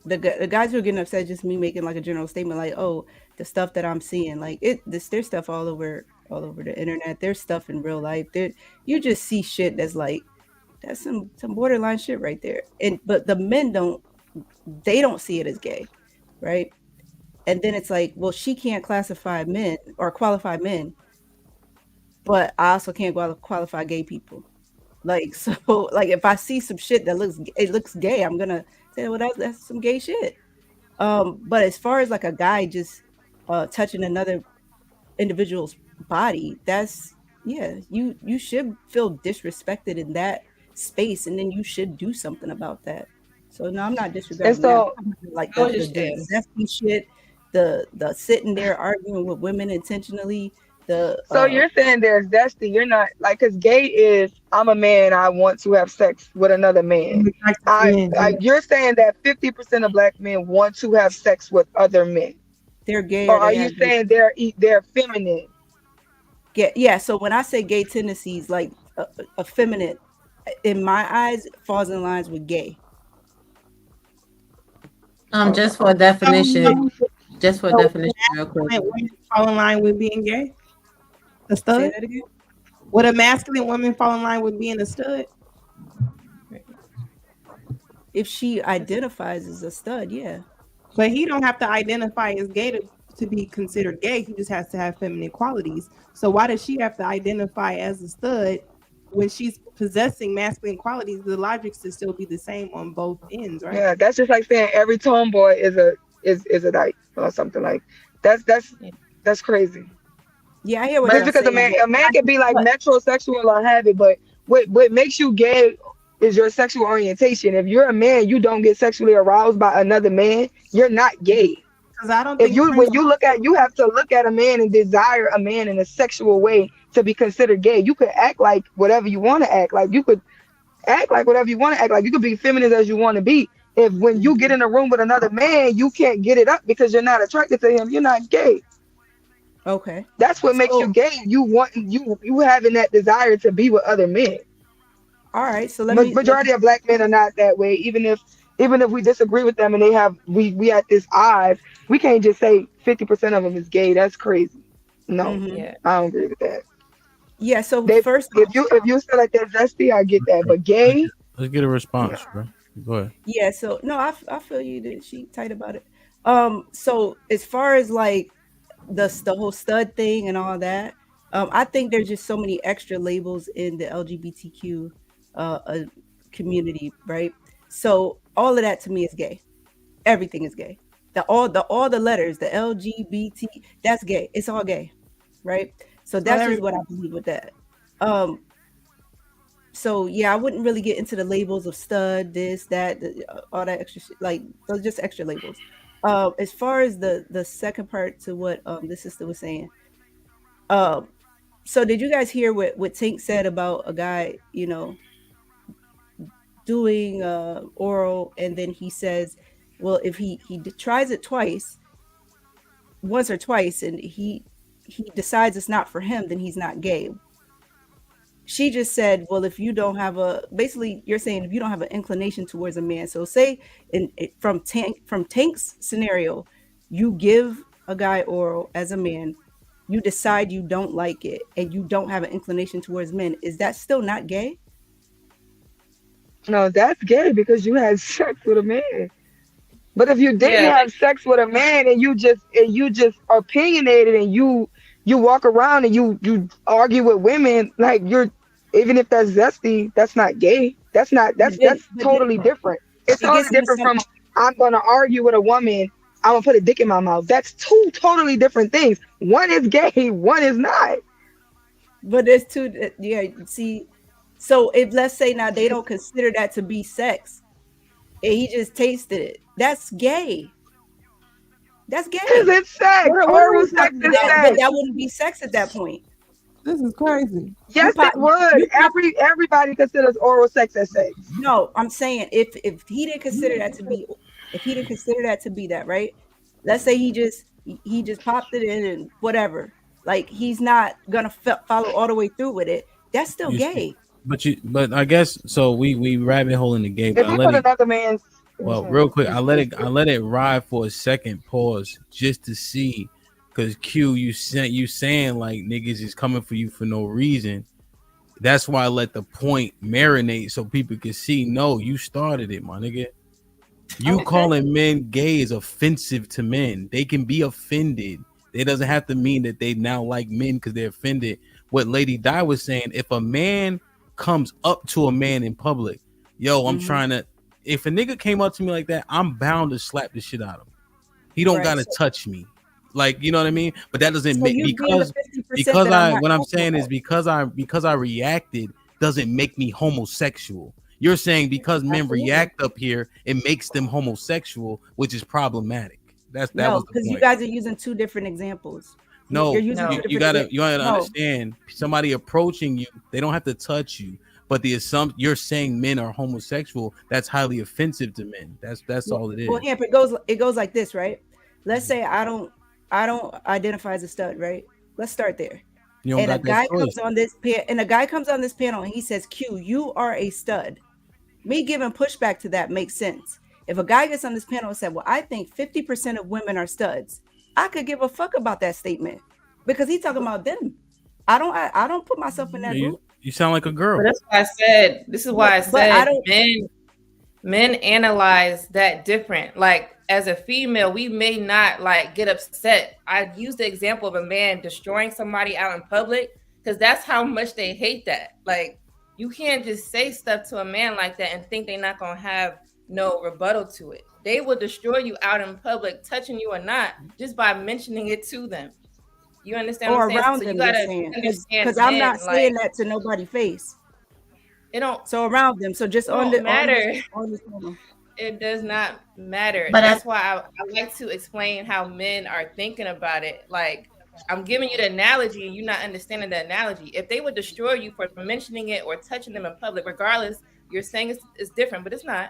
B: The guys who are getting upset, just me making like a general statement, like, oh, the stuff that I'm seeing, like there's stuff all over the internet. There's stuff in real life. You just see shit that's like, that's some borderline shit right there. But the men don't see it as gay, right? And then it's like, well, she can't classify men or qualify men, but I also can't qualify gay people. Like, so, like, if I see some shit that looks gay, I'm gonna say, well, that's some gay shit. But as far as like a guy just touching another individual's body, that's you should feel disrespected in that space, and then you should do something about that. So no, I'm not disregarding that. Like the zesty shit, the sitting there arguing with women intentionally.
J: So you're saying there's zesty. You're not like, because gay is I'm a man, I want to have sex with another man. You're saying that 50% of black men want to have sex with other men.
B: They're gay.
J: Or are you saying they're feminine?
B: Yeah. So when I say gay tendencies, like effeminate, in my eyes, falls in lines with gay.
K: Just for a definition. Just for a definition, real quick.
M: Women fall in line with being gay? A stud?
B: Say that again?
M: Would a masculine woman fall in line with being a stud?
B: If she identifies as a stud, yeah.
M: But he don't have to identify as gay to be considered gay. He just has to have feminine qualities. So why does she have to identify as a stud when she's possessing masculine qualities? The logic should still be the same on both ends, right?
J: Yeah, that's just like saying every tomboy is a dyke or something. Like that's crazy.
B: Yeah, I hear what
J: you're saying. Because a man can be like metrosexual or have it, but what makes you gay is your sexual orientation. If you're a man, you don't get sexually aroused by another man, you're not gay.
M: Because I don't
J: think when you have to look at a man and desire a man in a sexual way to be considered gay. You could act like whatever you want to act like. You could act like whatever you want to act like. You could be feminine as you want to be. If when you get in a room with another man, you can't get it up because you're not attracted to him, you're not gay.
B: Okay.
J: That's what makes you gay. You having that desire to be with other men.
B: All right. So
J: majority of black men are not that way. Even if we disagree with them and they have we at this odds, we can't just say 50% of them is gay. That's crazy. No, I don't agree with that.
B: Yeah. So
J: first, if you feel like they're zesty, I get that. But gay,
G: let's get a response, bro. Go ahead.
B: Yeah. So no, I feel you. That she tight about it. So as far as like the whole stud thing and all that, I think there's just so many extra labels in the LGBTQ community, right? So all of that to me is gay. Everything is gay. All the letters, the LGBT, that's gay. It's all gay, right? So that's just what I believe with that. So yeah, I wouldn't really get into the labels of stud, this, that, all that extra shit. Like those are just extra labels. As far as the second part to what the sister was saying, so did you guys hear what Tink said about a guy, doing oral, and then he says, well, if he tries it once or twice, and he decides it's not for him, then he's not gay. She just said, well, if you don't have basically you're saying if you don't have an inclination towards a man. So say from Tank's scenario, you give a guy oral as a man, you decide you don't like it, and you don't have an inclination towards men. Is that still not gay?
J: No, that's gay because you had sex with a man. But if you didn't
H: Yeah,
J: have sex with a man and you just are opinionated and you walk around and you argue with women like you're, even if that's zesty, that's not gay. That's not
B: But
J: that's
B: then
J: totally different. It's
B: it gets
J: totally
B: into
J: different
B: some.
J: from I'm gonna argue with a woman, I'm gonna put a dick in my mouth. That's two totally different things. One is gay, one is not.
B: But there's two. Yeah, see. So if let's say now they don't consider that to be sex, and he just tasted it, that's gay. That's
J: Cause
B: gay.
J: it's sex.
M: What are
J: Oral
M: we
J: sex
M: talking
J: is
M: about?
B: But
J: sex.
B: that wouldn't be sex at that point.
M: This is crazy.
B: You
J: Yes,
B: pop.
J: it would.
B: You pop.
J: Everybody considers oral sex as sex.
B: No, I'm saying if he didn't consider that to be, if he didn't consider that to be that, right? Let's say he just popped it in and whatever. Like he's not gonna follow all the way through with it. That's still
G: You see,
B: gay.
G: but I guess so. We rabbit hole in the gay, but
J: If
G: I
J: you
G: let
J: put
G: it.
J: another man's
G: Well, real quick, I let it ride for a second. Pause just to see, because Q, you saying like niggas is coming for you for no reason. That's why I let the point marinate so people can see. No, you started it, my nigga. You
B: Okay.
G: calling men gay is offensive to men. They can be offended. It doesn't have to mean that they now like men because they're offended. What Lady Di was saying, if a man comes up to a man in public, yo, I'm trying to. If a nigga came up to me like that, I'm bound to slap the shit out of him. He don't
B: Right.
G: gotta touch me, like, you know what I mean. But that doesn't
B: So
G: make
B: you being the 50% that I'm
G: I
B: not
G: what I'm
B: comfortable
G: saying is
B: with.
G: because I reacted doesn't make me homosexual. You're saying because men
B: Absolutely.
G: react up here, it makes them homosexual, which is problematic. That
B: No,
G: was the
B: because you
G: point.
B: guys are using two different examples. You're
G: No,
B: using two
G: you
B: different
G: gotta
B: no.
G: understand. Somebody approaching you, they don't have to touch you, but the assumption you're saying men are homosexual, that's highly offensive to men. That's all it is.
B: Well, Hamp, it goes like this, right? Let's say I don't identify as a stud, right? Let's start there.
G: You don't
B: And a
G: got that
B: guy
G: choice.
B: comes on this panel and he says, "Q, you are a stud." Me giving pushback to that makes sense. If a guy gets on this panel and said, "Well, I think 50% of women are studs," I could give a fuck about that statement because he's talking about them. I don't put myself in that
G: Yeah,
B: group.
G: you sound like a girl.
H: But that's why I said. This is why I
B: But I
H: said
B: don't.
H: men analyze that different. Like as a female, we may not like get upset. I use the example of a man destroying somebody out in public because that's how much they hate that. Like you can't just say stuff to a man like that and think they're not gonna have no rebuttal to it. They will destroy you out in public, touching you or not, just by mentioning it to them. You understand what
B: Or
H: I'm saying?
B: around
H: So you
B: them,
H: gotta
B: you're saying,
H: understand
B: because I'm
H: men,
B: not
H: like
B: saying that to nobody face.
H: it don't
B: So around them, so just on
H: don't
B: the
H: matter.
B: on this panel.
H: It does not matter.
B: But
H: That's why I like to explain how men are thinking about it. Like I'm giving you the analogy and you're not understanding the analogy. If they would destroy you for mentioning it or touching them in public, regardless, you're saying it's different, but it's not.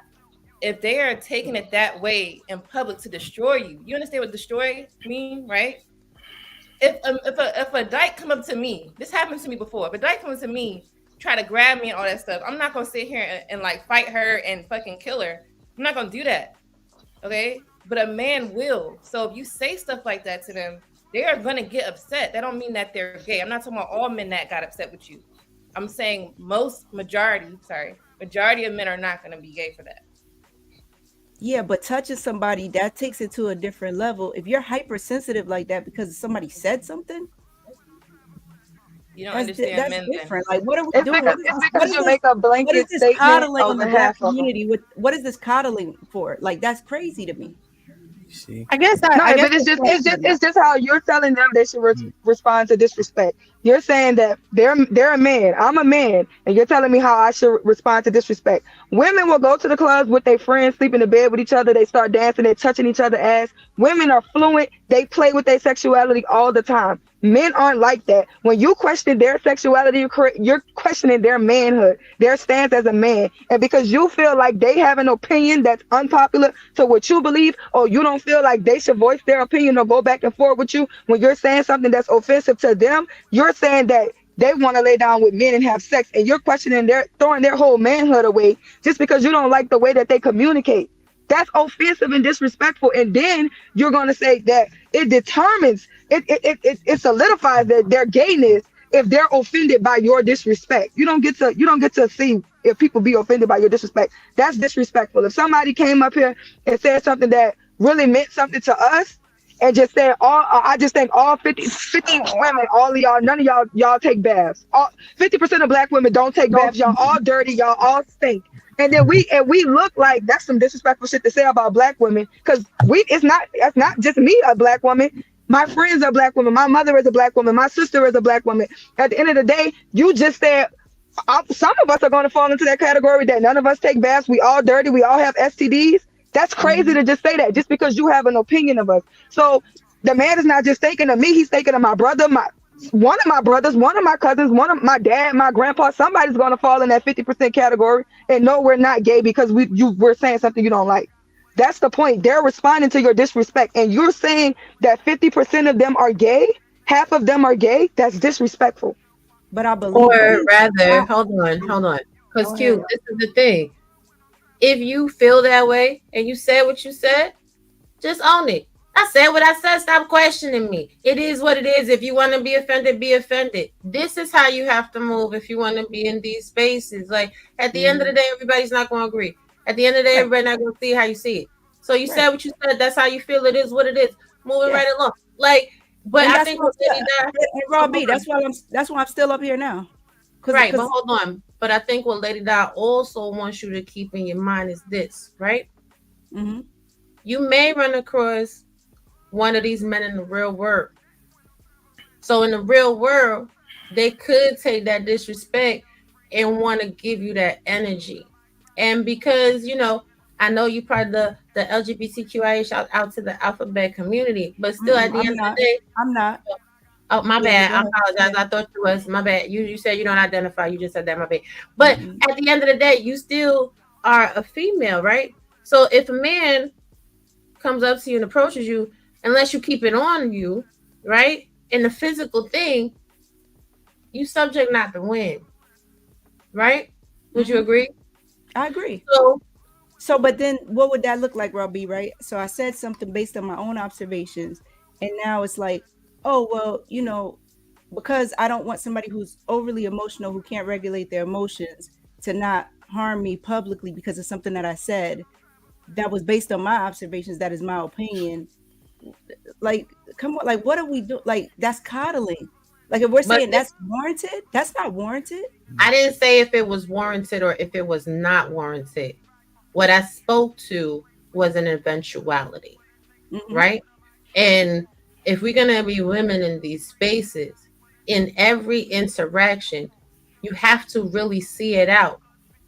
H: If they are taking it that way in public to destroy you, you understand what destroy mean, right? If a dyke come up to me, this happened to me before. If a dyke comes to me, try to grab me and all that stuff, I'm not gonna sit here and like fight her and fucking kill her. I'm not gonna do that. Okay? But a man will. So if you say stuff like that to them, they are gonna get upset. That don't mean that they're gay. I'm not talking about all men that got upset with you. I'm saying majority of men are not gonna be gay for that.
B: Yeah, but touching somebody, that takes it to a different level. If you're hypersensitive like that because somebody said something,
H: you don't
B: that's
H: understand
B: that's
H: men
B: different.
H: then.
B: Like, what are we
J: It's
B: doing?
J: because you make a
B: What
J: blanket
B: is this
J: statement
B: coddling
J: on
B: in the black
J: behalf of them.
B: community? What is this coddling for? Like, that's crazy to me.
G: See,
M: I guess
J: No, but it's just how you're telling them they should respond to disrespect. You're saying that they're a man, I'm a man, and you're telling me how I should respond to disrespect. Women will go to the clubs with their friends, sleep in the bed with each other, they start dancing, they're touching each other's ass. Women are fluent, they play with their sexuality all the time. Men aren't like that. When you question their sexuality, you're questioning their manhood, their stance as a man. And because you feel like they have an opinion that's unpopular to what you believe, or you don't feel like they should voice their opinion or go back and forth with you when you're saying something that's offensive to them, you're saying that they want to lay down with men and have sex, and you're questioning throwing their whole manhood away just because you don't like the way that they communicate. That's offensive and disrespectful. And then you're going to say that it determines, it solidifies that their gayness if they're offended by your disrespect. You don't get to see if people be offended by your disrespect. That's disrespectful. If somebody came up here and said something that really meant something to us, and just said I just think all 50 women, all of y'all, none of y'all take baths. All 50% of black women don't take baths. Y'all all dirty. Y'all all stink. And then we look like that's some disrespectful shit to say about black women, because that's not just me, a black woman. My friends are black women. My mother is a black woman. My sister is a black woman. At the end of the day, you just said some of us are going to fall into that category that none of us take baths. We all dirty. We all have STDs. That's crazy to just say that just because you have an opinion of us. So the man is not just thinking of me. He's thinking of my brother, one of my brothers, one of my cousins, one of my dad, my grandpa. Somebody's going to fall in that 50% category. And no, we're not gay because we're saying something you don't like. That's the point. They're responding to your disrespect. And you're saying that 50% of them are gay, half of them are gay. That's disrespectful.
B: But I believe,
K: or rather, hold on. Because Q, this is the thing. If you feel that way and you said what you said, just own it. I said what I said. Stop questioning me. It is what it is. If you want to be offended, be offended. This is how you have to move if you want to be in these spaces. Like at the end of the day, everybody's not going to agree. At the end of the day, everybody's not going to see how you see it. So you said what you said. That's how you feel. It is what it is. Moving right along. Like, but
B: and
K: I think
B: Rob B, that's why I'm still up here now.
K: Right, but hold on. But I think what Lady Di also wants you to keep in your mind is this, right?
B: Mm-hmm.
K: You may run across one of these men in the real world. So in the real world, they could take that disrespect and want to give you that energy. And because, I know you part of the LGBTQIA, shout out to the alphabet community, but still at the end of the day,
B: I'm not.
K: Oh, my bad. I apologize. I thought you was. My bad. You said you don't identify. You just said that. My bad. But at the end of the day, you still are a female, right? So if a man comes up to you and approaches you, unless you keep it on you, right? In the physical thing, you subject not to win, right? Would you agree?
B: I agree.
K: So,
B: but then what would that look like, Robbie, right? So I said something based on my own observations, and now it's like, oh, well, because I don't want somebody who's overly emotional, who can't regulate their emotions, to not harm me publicly because of something that I said that was based on my observations. That is my opinion. Like, come on, like, what are we doing? Like, that's coddling. Like, if we're saying that's warranted, that's not warranted.
K: I didn't say if it was warranted or if it was not warranted. What I spoke to was an eventuality, right? And if we're going to be women in these spaces, in every interaction, you have to really see it out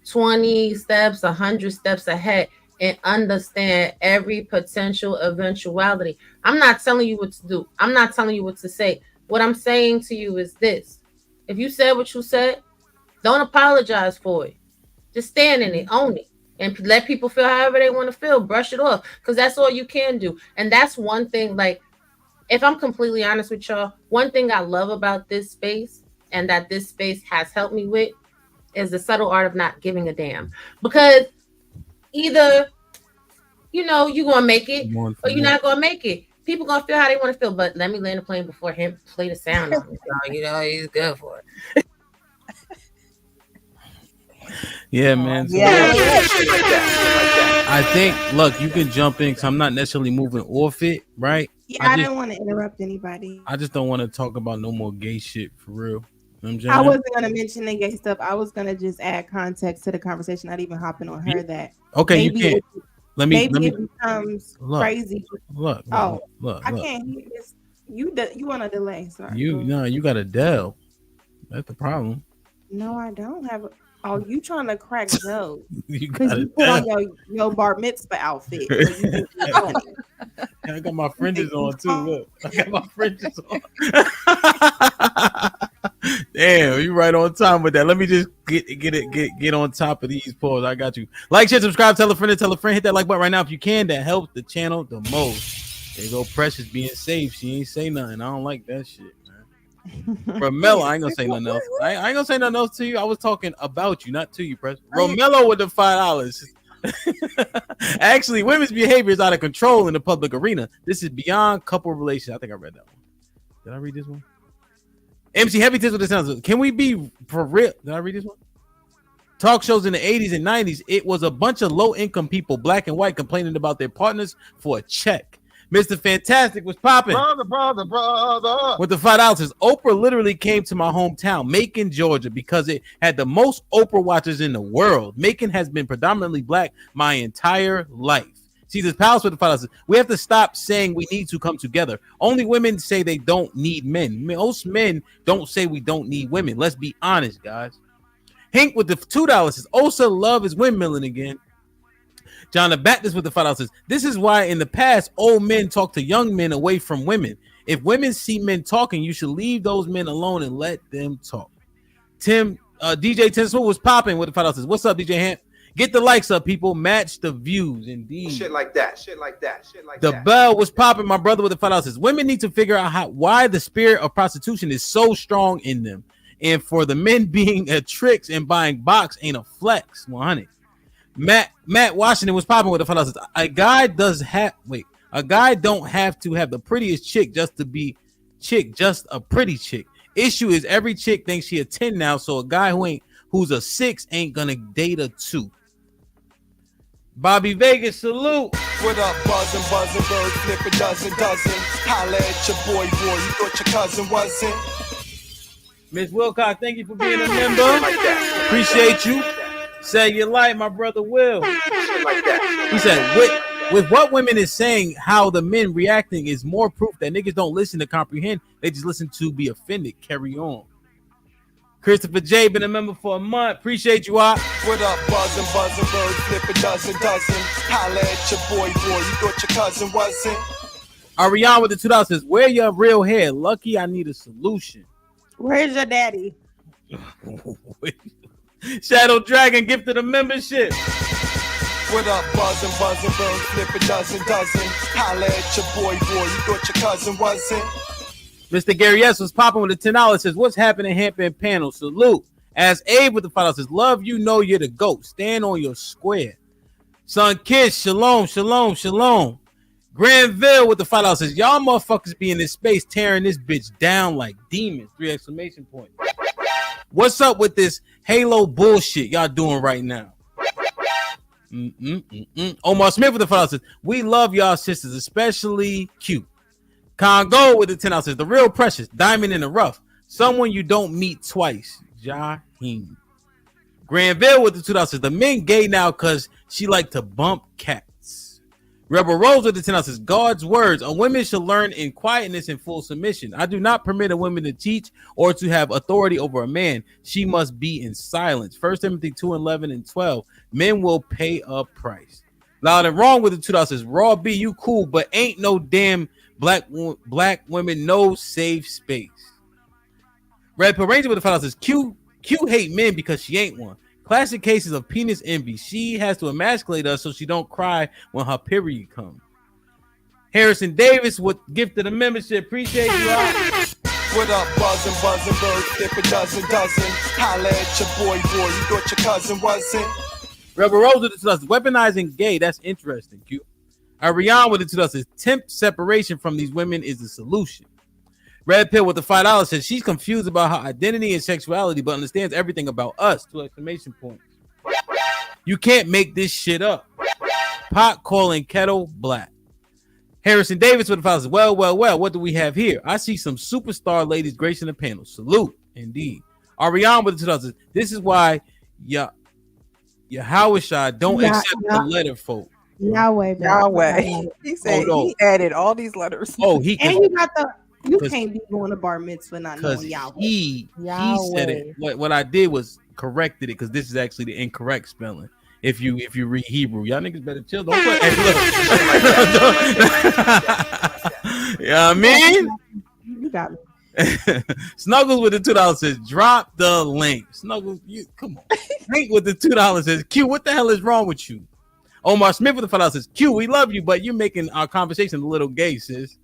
K: 20 steps, 100 steps ahead and understand every potential eventuality. I'm not telling you what to do. I'm not telling you what to say. What I'm saying to you is this. If you said what you said, don't apologize for it. Just stand in it, own it. And let people feel however they want to feel. Brush it off, because that's all you can do. And that's one thing, like, if I'm completely honest with y'all, one thing I love about this space and that this space has helped me with is the subtle art of not giving a damn. Because either, you're going to make it or you're not going to make it. People going to feel how they want to feel. But let me land the plane before him play the sound on me. So, he's good for it.
G: Yeah, man. So I think, look, you can jump in because I'm not necessarily moving off it, right?
M: Yeah, I didn't want to interrupt anybody.
G: I just don't want to talk about no more gay shit for real. You know what I'm saying?
M: I wasn't going to mention the gay stuff. I was going to just add context to the conversation, not even hopping on her that.
G: Okay, you can't.
M: Maybe it becomes crazy.
G: Look.
M: I can't hear this. You want a delay? Sorry.
G: You got a Dell. That's the problem.
M: No, I don't have a. Oh, you trying to crack Joe?
G: Because
M: you put on your bar mitzvah outfit.
G: I got my fringes on too. Look, I got my fringes on. Damn, you right on time with that. Let me just get on top of these polls. I got you. Like, share, subscribe, tell a friend. Hit that like button right now if you can. That helps the channel the most. There go Precious being safe. She ain't say nothing. I don't like that shit. Romello, I ain't gonna say nothing else. I ain't gonna say nothing else to you. I was talking about you, not to you, Press. Romello with the $5. Actually, women's behavior is out of control in the public arena. This is beyond couple relations. I think I read that one. Did I read this one? MC Heavy Tips with the sounds. Can we be for real? Did I read this one? Talk shows in the 80s and 90s, it was a bunch of low-income people, black and white, complaining about their partners for a check. Mr. Fantastic was popping.
O: Brother.
G: With the $5, Oprah literally came to my hometown, Macon, Georgia, because it had the most Oprah watchers in the world. Macon has been predominantly black my entire life. See this palace with the $5. We have to stop saying we need to come together. Only women say they don't need men. Most men don't say we don't need women. Let's be honest, guys. Hank with the $2 says, Osa love is windmilling again. John the Baptist with the $5 says, this is why in the past old men talk to young men away from women. If women see men talking, you should leave those men alone and let them talk. DJ Tim Smith was popping with the $5 says, what's up, DJ Hamp? Get the likes up, people. Match the views, indeed.
D: Shit like that.
G: The bell was popping, my brother with the $5 says, women need to figure out why the spirit of prostitution is so strong in them. And for the men being tricks and buying box ain't a flex. 100. Matt Washington was popping with the $5. A guy don't have to have the prettiest chick just to be just a pretty chick. Issue is every chick thinks she a 10 now, so a guy who's a 6 ain't gonna date a 2. Bobby Vegas, salute.
U: What up, buzzing, bird, flip a dozen. Holla at your boy, you thought your cousin wasn't.
G: Miss Wilcox, thank you for being a member. Appreciate you. Say your light, my brother Will. He said, with what women is saying, how the men reacting is more proof that niggas don't listen to comprehend. They just listen to be offended. Carry on. Christopher J been a member for a month. Appreciate you, Op.
U: What up, buzzing, bird, flip a dozen. Holla at your boy, you thought your cousin wasn't.
G: Ariane with the $2 says, wear your real hair. Lucky, I need a solution.
M: Where's your daddy?
G: Shadow Dragon gifted a membership.
U: What up, buzzing, bird, flip a dozen. Holla at your boy, you thought your cousin wasn't.
G: Mr. Gary S was popping with the $10. Says, what's happening, Hampton panel? Salute. As Abe with the $5 says, love, you know you're the GOAT. Stand on your square. Son Kids, shalom. Granville with the $5 says, y'all motherfuckers be in this space tearing this bitch down like demons. 3 exclamation points. What's up with this Halo bullshit y'all doing right now? Omar Smith with the $5 says, we love y'all sisters, especially Q. Congo with the $10 says, the real precious, diamond in the rough, someone you don't meet twice. Jaheem. Granville with the $2 says, the men gay now because she like to bump cats. Rebel Rose with the $10 says, God's words, a woman should learn in quietness and full submission. I do not permit a woman to teach or to have authority over a man. She must be in silence. 1 Timothy 2:11 and 12. Men will pay a price. Loud and Wrong with the $2 says, Raw B, you cool, but ain't no damn black women, no safe space. Red Pill Ranger with the $5 says, Q hate men because she ain't one. Classic cases of penis envy. She has to emasculate us so she don't cry when her period comes. Harrison Davis with gifted a membership. Appreciate you all.
U: What up, buzzing, bird, flip a dozen. Holla at your boy, you thought your cousin wasn't.
G: Rebel Rose with the $2 says, weaponizing gay. That's interesting. Q. Ariane with the $2 says, temp separation from these women is the solution. Red Pill with the $5 says, she's confused about her identity and sexuality, but understands everything about us. 2 exclamation points. You can't make this shit up. Pot calling kettle black. Harrison Davis with the $5 says, well, what do we have here? I see some superstar ladies gracing the panel. Salute, indeed. Ariane with the $2 says, this is why Yahweh don't accept the letter, folk.
M: Yahweh.
W: He said he added all these letters.
G: Oh, he
M: and you got the. You can't be going to bar mitzvah not knowing Yahweh.
G: He said it. What I did was corrected it because this is actually the incorrect spelling. If you read Hebrew, y'all niggas better chill. Don't put. Hey, look. You know what I mean?
M: You got me.
G: Snuggles with the $2 says, drop the link. Snuggles, you come on. Hank with the $2 says, Q, what the hell is wrong with you? Omar Smith with the $5 says, Q, we love you, but you're making our conversation a little gay, sis.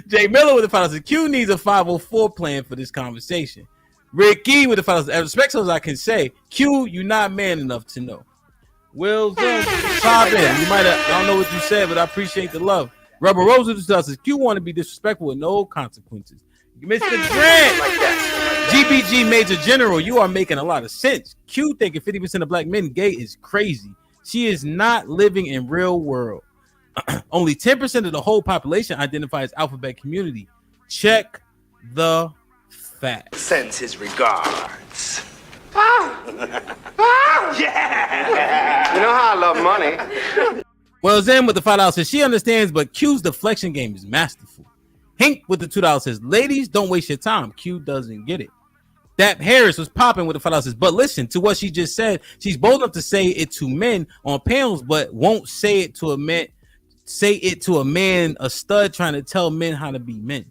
G: Jay Miller with the $5 says, Q needs a 504 plan for this conversation. Ricky with the $5 says, as respectful as I can say, Q, you're not man enough to know. Will pop in. You might have, I don't know what you said, but I appreciate the love. Rubber Rose with the $2 says, Q want to be disrespectful with no consequences. Mr. Grant, GBG Major General, you are making a lot of sense. Q thinking 50% of black men gay is crazy. She is not living in real world. Only 10% of the whole population identifies alphabet community. Check the facts.
U: Sends his regards.
C: Yeah. You know how I love money.
G: Well, Zen with the $5 says she understands, but Q's deflection game is masterful. Hink with the $2 says, ladies, don't waste your time. Q doesn't get it. Dap Harris was popping with the $5 says, but listen to what she just said. She's bold enough to say it to men on panels, but won't say it to a man. Say it to a man, a stud trying to tell men how to be men.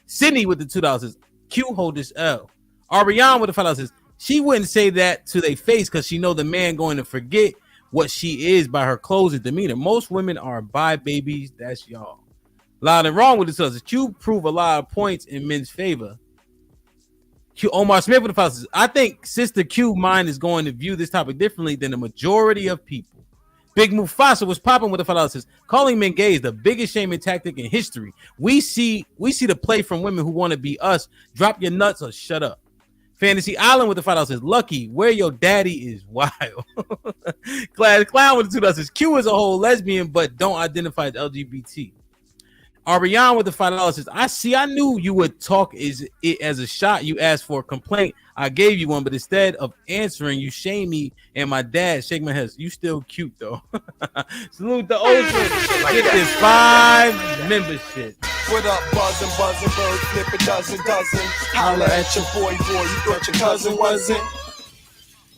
G: Sydney with the $2 says, Q hold this L. Ariane with the $5 says, she wouldn't say that to their face because she know the man going to forget what she is by her clothes and demeanor. Most women are bi babies. That's y'all. Loud and wrong with the $2 says, Q prove a lot of points in men's favor. Q Omar Smith with the $5 says, I think Sister Q mind is going to view this topic differently than the majority of people. Big Mufasa was popping with the $5 says, calling men gay is the biggest shaming tactic in history. We see the play from women who want to be us. Drop your nuts or shut up. Fantasy Island with the $5 says, Lucky, where your daddy is wild. Clown with the $2 says, Q is a whole lesbian, but don't identify as LGBT. Ariane with the $5 says, I knew you would talk it as a shot. You asked for a complaint. I gave you one, but instead of answering, you shame me and my dad. Shake my head. You still cute though. Salute the ocean. Get this 5 membership.
U: What up, buzzing, bird, flip a dozen. Holla at your boy, you thought your cousin wasn't.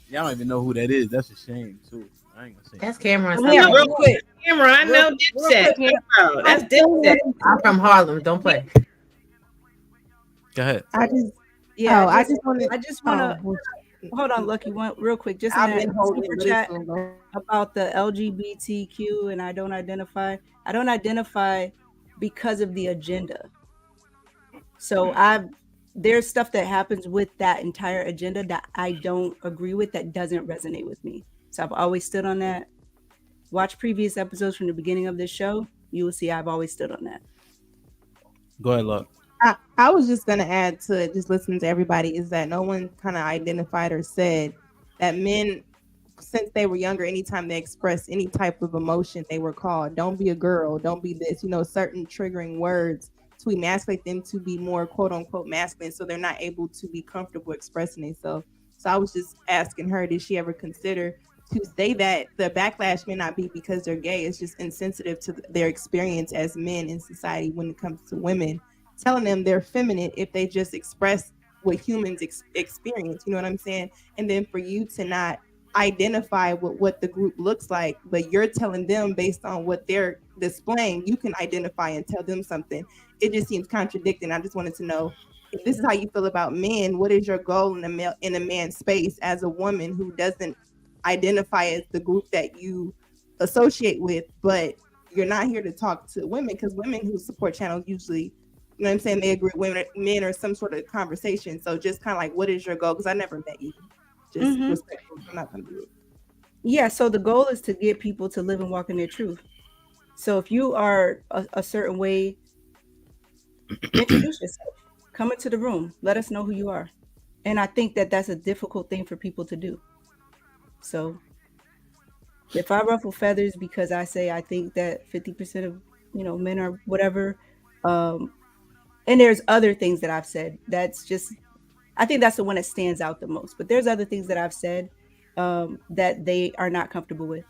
G: Y'all don't even know who that is. That's a shame too. I ain't gonna say
K: That's Cameron.
V: Yeah, real quick.
K: Cameron, I know Dipset. That's Dipset. I'm from Harlem. Don't play.
G: Go ahead.
B: I just want to hold on, Lucky, one real quick. Just in that super chat about the LGBTQ and I don't identify. I don't identify because of the agenda. So there's stuff that happens with that entire agenda that I don't agree with, that doesn't resonate with me. So I've always stood on that. Watch previous episodes from the beginning of this show. You will see I've always stood on that.
G: Go ahead, Luck.
M: I was just going to add to it, just listening to everybody, is that no one kind of identified or said that men, since they were younger, anytime they expressed any type of emotion, they were called, don't be a girl, don't be this, certain triggering words to emasculate them to be more quote unquote masculine, so they're not able to be comfortable expressing themselves. So I was just asking her, did she ever consider to say that the backlash may not be because they're gay, it's just insensitive to their experience as men in society when it comes to women, telling them they're feminine if they just express what humans experience, you know what I'm saying? And then for you to not identify with what the group looks like, but you're telling them based on what they're displaying, you can identify and tell them something. It just seems contradicting. I just wanted to know, if this is how you feel about men, what is your goal in a man's space as a woman who doesn't identify as the group that you associate with, but you're not here to talk to women, because women who support channels usually, you know what I'm saying, they agree with men or some sort of conversation. So just kind of like, what is your goal? Because I never met you. Just respectful. I'm not gonna do it.
B: Yeah, so the goal is to get people to live and walk in their truth. So if you are a certain way, introduce yourself. Come into the room. Let us know who you are. And I think that that's a difficult thing for people to do. So if I ruffle feathers because I say I think that 50% of men are whatever, and there's other things that I've said, that's just, I think that's the one that stands out the most. But there's other things that I've said that they are not comfortable with,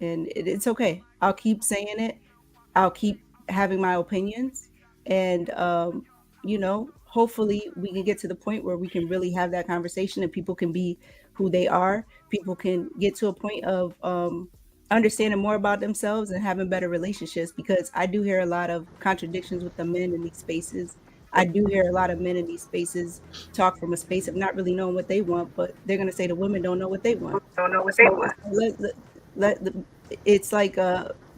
B: and it's okay. I'll keep saying it. I'll keep having my opinions, and hopefully we can get to the point where we can really have that conversation and people can be who they are. People can get to a point of understanding more about themselves and having better relationships, because I do hear a lot of contradictions with the men in these spaces. I do hear a lot of men in these spaces talk from a space of not really knowing what they want, but they're going to say the women don't know what they want. It's like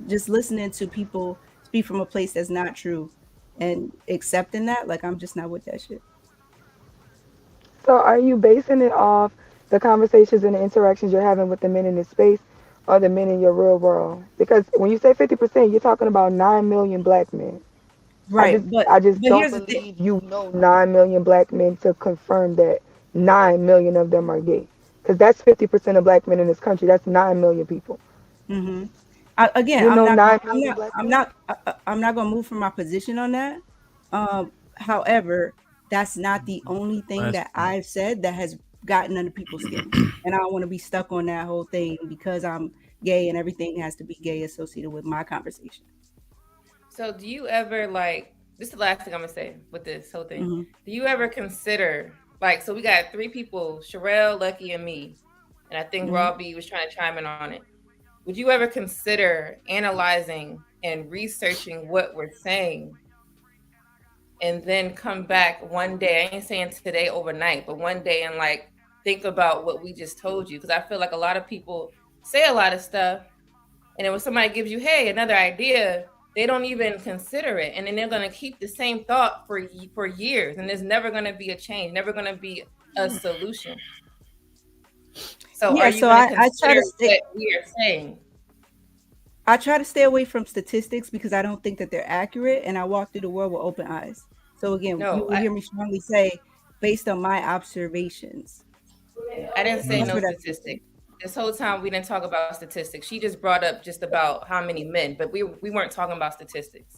B: just listening to people speak from a place that's not true and accepting that. Like, I'm just not with that shit.
J: So are you basing it off the conversations and the interactions you're having with the men in this space, or the men in your real world? Because when you say 50%, you're talking about 9 million black men.
B: Right,
J: I just
B: but
J: don't
B: here's the thing.
J: believe 9 million black men to confirm that 9 million of them are gay. Because that's 50% of black men in this country. That's 9 million people.
B: Mm-hmm. Again,
J: You know 9 million black men?
B: I'm not gonna move from my position on that. However, that's not the only thing that I've said that has gotten under people's skin, and I don't want to be stuck on that whole thing because I'm gay and everything has to be gay associated with my conversation.
H: So do you ever like, this is the last thing I'm gonna say with this whole thing.
B: Mhm.
H: Do you ever consider, like, so we got 3 people, Sherelle, Lucky, and me, and I think
B: Mhm.
H: Robbie was trying to chime in on it. Would you ever consider analyzing and researching what we're saying and then come back one day, I ain't saying today overnight, but one day and like think about what we just told you? Because I feel like a lot of people say a lot of stuff, and then when somebody gives you, hey, another idea, they don't even consider it, and then they're going to keep the same thought for years, and there's never going to be a change, never going to be a solution. So
B: Yeah,
H: are you
B: so
H: going to
B: I try
H: consider
B: to stick.
H: what we are saying?
B: I try to stay away from statistics because I don't think that they're accurate, and I walk through the world with open eyes. So again, you
H: No,
B: will hear me strongly say, based on my observations.
H: I didn't say
B: That's
H: no
B: where that.
H: statistics. This whole time we didn't talk about statistics. She just brought up just about how many men, but we weren't talking about statistics.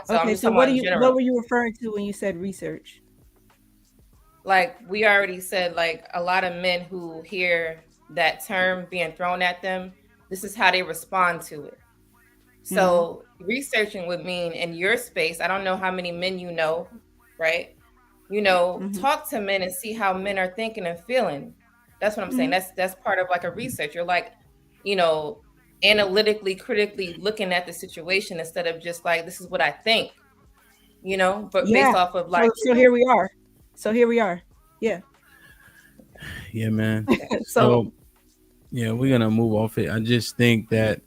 H: So I'm
B: Okay,
H: just
B: so
H: talking about in
B: what
H: general.
B: were you referring to when you said research?
H: Like we already said, like a lot of men who hear that term being thrown at them, this is how they respond to it. So researching would mean in your space, I don't know how many men you know, right? You know, talk to men and see how men are thinking and feeling. That's what I'm saying. That's part of like a research. You're like, you know, analytically, critically looking at the situation instead of just like, this is what I think, you know, but based
B: Yeah.
H: off of like,
B: So here we are. Yeah.
G: Yeah, man.
B: So
G: So yeah, we're gonna move off it. I just think that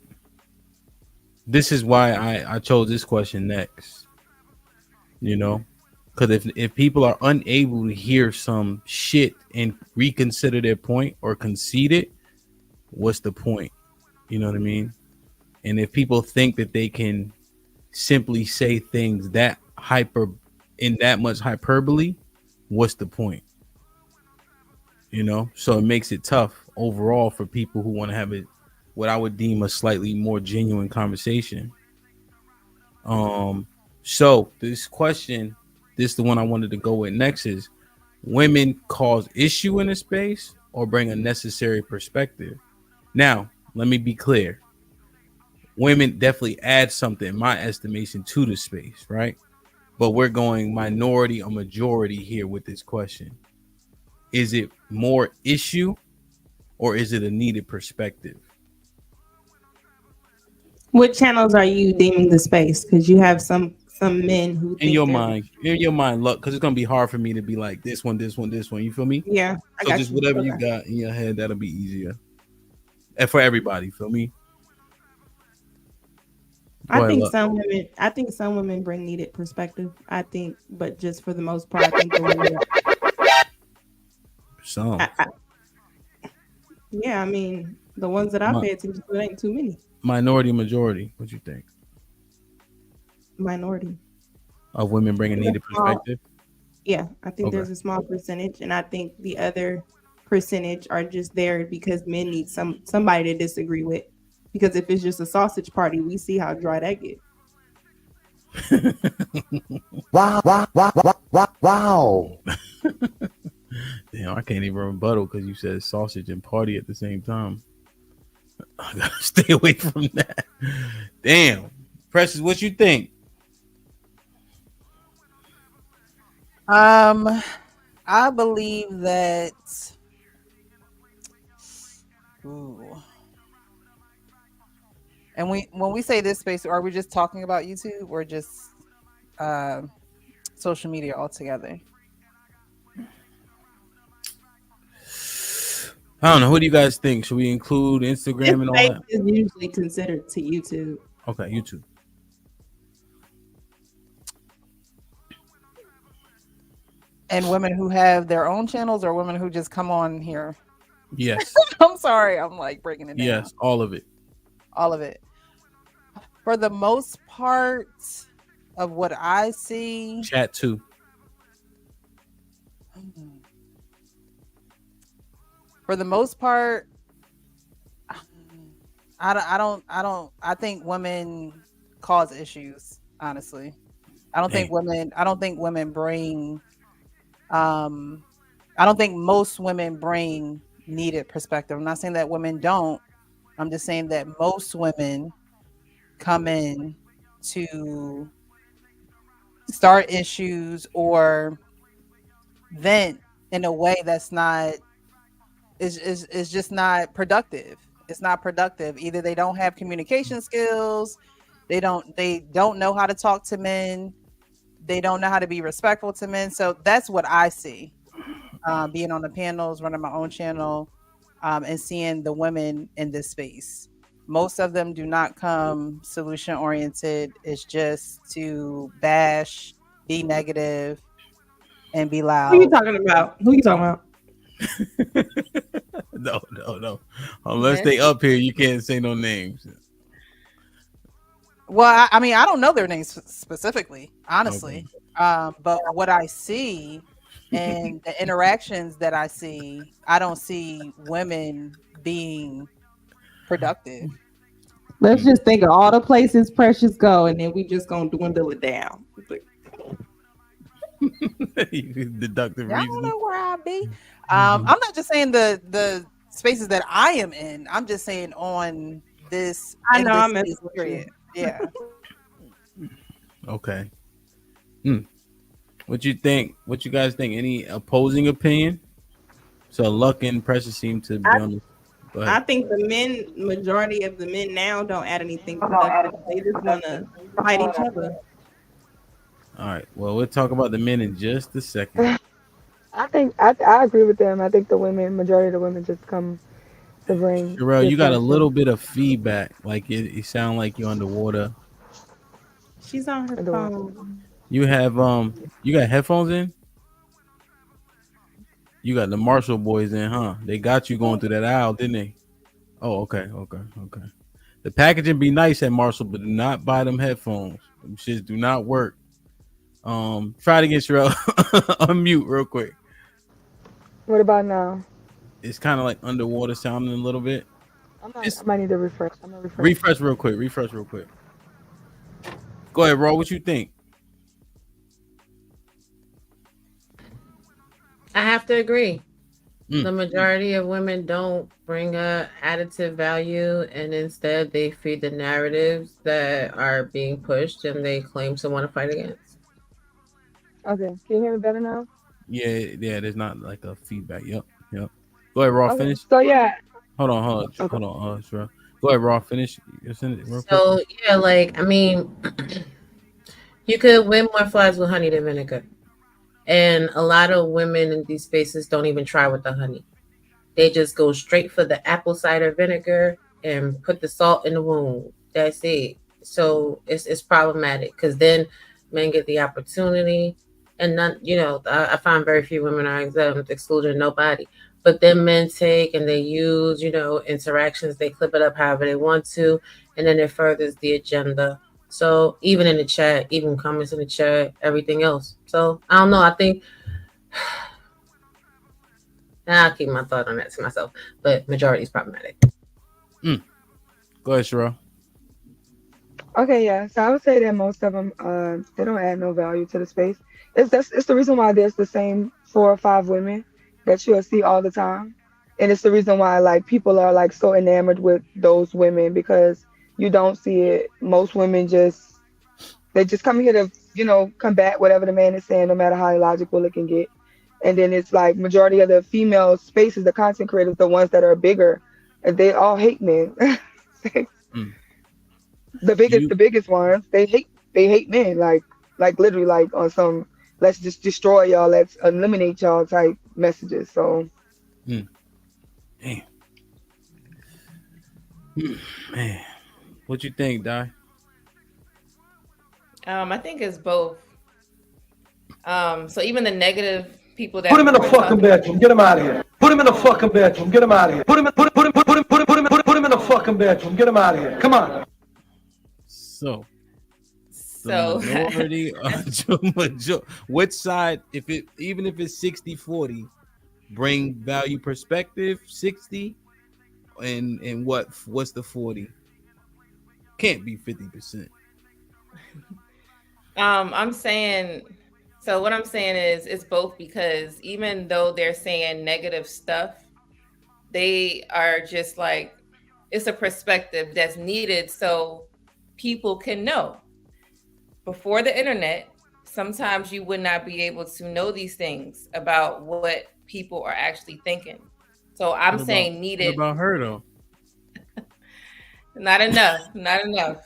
G: this is why I chose this question next. You know, because if people are unable to hear some shit and reconsider their point or concede it, what's the point? You know what I mean? And if people think that they can simply say things that in that much hyperbole, what's the point? You know, so it makes it tough overall for people who want to have what I would deem a slightly more genuine conversation. So this question, this is the one I wanted to go with next, is women cause issue in a space or bring a necessary perspective. Now, let me be clear. Women definitely add something, in my estimation, to the space, right? But we're going minority or majority here with this question. Is it more issue or is it a needed perspective?
M: What channels are you deeming the space? Because you have some men who
G: In your
M: think
G: mind, look, because it's gonna be hard for me to be like this one. You feel me?
M: Yeah, I
G: So
M: got
G: just
M: you.
G: whatever you
M: Okay.
G: got in your head, that'll be easier. And for everybody, feel me?
M: I think some women bring needed perspective. I think, but just for the most part, I think the women.
G: Some.
M: Yeah, I mean, the ones that I pay attention to, it ain't too many.
G: Minority, majority. What you think?
M: Minority.
G: Of women bringing needed perspective?
M: Yeah, I think there's a small percentage, and I think the other percentage are just there because men need somebody to disagree with. Because if it's just a sausage party, we see how dry that gets.
O: Wow.
G: Damn, I can't even rebuttal because you said sausage and party at the same time. I gotta stay away from that. Damn. Precious, what you think?
W: I believe that. Ooh. And when we say this space, are we just talking about YouTube or just social media altogether?
G: I don't know. What do you guys think? Should we include Instagram and all that?
M: Is usually considered to YouTube.
G: Okay, YouTube.
W: And women who have their own channels or women who just come on here?
G: Yes.
W: I'm sorry. I'm like breaking it down.
G: Yes, all of it.
W: All of it. For the most part, of what I see.
G: Chat too.
W: For the most part, I think women cause issues, honestly. I don't think women bring I don't think most women bring needed perspective. I'm not saying that women don't. I'm just saying that most women come in to start issues or vent in a way that's not is just not productive. It's not productive. Either they don't have communication skills, they don't know how to talk to men, they don't know how to be respectful to men. So that's what I see. Being on the panels, running my own channel, and seeing the women in this space. Most of them do not come solution oriented. It's just to bash, be negative, and be loud.
M: Who you talking about? Who you talking about?
G: No. Unless they up here, you can't say no names.
W: Well, I mean, I don't know their names specifically, honestly. Okay. But what I see and the interactions that I see, I don't see women being productive.
M: Let's just think of all the places Precious go, and then we just gonna dwindle it down.
G: Deductive
W: I
G: reasoning.
W: don't know where I'll be. I'm not just saying the spaces that I am in. I'm just saying on this.
M: I know I'm messing with you.
W: Yeah.
G: Okay. What you think? What you guys think? Any opposing opinion? So Luck and Precious seem to be on.
M: I think the majority of the men now don't add anything productive. They just want to fight each other.
G: All right. Well, we'll talk about the men in just a second.
J: I think I agree with them. I think the majority of the women just come to bring.
G: Sherelle, you got a little bit of feedback. Like you sound like you're underwater.
M: She's on her phone.
G: You have you got headphones in? You got the Marshall boys in, huh? They got you going through that aisle, didn't they? Oh, okay. The packaging be nice at Marshall, but do not buy them headphones. Them shits do not work. Try it again, Sherelle. Unmute real quick.
J: What about now?
G: It's kind of like underwater sounding a little bit.
J: I might need to refresh. I'm gonna
G: refresh real quick. Go ahead, Ro. What you think?
V: I have to agree. The majority of women don't bring a additive value, and instead they feed the narratives that are being pushed and they claim to want to fight against.
J: Okay, can you hear me better now?
G: Yeah. There's not like a feedback. Yep. Go ahead, Raw. Finish.
J: So yeah.
G: Hold on. Sure. Go ahead, Raw. Finish.
V: So yeah, like I mean, you could win more flies with honey than vinegar. And a lot of women in these spaces don't even try with the honey. They just go straight for the apple cider vinegar and put the salt in the wound. That's it. So it's problematic because then men get the opportunity, and none. I find very few women are exempt, excluding nobody. But then men take and they use, interactions. They clip it up however they want to, and then it furthers the agenda. So even in the chat, even comments in the chat, everything else. So I don't know. I think I'll keep my thought on that to myself. But majority is problematic.
G: Go ahead, Sherelle.
J: Okay, yeah. So I would say that most of them, they don't add no value to the space. It's the reason why there's the same 4 or 5 women that you'll see all the time, and it's the reason why like people are like so enamored with those women because you don't see it. Most women just come here to combat whatever the man is saying, no matter how illogical it can get. And then it's like majority of the female spaces, the content creators, the ones that are bigger, and they all hate men. The biggest ones, they hate men, like literally like on some let's just destroy y'all, let's eliminate y'all type messages. So
G: Damn. Man, what you think, Di?
H: I think it's both. So even the negative people that
T: Put him in the fucking bedroom. Get him out of here. Put him in the fucking bedroom. Get him out of here. Put him in the fucking bedroom. Get him out of here. Come on.
G: So
H: So
G: minority, which side, even if it's 60-40, bring value perspective 60, and what's the 40? Can't be 50%.
H: I'm saying, so what I'm saying is it's both, because even though they're saying negative stuff, they are just like, it's a perspective that's needed so people can know. Before the internet, sometimes you would not be able to know these things about what people are actually thinking. So I'm saying needed.
G: What about her though?
H: Not enough. Not enough.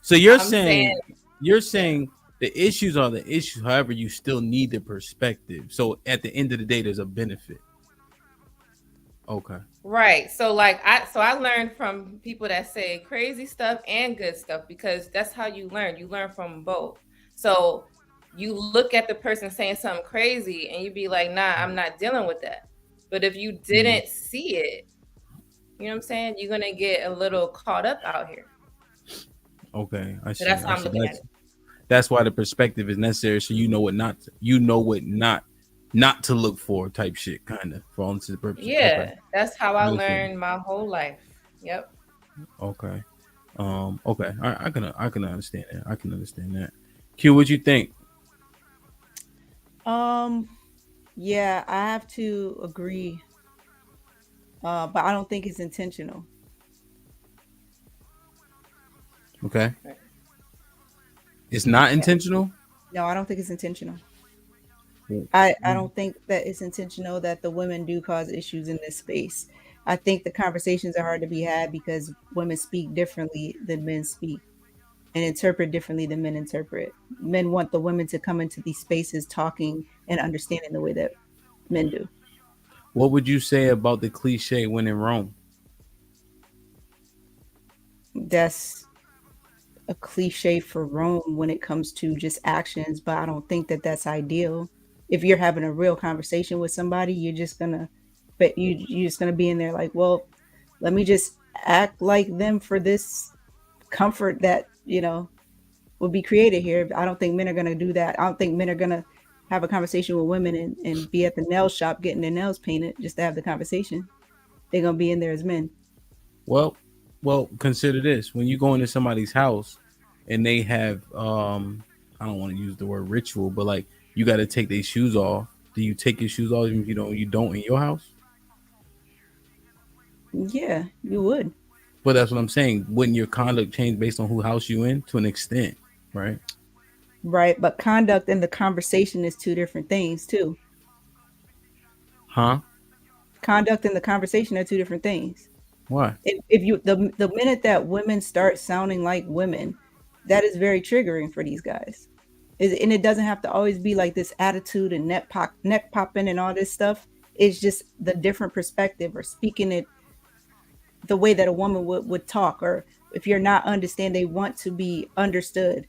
G: So you're saying the issues are the issues. However, you still need the perspective. So at the end of the day, there's a benefit. Okay.
H: Right. So like I learned from people that say crazy stuff and good stuff, because that's how you learn. You learn from both. So you look at the person saying something crazy and you be like, nah, I'm not dealing with that. But if you didn't see it, you know what I'm saying? You're gonna get a little caught up out here.
G: Okay. I see.
H: So that's how I'm looking at it.
G: That's why the perspective is necessary, so you know what not to look for, type shit, kind of, for all intents and purposes.
H: Yeah,
G: Okay.
H: that's how I learned my whole life. Yep.
G: Okay. Okay. I can understand that. I can understand that. Q, what you think?
B: Yeah, I have to agree. But I don't think it's intentional.
G: Okay. It's not intentional?
B: No, I don't think it's intentional.
G: Mm.
B: I don't think that it's intentional that the women do cause issues in this space. I think the conversations are hard to be had because women speak differently than men speak and interpret differently than men interpret. Men want the women to come into these spaces talking and understanding the way that men do.
G: What would you say about the cliche when in Rome?
B: That's a cliche for Rome when it comes to just actions, but I don't think that that's ideal. If you're having a real conversation with somebody, you're just gonna be in there like, well, let me just act like them for this comfort that would be created here. I don't think men are gonna do that. I don't think men are gonna have a conversation with women and be at the nail shop getting their nails painted just to have the conversation. They're gonna be in there as men.
G: Well, consider this: when you go into somebody's house and they have, I don't want to use the word ritual, but like you got to take their shoes off. Do you take your shoes off if you don't in your house?
B: Yeah, you would.
G: But that's what I'm saying. Wouldn't your conduct change based on who house you in to an extent, right?
B: Right, but conduct and the conversation is two different things too.
G: Huh?
B: Conduct and the conversation are two different things.
G: Why?
B: If you the minute that women start sounding like women, that is very triggering for these guys. And it doesn't have to always be like this attitude and neck popping and all this stuff. It's just the different perspective or speaking it the way that a woman would talk, or if you're not understand, they want to be understood.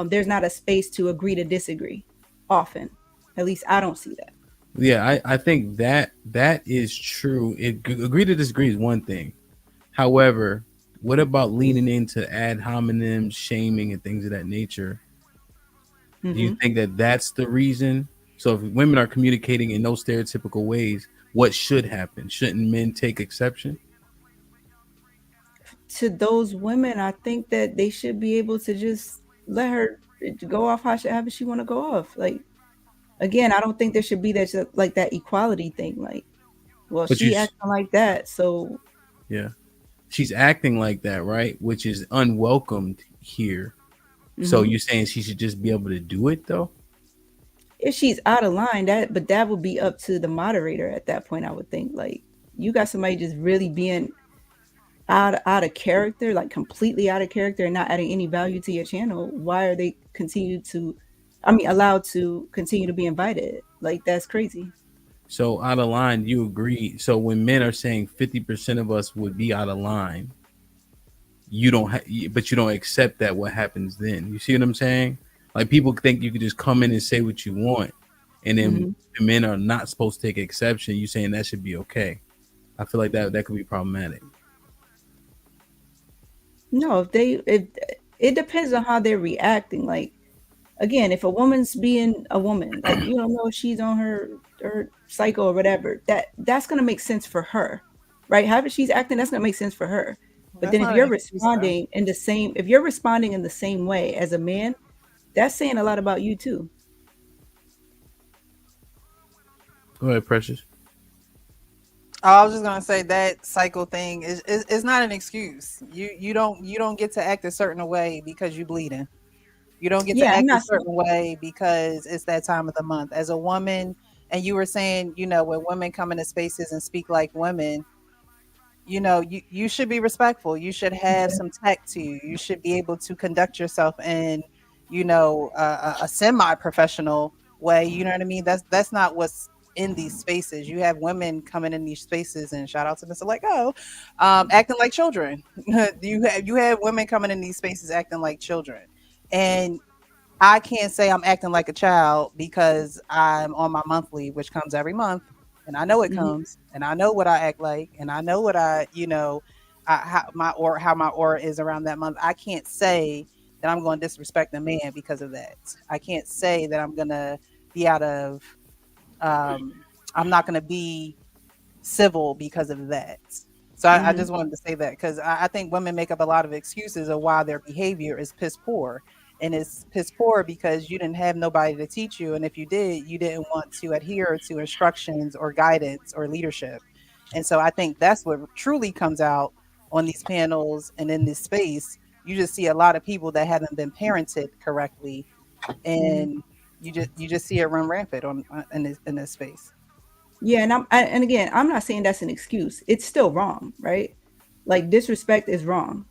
B: There's not a space to agree to disagree often. At least I don't see that.
G: Yeah, I think that is true. Agree to disagree is one thing. However, what about leaning into ad hominem shaming and things of that nature? Do you think that that's the reason? So if women are communicating in those stereotypical ways, what should happen? Shouldn't men take exception?
B: To those women, I think that they should be able to just let her go off however she want to go off. Like, again, I don't think there should be that like that equality thing. Like, well,
G: But
B: she acting like that, so
G: yeah, she's acting like that, right? Which is unwelcomed here. So you're saying she should just be able to do it though?
B: If she's out of line, that would be up to the moderator at that point. I would think, like, you got somebody just really being out of character, like completely out of character and not adding any value to your channel. Why are they allowed to continue to be invited? Like, that's crazy.
G: So out of line, you agree? So when men are saying 50% of us would be out of line, you don't but you don't accept that. What happens then? You see what I'm saying? Like, people think you could just come in and say what you want, and then the men are not supposed to take exception. You saying that should be okay? I feel like that could be problematic.
B: No, it depends on how they're reacting. Like, again, if a woman's being a woman, like, you don't know if she's on her cycle or whatever, that's gonna make sense for her, right? However she's acting, that's gonna make sense for her. But
W: That's
B: then if
W: not
B: you're
W: an excuse, though.
B: responding in the same, if you're responding in the same way as a man, that's saying a lot about you too.
G: Go ahead, Precious.
W: I was just gonna say that cycle thing is not an excuse. You don't get to act a certain way because you bleeding. You don't get to
B: Yeah, I'm
W: act a
B: not.
W: certain way because it's that time of the month. As a woman, and you were saying, when women come into spaces and speak like women, you should be respectful. You should have some tact to you. You should be able to conduct yourself in, a semi-professional way. You know what I mean? That's not what's in these spaces. You have women coming in these spaces, and shout out to Mr. Like, acting like children. you have women coming in these spaces acting like children, and I can't say I'm acting like a child because I'm on my monthly, which comes every month, and I know it comes, and I know what I act like, and I know what how my aura is around that month. I can't say that I'm going to disrespect a man because of that. I can't say that I'm going to be I'm not going to be civil because of that. So I just wanted to say that because I think women make up a lot of excuses of why their behavior is piss poor. And it's piss poor because you didn't have nobody to teach you. And if you did, you didn't want to adhere to instructions or guidance or leadership. And so I think that's what truly comes out on these panels and in this space. You just see a lot of people that haven't been parented correctly, and you just see it run rampant in this space.
B: Yeah, and again, I'm not saying that's an excuse. It's still wrong, right? Like, disrespect is wrong.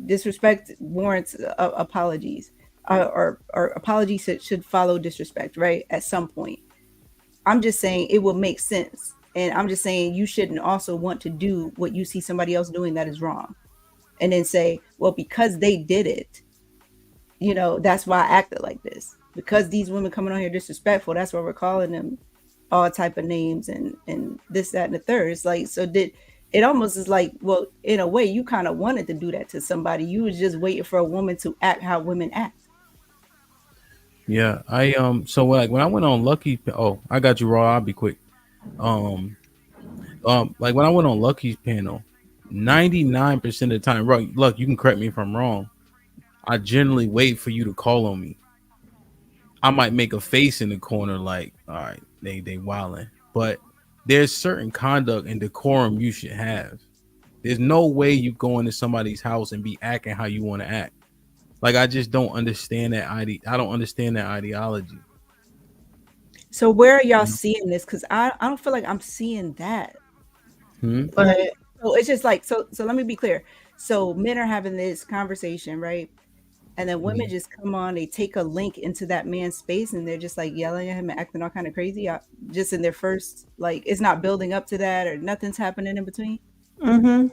B: Disrespect warrants apologies, or apologies should follow disrespect, right? At some point. I'm just saying it will make sense, and I'm just saying you shouldn't also want to do what you see somebody else doing that is wrong, and then say, well, because they did it, that's why I acted like this. Because these women coming on here disrespectful, that's why we're calling them all type of names and this, that, and the third. It's like, so it almost is like, well, in a way, you kind of wanted to do that to somebody. You was just waiting for a woman to act how women act.
G: Yeah, so like when I went on Lucky, I got you, Raw. I'll be quick. Like when I went on Lucky's panel, 99% of the time, look, you can correct me if I'm wrong. I generally wait for you to call on me. I might make a face in the corner, like, all right, they wilding, but there's certain conduct and decorum you should have. There's no way you go into somebody's house and be acting how you want to act. Like, I just don't understand that I don't understand that ideology.
B: So where are y'all seeing this? Because I don't feel like I'm seeing that. But so it's just like, so let me be clear. So men are having this conversation, right? And then women just come on, they take a link into that man's space, and they're just like yelling at him and acting all kind of crazy, just in their first, like, it's not building up to that, or nothing's happening in between.
M: Never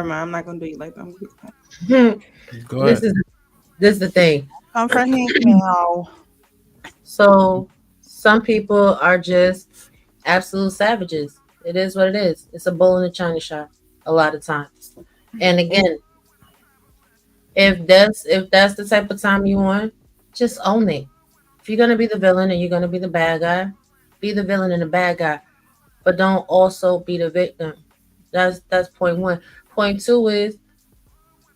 M: mind. I'm not gonna do you like that.
G: Go ahead.
V: This is the thing.
W: I'm for him now.
V: So some people are just absolute savages. It is what it is. It's a bull in a china shop a lot of times. And again, if that's the type of time you want, just own it. If you're gonna be the villain and you're gonna be the bad guy, be the villain and the bad guy, but don't also be the victim. That's point one. Point two is,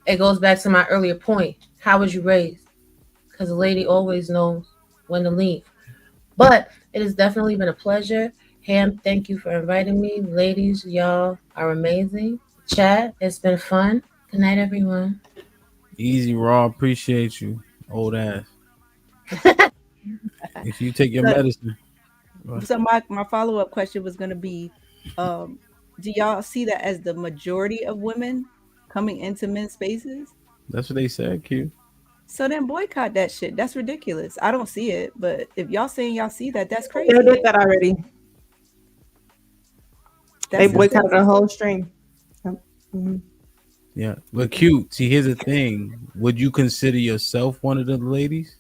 V: it goes back to my earlier point. How was you raised? Because a lady always knows when to leave. But it has definitely been a pleasure. Ham, thank you for inviting me. Ladies, y'all are amazing. Chat, it's been fun. Good night, everyone.
G: Easy, Raw. Appreciate you, old ass. If you take your medicine.
B: So my follow-up question was going to be, do y'all see that as the majority of women coming into men's spaces?
G: That's what they said, Q.
B: So then boycott that shit. That's ridiculous. I don't see it, but if y'all saying y'all see that, that's crazy.
M: They did that already. They boycotted the whole stream.
G: Yeah, but Q, see, here's the thing. Would you consider yourself one of the ladies?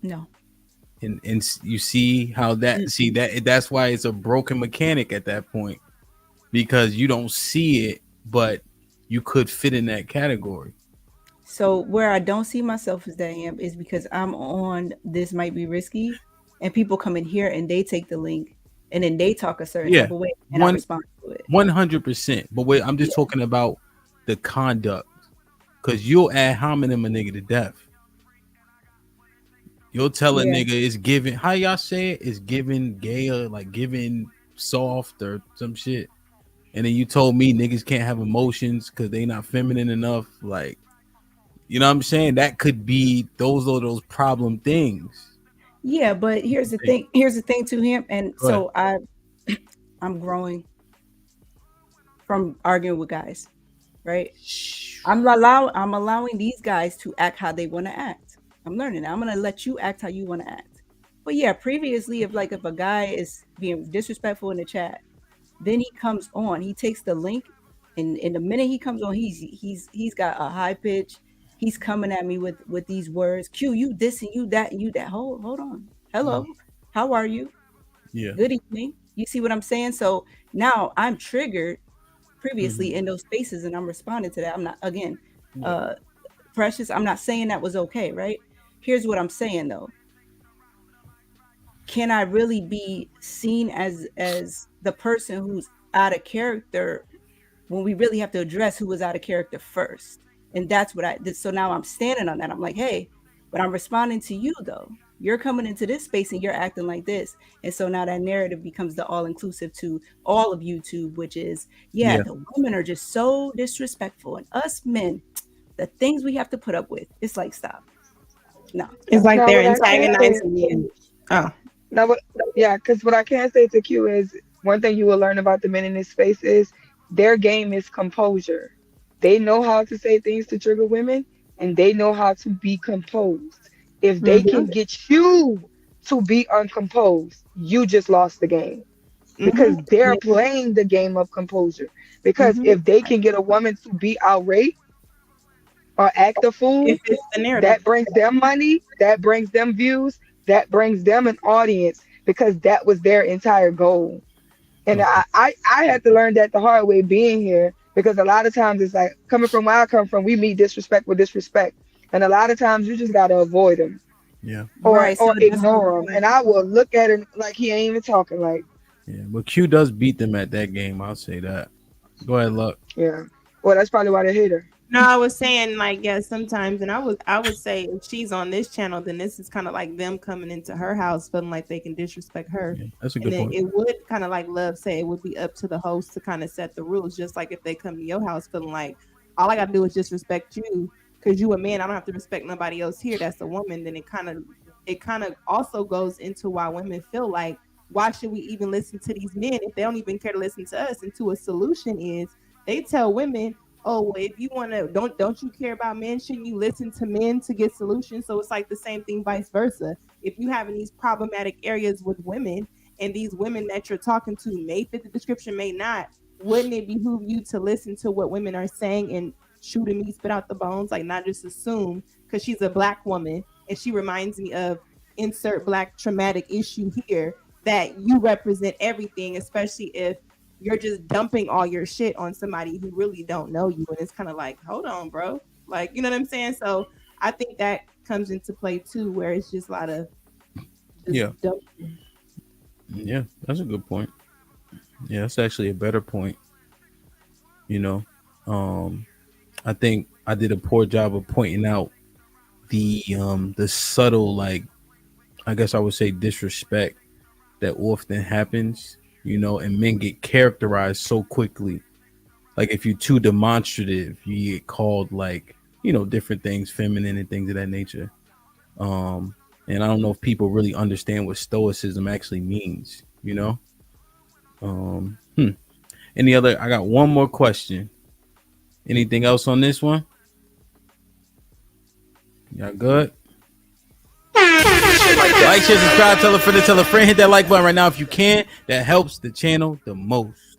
B: No.
G: And you see how that's why it's a broken mechanic at that point, because you don't see it, but you could fit in that category.
B: So where I don't see myself as that amp is because I'm on this might be risky, and people come in here and they take the link and then they talk a certain
G: Yeah,
B: type of way, and I respond to it.
G: 100%. But wait, I'm just
B: Yeah.
G: talking about the conduct, because you'll ad hominem a nigga to death. You'll tell a
B: Yeah.
G: nigga it's giving, how y'all say it? It's giving gay or like giving soft or some shit. And then you told me niggas can't have emotions because they not feminine enough. Like, you know what I'm saying? That could be those are those problem things.
B: Yeah, but here's the thing. Here's the thing to him, and
G: Go ahead.
B: so I'm growing from arguing with guys, right? I'm allowing these guys to act how they want to act. I'm learning. I'm gonna let you act how you want to act. But yeah, previously, if a guy is being disrespectful in the chat, then he comes on, he takes the link, and in the minute he comes on, he's got a high pitch. He's coming at me with these words. Q, you this and you that and you that. Hold on. Hello, how are you?
G: Yeah.
B: Good evening. You see what I'm saying? So now I'm triggered previously in those spaces, and I'm responding to that. I'm not Precious. I'm not saying that was okay, right? Here's what I'm saying though. Can I really be seen as the person who's out of character when we really have to address who was out of character first? And that's what I did. So now I'm standing on that. I'm like, hey, but I'm responding to you though. You're coming into this space and you're acting like this. And so now that narrative becomes the all-inclusive to all of YouTube, which is, the women are just so disrespectful. And us men, the things we have to put up with, it's like, stop. No.
M: It's like
J: Now,
M: they're
J: what I can say-
M: antagonizing you. Oh.
J: Now, because what I can say to Q is one thing you will learn about the men in this space is their game is composure. They know how to say things to trigger women, and they know how to be composed. If they can get you to be uncomposed, you just lost the game. Because they're playing the game of composure. Because if they can get a woman to be irate or act a fool, that brings them money, that brings them views, that brings them an audience, because that was their entire goal. And I had to learn that the hard way being here, because a lot of times it's like coming from where I come from, we meet disrespect with disrespect. And a lot of times you just got to avoid them.
G: Yeah.
J: Or ignore them. And I will look at him like he ain't even talking. Like,
G: yeah, but Q does beat them at that game. I'll say that. Go ahead, Luck.
J: Yeah. Well, that's probably why they hate her.
M: No, I was saying like, yeah, sometimes, and I would say if she's on this channel, then this is kind of like them coming into her house feeling like they can disrespect her.
G: Yeah, that's a good
M: And
G: point.
M: then it would kind of like Love say, it would be up to the host to kind of set the rules. Just like if they come to your house feeling like all I gotta do is just respect you because you a man, I don't have to respect nobody else here. That's a woman. Then it kind of also goes into why women feel like, why should we even listen to these men if they don't even care to listen to us? And to a solution is they tell women, oh, well, if you want to, don't you care about men? Shouldn't you listen to men to get solutions? So it's like the same thing, vice versa. If you have these problematic areas with women, and these women that you're talking to may fit the description, may not, wouldn't it behoove you to listen to what women are saying and shoot at me, spit out the bones, like not just assume because she's a Black woman and she reminds me of insert Black traumatic issue here, that you represent everything, especially if you're just dumping all your shit on somebody who really don't know you. And it's kind of like, hold on, bro. Like, you know what I'm saying? So I think that comes into play too, where it's just a lot of dumping.
G: Yeah, that's a good point. Yeah, that's actually a better point. You know, I think I did a poor job of pointing out the subtle, like, I guess I would say, disrespect that often happens, you know, and men get characterized so quickly. Like if you're too demonstrative, you get called like, you know, different things, feminine and things of that nature. And I don't know if people really understand what stoicism actually means, you know? Any other? I got one more question. Anything else on this one? Y'all good? Like, share, subscribe, tell a friend, hit that like button right now if you can. That helps the channel the most.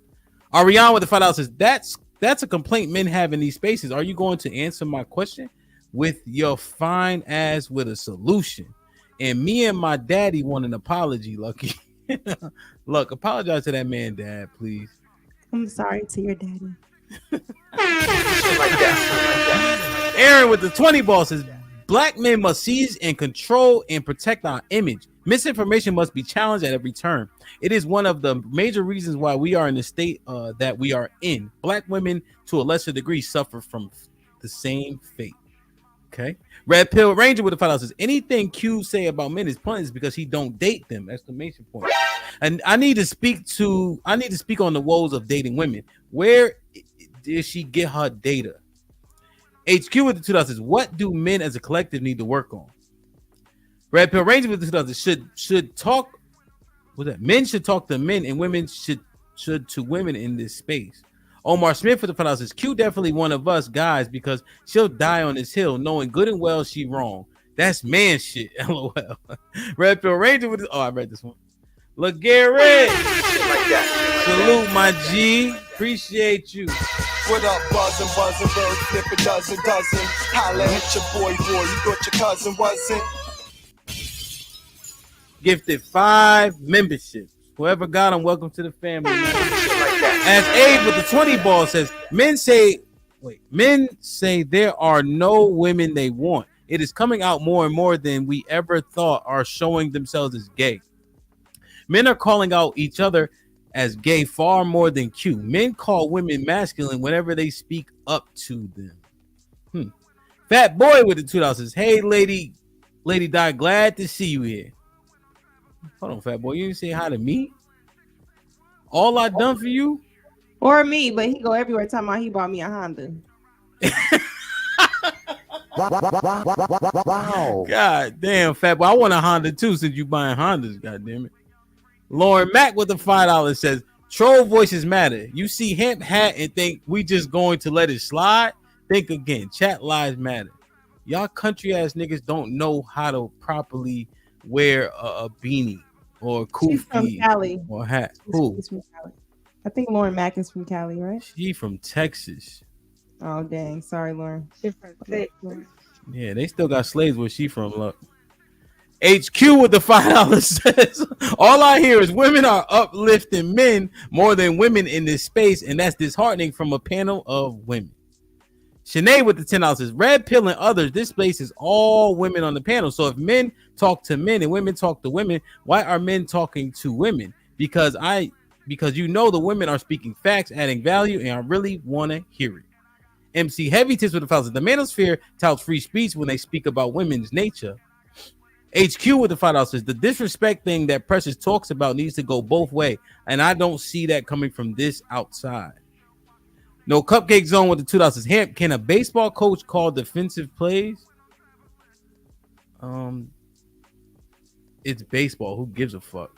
G: Ariane with the $5 says, that's a complaint men have in these spaces. Are you going to answer my question with your fine ass with a solution? And me and my daddy want an apology, Lucky. Look, apologize to that man, Dad, please.
M: I'm sorry to your daddy.
G: Aaron with the 20 ball says, black men must seize and control and protect our image. Misinformation must be challenged at every turn. It is one of the major reasons why we are in the state that we are in. Black women, to a lesser degree, suffer from the same fate. Okay. Red Pill Ranger with the $5 says, anything Q say about men is pointless because he don't date them. Exclamation point. And I need to speak on the woes of dating women. Where did she get her data? HQ with the $2 says, what do men as a collective need to work on? Red Pill Ranger with the $2 should talk. What's that? Men should talk to men, and women should to women in this space. Omar Smith for the $5 says, Q definitely one of us guys because she'll die on this hill knowing good and well she wrong. That's man shit. LOL. Red Pill Ranger with I read this one. Look, Garrett. Salute my G. Appreciate you.
U: What up, buzzin', birds flip a dozen. Holla at your boy, you thought your cousin wasn't.
G: Gifted 5 memberships. Whoever got them, welcome to the family. As Abe with the 20 ball says, men say there are no women they want. It is coming out more and more than we ever thought are showing themselves as gay. Men are calling out each other as gay far more than Q. Men call women masculine whenever they speak up to them. Fat Boy with the $2 says, hey, Lady Di, glad to see you here. Hold on, Fat Boy, you didn't say hi to me? All I done for you?
M: Or me, but he go everywhere talking about he bought me a Honda.
G: Wow. God damn, Fat Boy. I want a Honda too since you buying Hondas, god damn it. Lauren Mack with the $5 says, troll voices matter. You see hemp hat and think we just going to let it slide? Think again. Chat lives matter. Y'all country ass niggas don't know how to properly wear a beanie or a kufi or hat. Who?
M: She's from Cali. I think Lauren Mack is from Cali, right?
G: She from Texas.
M: Oh dang, sorry, Lauren. Different.
G: Yeah, they still got slaves where she from. Look. HQ with the $5 says, all I hear is women are uplifting men more than women in this space, and that's disheartening from a panel of women. Shanae with the $10 says, Red Pill and others, this space is all women on the panel. So if men talk to men and women talk to women, why are men talking to women? Because you know the women are speaking facts, adding value, and I really want to hear it. MC Heavy Tips with the $5 says, the manosphere touts free speech when they speak about women's nature. HQ with the $5 says, the disrespect thing that Precious talks about needs to go both ways, and I don't see that coming from this outside. No Cupcake Zone with the $2 says, Hamp, can a baseball coach call defensive plays? It's baseball. Who gives a fuck?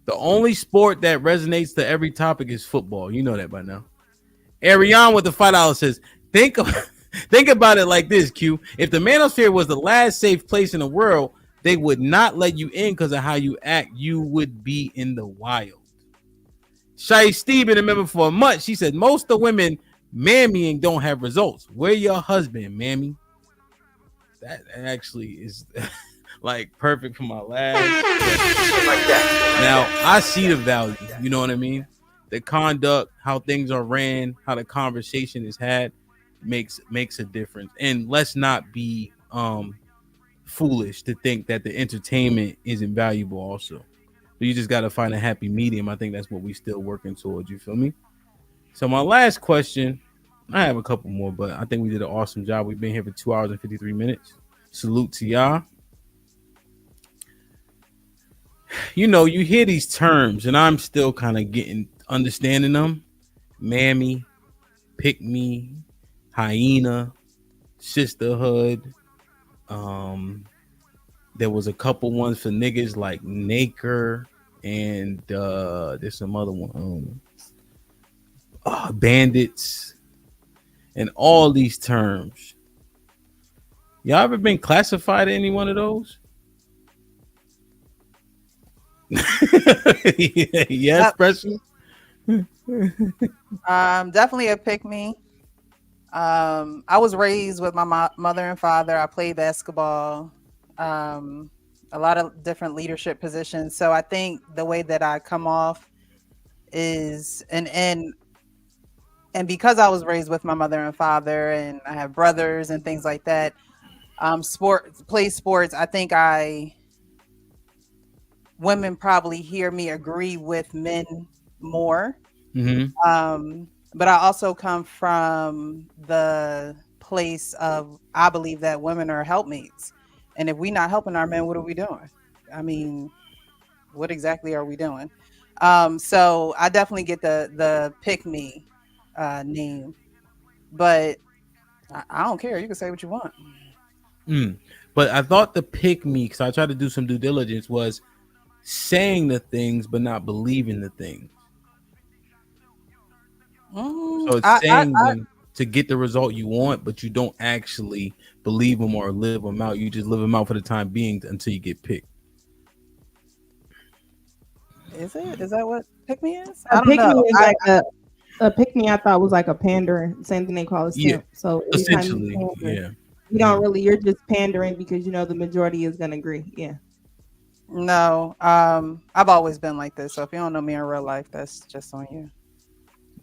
G: The only sport that resonates to every topic is football. You know that by now. Ariane with the $5 says, think about it like this, Q. If the manosphere was the last safe place in the world, they would not let you in because of how you act. You would be in the wild. Shy Steve been a member for a month. She said, most of the women mammying don't have results. Where your husband, mammy? That actually is like perfect for my last. Now, I see the value. You know what I mean? The conduct, how things are ran, how the conversation is had makes a difference. And let's not be foolish to think that the entertainment isn't valuable also. So you just got to find a happy medium. I think that's what we still working towards. You feel me? So my last question, I have a couple more, but I think we did an awesome job. We've been here for 2 hours and 53 minutes. Salute to y'all. You know, you hear these terms, and I'm still kind of understanding them. Mammy, pick me, hyena, sisterhood. There was a couple ones for niggas like Naker, and there's some other one, bandits, and all these terms. Y'all ever been classified in any one of those? Yes, Precious.
W: Definitely a pick me. I was raised with my mother and father. I played basketball, a lot of different leadership positions. So I think the way that I come off is, and And because I was raised with my mother and father, and I have brothers and things like that, play sports. I think women probably hear me agree with men more. But I also come from the place of I believe that women are helpmates, and if we're not helping our men, what are we doing? I mean, what exactly are we doing? So I definitely get the pick me name, but I don't care. You can say what you want.
G: But I thought the pick me, because I tried to do some due diligence, was saying the things but not believing the things. So it's saying them to get the result you want, but you don't actually believe them or live them out. You just live them out for the time being until you get picked.
W: Is it? Is that what pick me is?
M: A
W: I don't
M: pick me
W: know.
M: is like a pick me. I thought was like a pandering, same thing they call a simp. So
G: essentially,
M: you don't really. You're just pandering because you know the majority is gonna agree. Yeah.
W: No, I've always been like this. So if you don't know me in real life, that's just on you.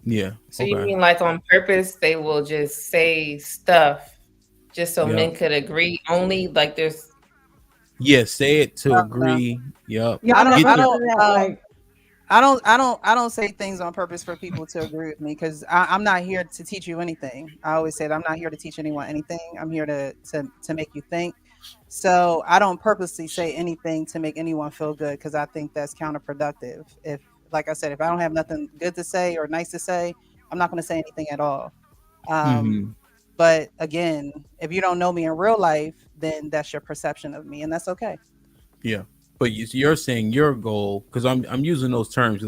G: Yeah.
H: So you mean like on purpose they will just say stuff just so men could agree only? Like there's
G: say it to agree. Yup.
W: I don't say things on purpose for people to agree with me, because I'm not here to teach you anything. I always say that I'm not here to teach anyone anything. I'm here to make you think. So I don't purposely say anything to make anyone feel good, because I think that's counterproductive. If, like I said, if I don't have nothing good to say or nice to say, I'm not going to say anything at all. But again, if you don't know me in real life, then that's your perception of me, and that's okay.
G: Yeah. But you're saying your goal, because I'm using those terms,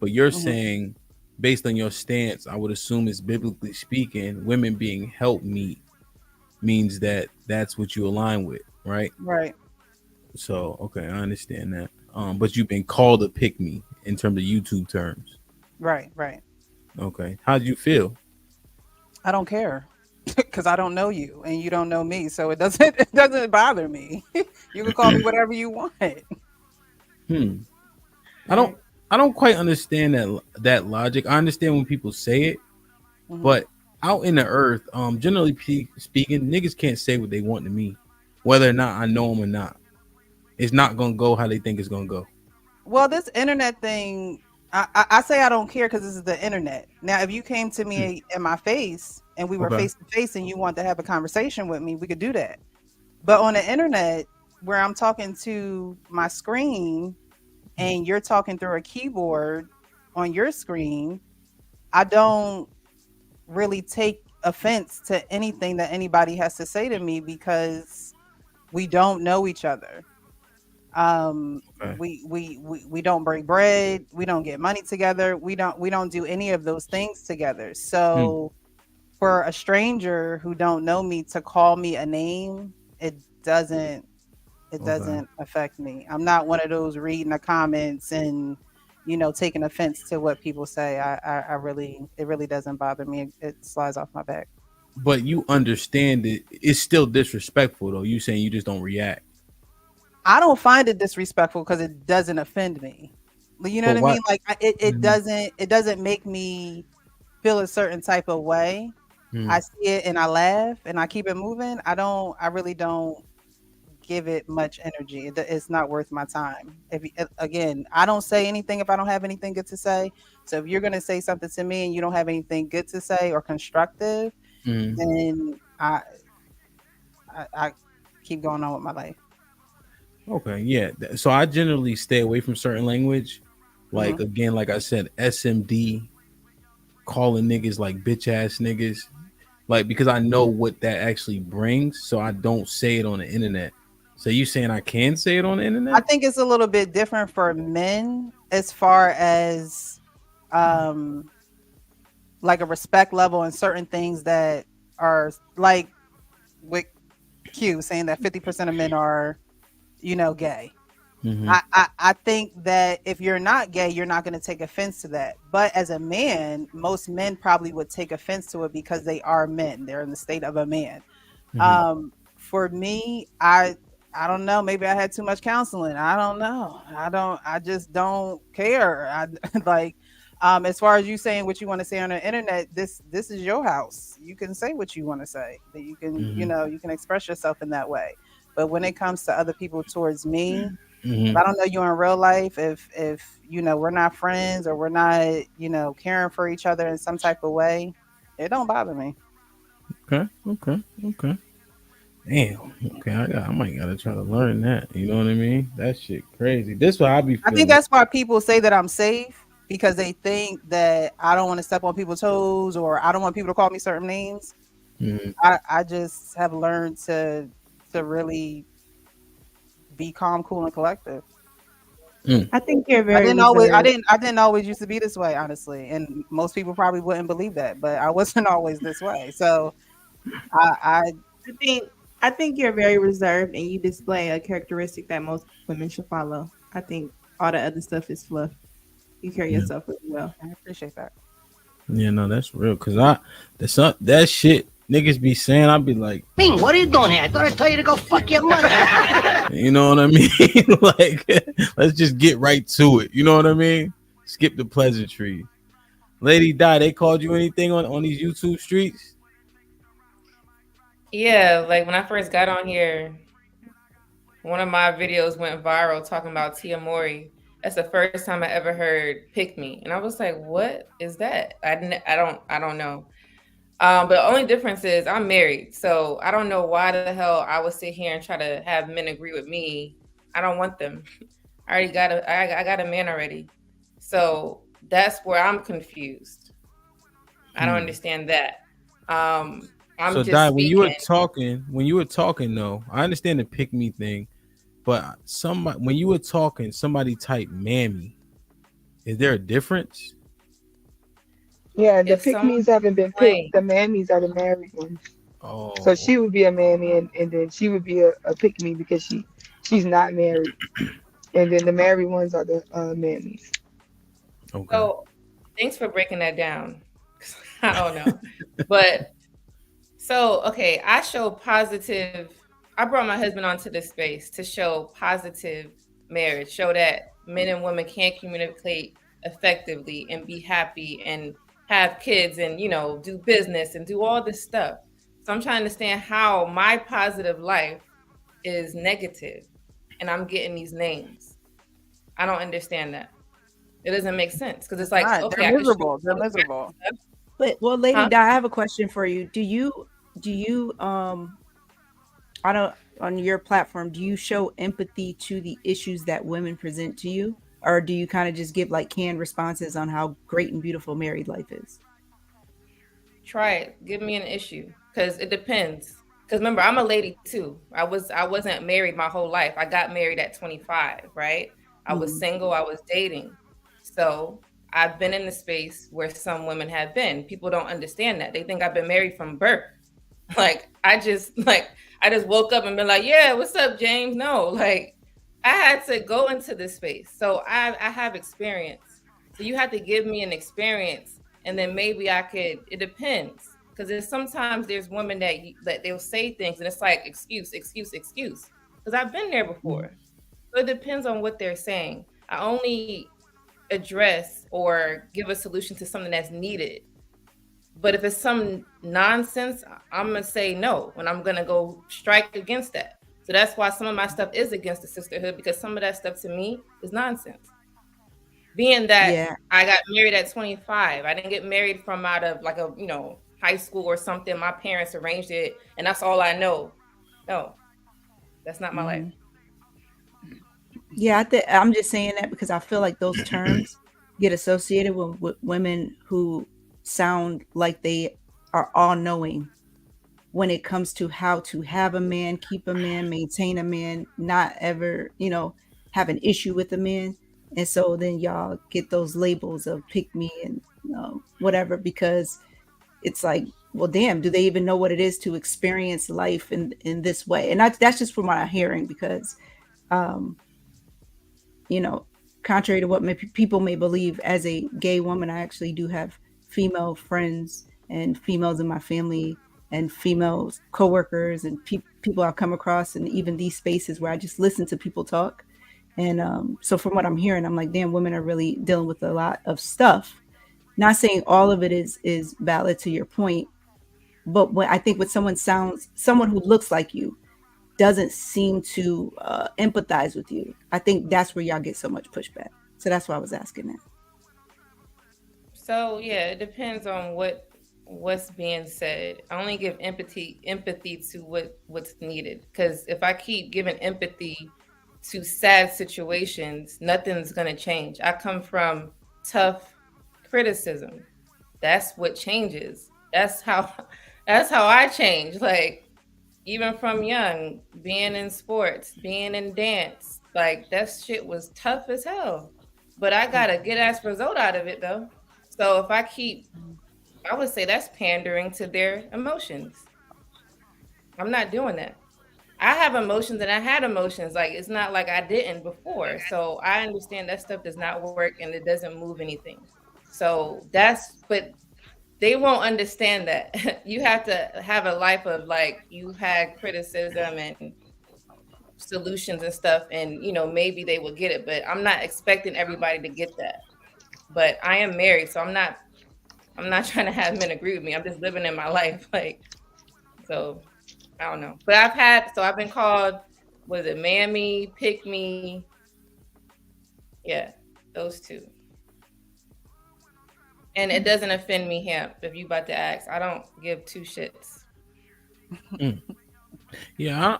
G: but you're saying based on your stance, I would assume is biblically speaking, women being help meet means that that's what you align with, right?
W: Right.
G: So okay, I understand that. But you've been called a pick me in terms of YouTube terms.
W: Right.
G: Okay. How do you feel?
W: I don't care. Because I don't know you and you don't know me, so it doesn't bother me. You can call me whatever you want.
G: I don't quite understand that logic. I understand when people say it, but out in the earth, generally speaking, niggas can't say what they want to me, whether or not I know them or not. It's not gonna go how they think it's gonna go.
W: Well, this internet thing, I say I don't care because this is the internet. Now, if you came to me in my face and we were face to face and you want to have a conversation with me, we could do that. But on the internet, where I'm talking to my screen and you're talking through a keyboard on your screen, I don't really take offense to anything that anybody has to say to me, because we don't know each other. We don't break bread, we don't get money together, we don't do any of those things together. So for a stranger who don't know me to call me a name, it doesn't affect me. I'm not one of those reading the comments and taking offense to what people say. It really doesn't bother me. It slides off my back.
G: But you understand it's still disrespectful though. You saying you just don't react.
W: I don't find it disrespectful because it doesn't offend me. You know what I mean? Like it doesn't make me feel a certain type of way. I see it and I laugh and I keep it moving. I really don't give it much energy. It's not worth my time. Again, I don't say anything if I don't have anything good to say. So if you're going to say something to me and you don't have anything good to say or constructive, then I keep going on with my life.
G: Okay, yeah. So I generally stay away from certain language. Like again, like I said, SMD, calling niggas like bitch ass niggas, like because I know what that actually brings. So I don't say it on the internet. So you saying I can say it on the internet?
W: I think it's a little bit different for men as far as like a respect level and certain things that are like with Q saying that 50% of men are gay. I think that if you're not gay, you're not going to take offense to that. But as a man, most men probably would take offense to it because they are men. They're in the state of a man. For me, I don't know. Maybe I had too much counseling. I don't know. I just don't care. As far as you saying what you want to say on the internet, this is your house. You can say what you want to say. That you can, you know, you can express yourself in that way. But when it comes to other people towards me, if I don't know you in real life, if you know we're not friends or we're not, you know, caring for each other in some type of way, it don't bother me.
G: Okay. Damn. Okay, I might gotta try to learn that. You know what I mean? That shit crazy. This what I be
W: I
G: feeling.
W: think that's why people say that I'm safe because they think that I don't want to step on people's toes or I don't want people to call me certain names. I just have learned to really be calm, cool, and collective.
M: I think you're very
W: I
M: reserved.
W: didn't always used to be this way, honestly, and most people probably wouldn't believe that, but I wasn't always this way. So I
M: I think you're very reserved and you display a characteristic that most women should follow. I think all the other stuff is fluff. You carry yourself really well.
W: I appreciate that.
G: Yeah, no, that's real. Cause that shit niggas be saying, I'd be like,
T: Bing, what are you doing here? I thought I told you to go fuck your mother.
G: you know what I mean? Like, let's just get right to it. You know what I mean? Skip the pleasantry. Lady Di, they called you anything on these YouTube streets?
H: Yeah, like when I first got on here, one of my videos went viral talking about Tia Mori. That's the first time I ever heard "pick me," and I was like, "What is that?" I don't know. But the only difference is I'm married, so I don't know why the hell I would sit here and try to have men agree with me. I don't want them. I got a man already, so that's where I'm confused. I don't understand that. I'm
G: So
H: just
G: Di,
H: speaking.
G: when you were talking though, I understand the pick me thing, but when you were talking, somebody typed mammy. Is there a difference?
J: Yeah, the
H: If
J: pick-me's
H: someone
J: haven't been
H: complains,
J: picked. The mammies are the married ones.
G: Oh.
J: So she would be a mammy, and then she would be a pick-me because she's not married. And then the married ones are the mammies.
G: Okay.
H: so thanks for breaking that down. I don't know, but so okay, I show positive. I brought my husband onto this space to show positive marriage, show that men and women can communicate effectively and be happy and have kids and do business and do all this stuff. So I'm trying to understand how my positive life is negative and I'm getting these names. I don't understand that. It doesn't make sense because it's like,
W: Right,
H: okay,
W: they're
H: I can show
W: miserable. They're miserable.
B: But well, Lady
H: Huh?
B: Di, I have a question for you. Do you I don't on your platform, do you show empathy to the issues that women present to you? Or do you kind of just give like canned responses on how great and beautiful married life is?
H: Try it. Give me an issue because it depends. Because remember, I'm a lady too. I wasn't married my whole life. I got married at 25, right? I was single. I was dating. So I've been in the space where some women have been. People don't understand that. They think I've been married from birth. Like I just woke up and been like, yeah, what's up, James? No, like I had to go into this space. So I have experience. So you have to give me an experience and then maybe I could, it depends. Because sometimes there's women that they'll say things and it's like excuse. Because I've been there before. So it depends on what they're saying. I only address or give a solution to something that's needed. But if it's some nonsense, I'm going to say no, and I'm going to go strike against that. So that's why some of my stuff is against the sisterhood, because some of that stuff to me is nonsense. Being that I got married at 25, I didn't get married from out of like a, high school or something. My parents arranged it, and that's all I know. No, that's not my life.
B: Yeah, I'm just saying that because I feel like those terms get associated with women who sound like they are all knowing when it comes to how to have a man, keep a man, maintain a man, not ever, have an issue with a man. And so then y'all get those labels of pick me and whatever, because it's like, well, damn, do they even know what it is to experience life in this way? And that's just from what I'm hearing, because contrary to what people may believe, as a gay woman, I actually do have female friends and females in my family and female coworkers and people I've come across, and even these spaces where I just listen to people talk. And so from what I'm hearing, I'm like, damn, women are really dealing with a lot of stuff. Not saying all of it is valid to your point, but I think when someone who looks like you doesn't seem to empathize with you, I think that's where y'all get so much pushback. So that's why I was asking that.
H: So yeah, it depends on what's being said. I only give empathy to what's needed. Because if I keep giving empathy to sad situations, nothing's gonna change. I come from tough criticism. That's what changes. That's how I change. Like even from young, being in sports, being in dance, like that shit was tough as hell. But I got a good ass result out of it though. So if I would say that's pandering to their emotions. I'm not doing that. I have emotions and I had emotions. Like it's not like I didn't before. So I understand that stuff does not work and it doesn't move anything. So but they won't understand that. You have to have a life of like you had criticism and solutions and stuff, and maybe they will get it, but I'm not expecting everybody to get that. But I am married, so I'm not trying to have men agree with me. I'm just living in my life. Like, so I don't know. But I've been called, was it mammy, pick me? Yeah, those two. And it doesn't offend me, Hemp, if you about to ask. I don't give two shits.
G: Yeah,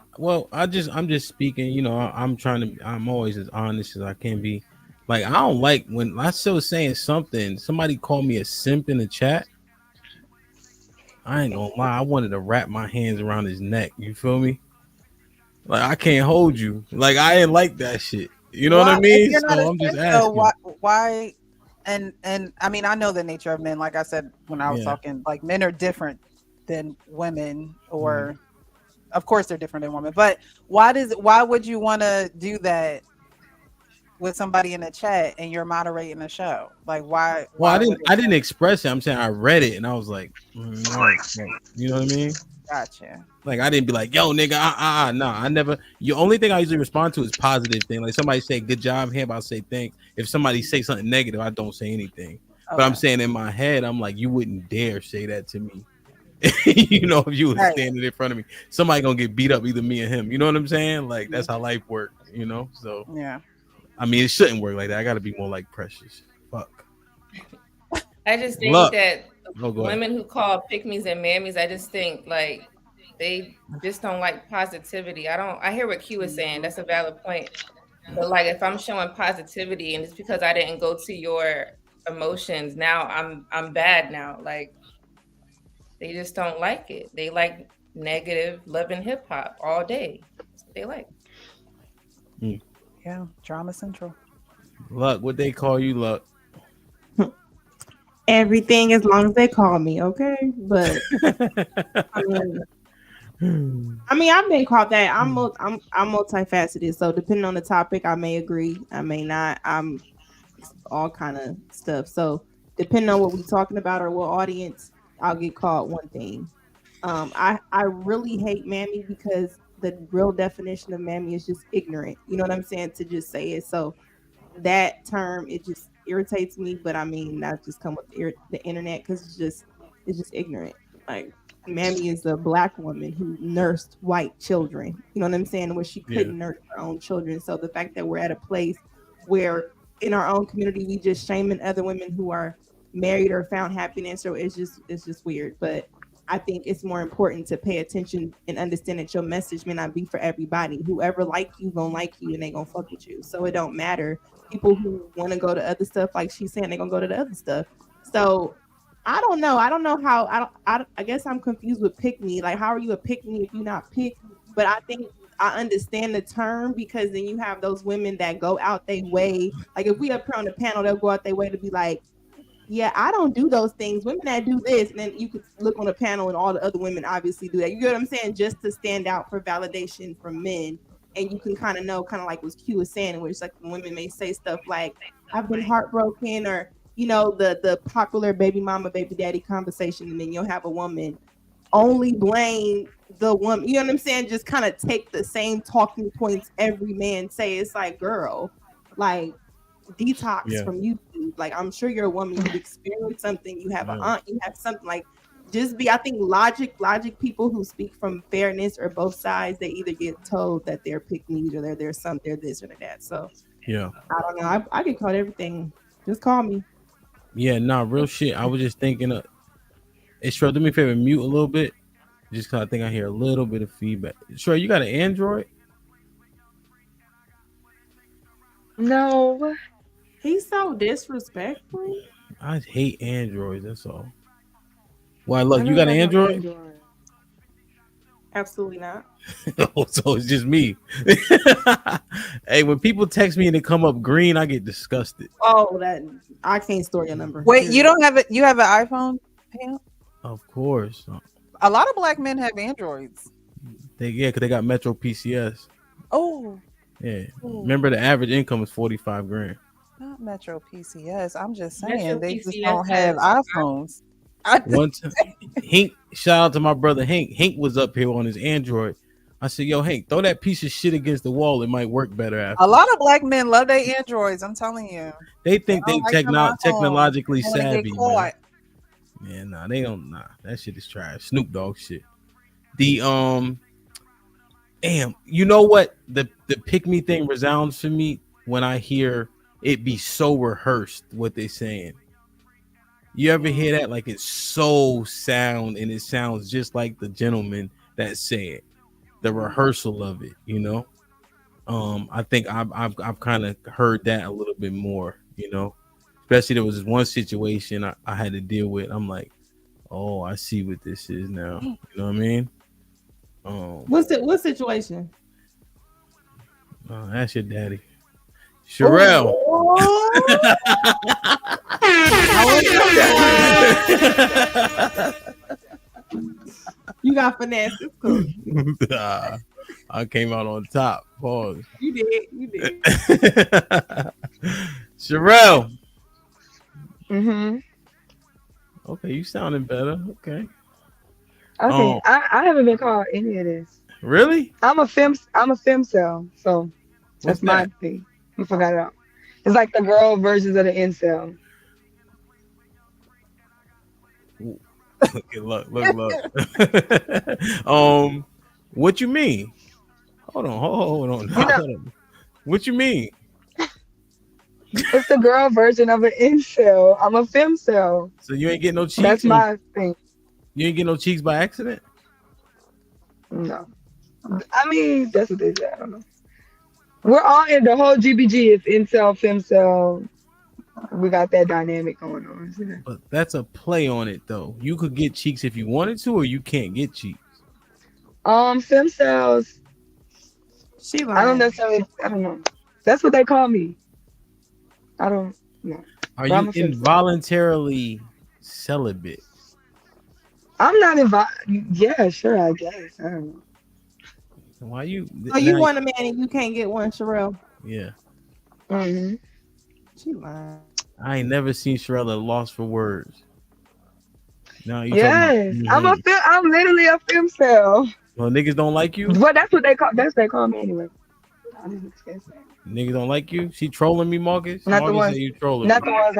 G: I'm just speaking. I'm always as honest as I can be. Like, I don't like when I still saying something. Somebody called me a simp in the chat. I ain't gonna lie. I wanted to wrap my hands around his neck. You feel me? Like I can't hold you. Like I ain't like that shit. You know what I mean?
W: If you're not
G: So
W: a
G: I'm just
W: simp, though,
G: asking.
W: why? And I mean, I know the nature of men. Like I said when I was talking, like men are different than women, or of course they're different than women. But why would you want to do that with somebody in the chat and you're moderating the show? Like why?
G: Well, I didn't express it. I'm saying I read it and I was like, no, you know what I mean?
W: Gotcha.
G: Like I didn't be like, yo, nigga, no, I never. The only thing I usually respond to is positive thing. Like somebody say good job here, I'll say thanks. If somebody say something negative, I don't say anything. Okay. But I'm saying in my head, I'm like, you wouldn't dare say that to me. If you were standing in front of me, somebody gonna get beat up, either me or him. You know what I'm saying? Like that's how life works. So
W: yeah.
G: I mean, it shouldn't work like that. I got to be more like Precious. Fuck.
H: I just think that women who call pick-me's and mammies, I just think like they just don't like positivity. I hear what Q is saying. That's a valid point. But like if I'm showing positivity and it's because I didn't go to your emotions, now I'm bad now. Like they just don't like it. They like negative love and hip hop all day. That's what they like.
W: Yeah, drama central.
G: Luck, what they call you, Luck?
M: Everything as long as they call me, okay? But I mean, I've been called that. I'm multifaceted, so depending on the topic, I may agree, I may not. I'm all kind of stuff. So depending on what we're talking about or what audience, I'll get called one thing. I really hate mammy because the real definition of mammy is just ignorant. You know what I'm saying? To just say it. So that term, it just irritates me. But I mean, that just come with the internet because it's just ignorant. Like mammy is a black woman who nursed white children. You know what I'm saying? Where she couldn't nurse her own children. So the fact that we're at a place where in our own community we just shaming other women who are married or found happiness, so it's just weird. But I think it's more important to pay attention and understand that your message may not be for everybody. Whoever like you gonna like you and they gonna fuck with you. So it don't matter. People who want to go to other stuff, like she's saying, they gonna go to the other stuff. So I don't know how. I guess I'm confused with pick me. Like, how are you a pick me if you're not pick? But I think I understand the term because then you have those women that go out their way. Like if we up here on the panel, they'll go out their way to be like, yeah, I don't do those things. Women that do this, and then you could look on the panel and all the other women obviously do that. You get what I'm saying? Just to stand out for validation from men. And you can kind of know, kind of like what Q was saying, where it's like women may say stuff like, I've been heartbroken, or, the popular baby mama, baby daddy conversation. And then you'll have a woman only blame the woman. You know what I'm saying? Just kind of take the same talking points every man say. It's like, girl, like, detox from YouTube. Like, I'm sure you're a woman, you've experienced something, you have an aunt, you have something. Like, just be, I think logic people who speak from fairness or both sides, they either get told that they're pick-me's or they're this or they're that. So
G: Yeah.
M: I don't know. I get called everything. Just call me.
G: Yeah, nah, real shit. I was just thinking it's Shrub, do me a favor, mute a little bit. Just cause I think I hear a little bit of feedback. Sure, you got an Android?
J: No.
M: He's so disrespectful.
G: I hate Androids, that's all. Why, look, you got an Android?
M: Absolutely not.
G: Oh, so it's just me. Hey, when people text me and they come up green, I get disgusted.
M: Oh, that I can't store your number.
W: Wait, you don't have it? You have an iPhone? Pam?
G: Of course.
W: A lot of black men have Androids.
G: Because they got Metro PCS.
W: Oh.
G: Yeah.
W: Ooh.
G: Remember, the average income is 45 grand.
W: Not Metro PCS. I'm just saying
H: Metro
W: they just
H: PCS
W: don't have iPhones.
G: One time, Hank, shout out to my brother Hank. Hank was up here on his Android. I said, yo, Hank, throw that piece of shit against the wall. It might work better after.
W: A lot of black men love their Androids. I'm telling you.
G: They think they technologically
W: They wanna
G: savvy,
W: get
G: man.
W: caught.
G: Yeah, nah, they don't. Nah, that shit is trash. Snoop Dogg shit. The damn, you know what? The pick me thing resounds for me when I hear it be so rehearsed what they saying. You ever hear that? Like, it's so sound and it sounds just like the gentleman that said the rehearsal of it, you know. I think I've kind of heard that a little bit more, you know. Especially there was this one situation I had to deal with. I'm like, oh, I see what this is now. You know what I mean?
M: What situation?
G: That's your daddy, Sherelle.
M: You got finesse. It's cool.
G: I came out on top. Pause.
M: You did.
G: Sherelle.
J: Mm-hmm.
G: Okay, you sounding better. Okay.
J: Okay. I haven't been called any of this.
G: Really?
J: I'm a femcel, so that's my thing. You forgot it out. It's like the girl versions of the incel.
G: Okay, look. What you mean? Hold on. What you mean?
J: It's the girl version of an incel. I'm a femcel.
G: So you ain't getting no cheeks?
J: That's my thing.
G: You ain't getting no cheeks by accident?
J: No. I mean, that's what they say. I don't know. We're all in the whole GBG. It's incel, femcel. We got that dynamic going on.
G: But that's a play on it, though. You could get cheeks if you wanted to, or you can't get cheeks.
J: Femcells. I don't know. That's what they call me. I don't know.
G: Are you involuntarily celibate?
J: I'm not Yeah, sure, I guess. I don't know.
G: Why you?
M: Oh, you want a man and you can't get one, Sherelle?
G: Yeah.
J: Mm-hmm.
M: She lying.
G: I ain't never seen Sherelle at loss for words. No, you
J: yes, I'm literally a femcel.
G: Well, niggas don't like you.
J: But that's what they call me anyway.
G: Niggas don't like you. She trolling me, Marcus.
J: Not the ones.
G: You trolling
J: Not
G: me.
J: the ones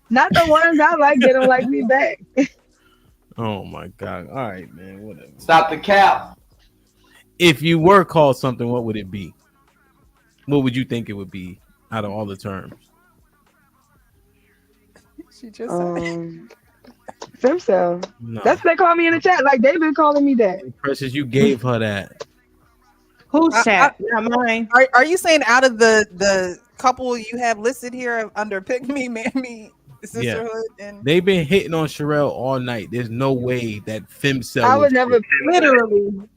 J: Not the ones I like. They don't like me back.
G: Oh my god! All right, man. Whatever.
T: Stop the cap.
G: If you were called something, what would it be? What would you think it would be out of all the terms?
W: She just said
J: femcel.
G: No.
J: That's what they call me in the chat. Like they've been calling me that.
G: Precious, you gave her that.
M: Who's chat? Not mine.
W: Are you saying out of the couple you have listed here under Pick Me, Mammy, Sisterhood, and
G: They've been hitting on Sherelle all night. There's no way that femcel.
J: I would never literally.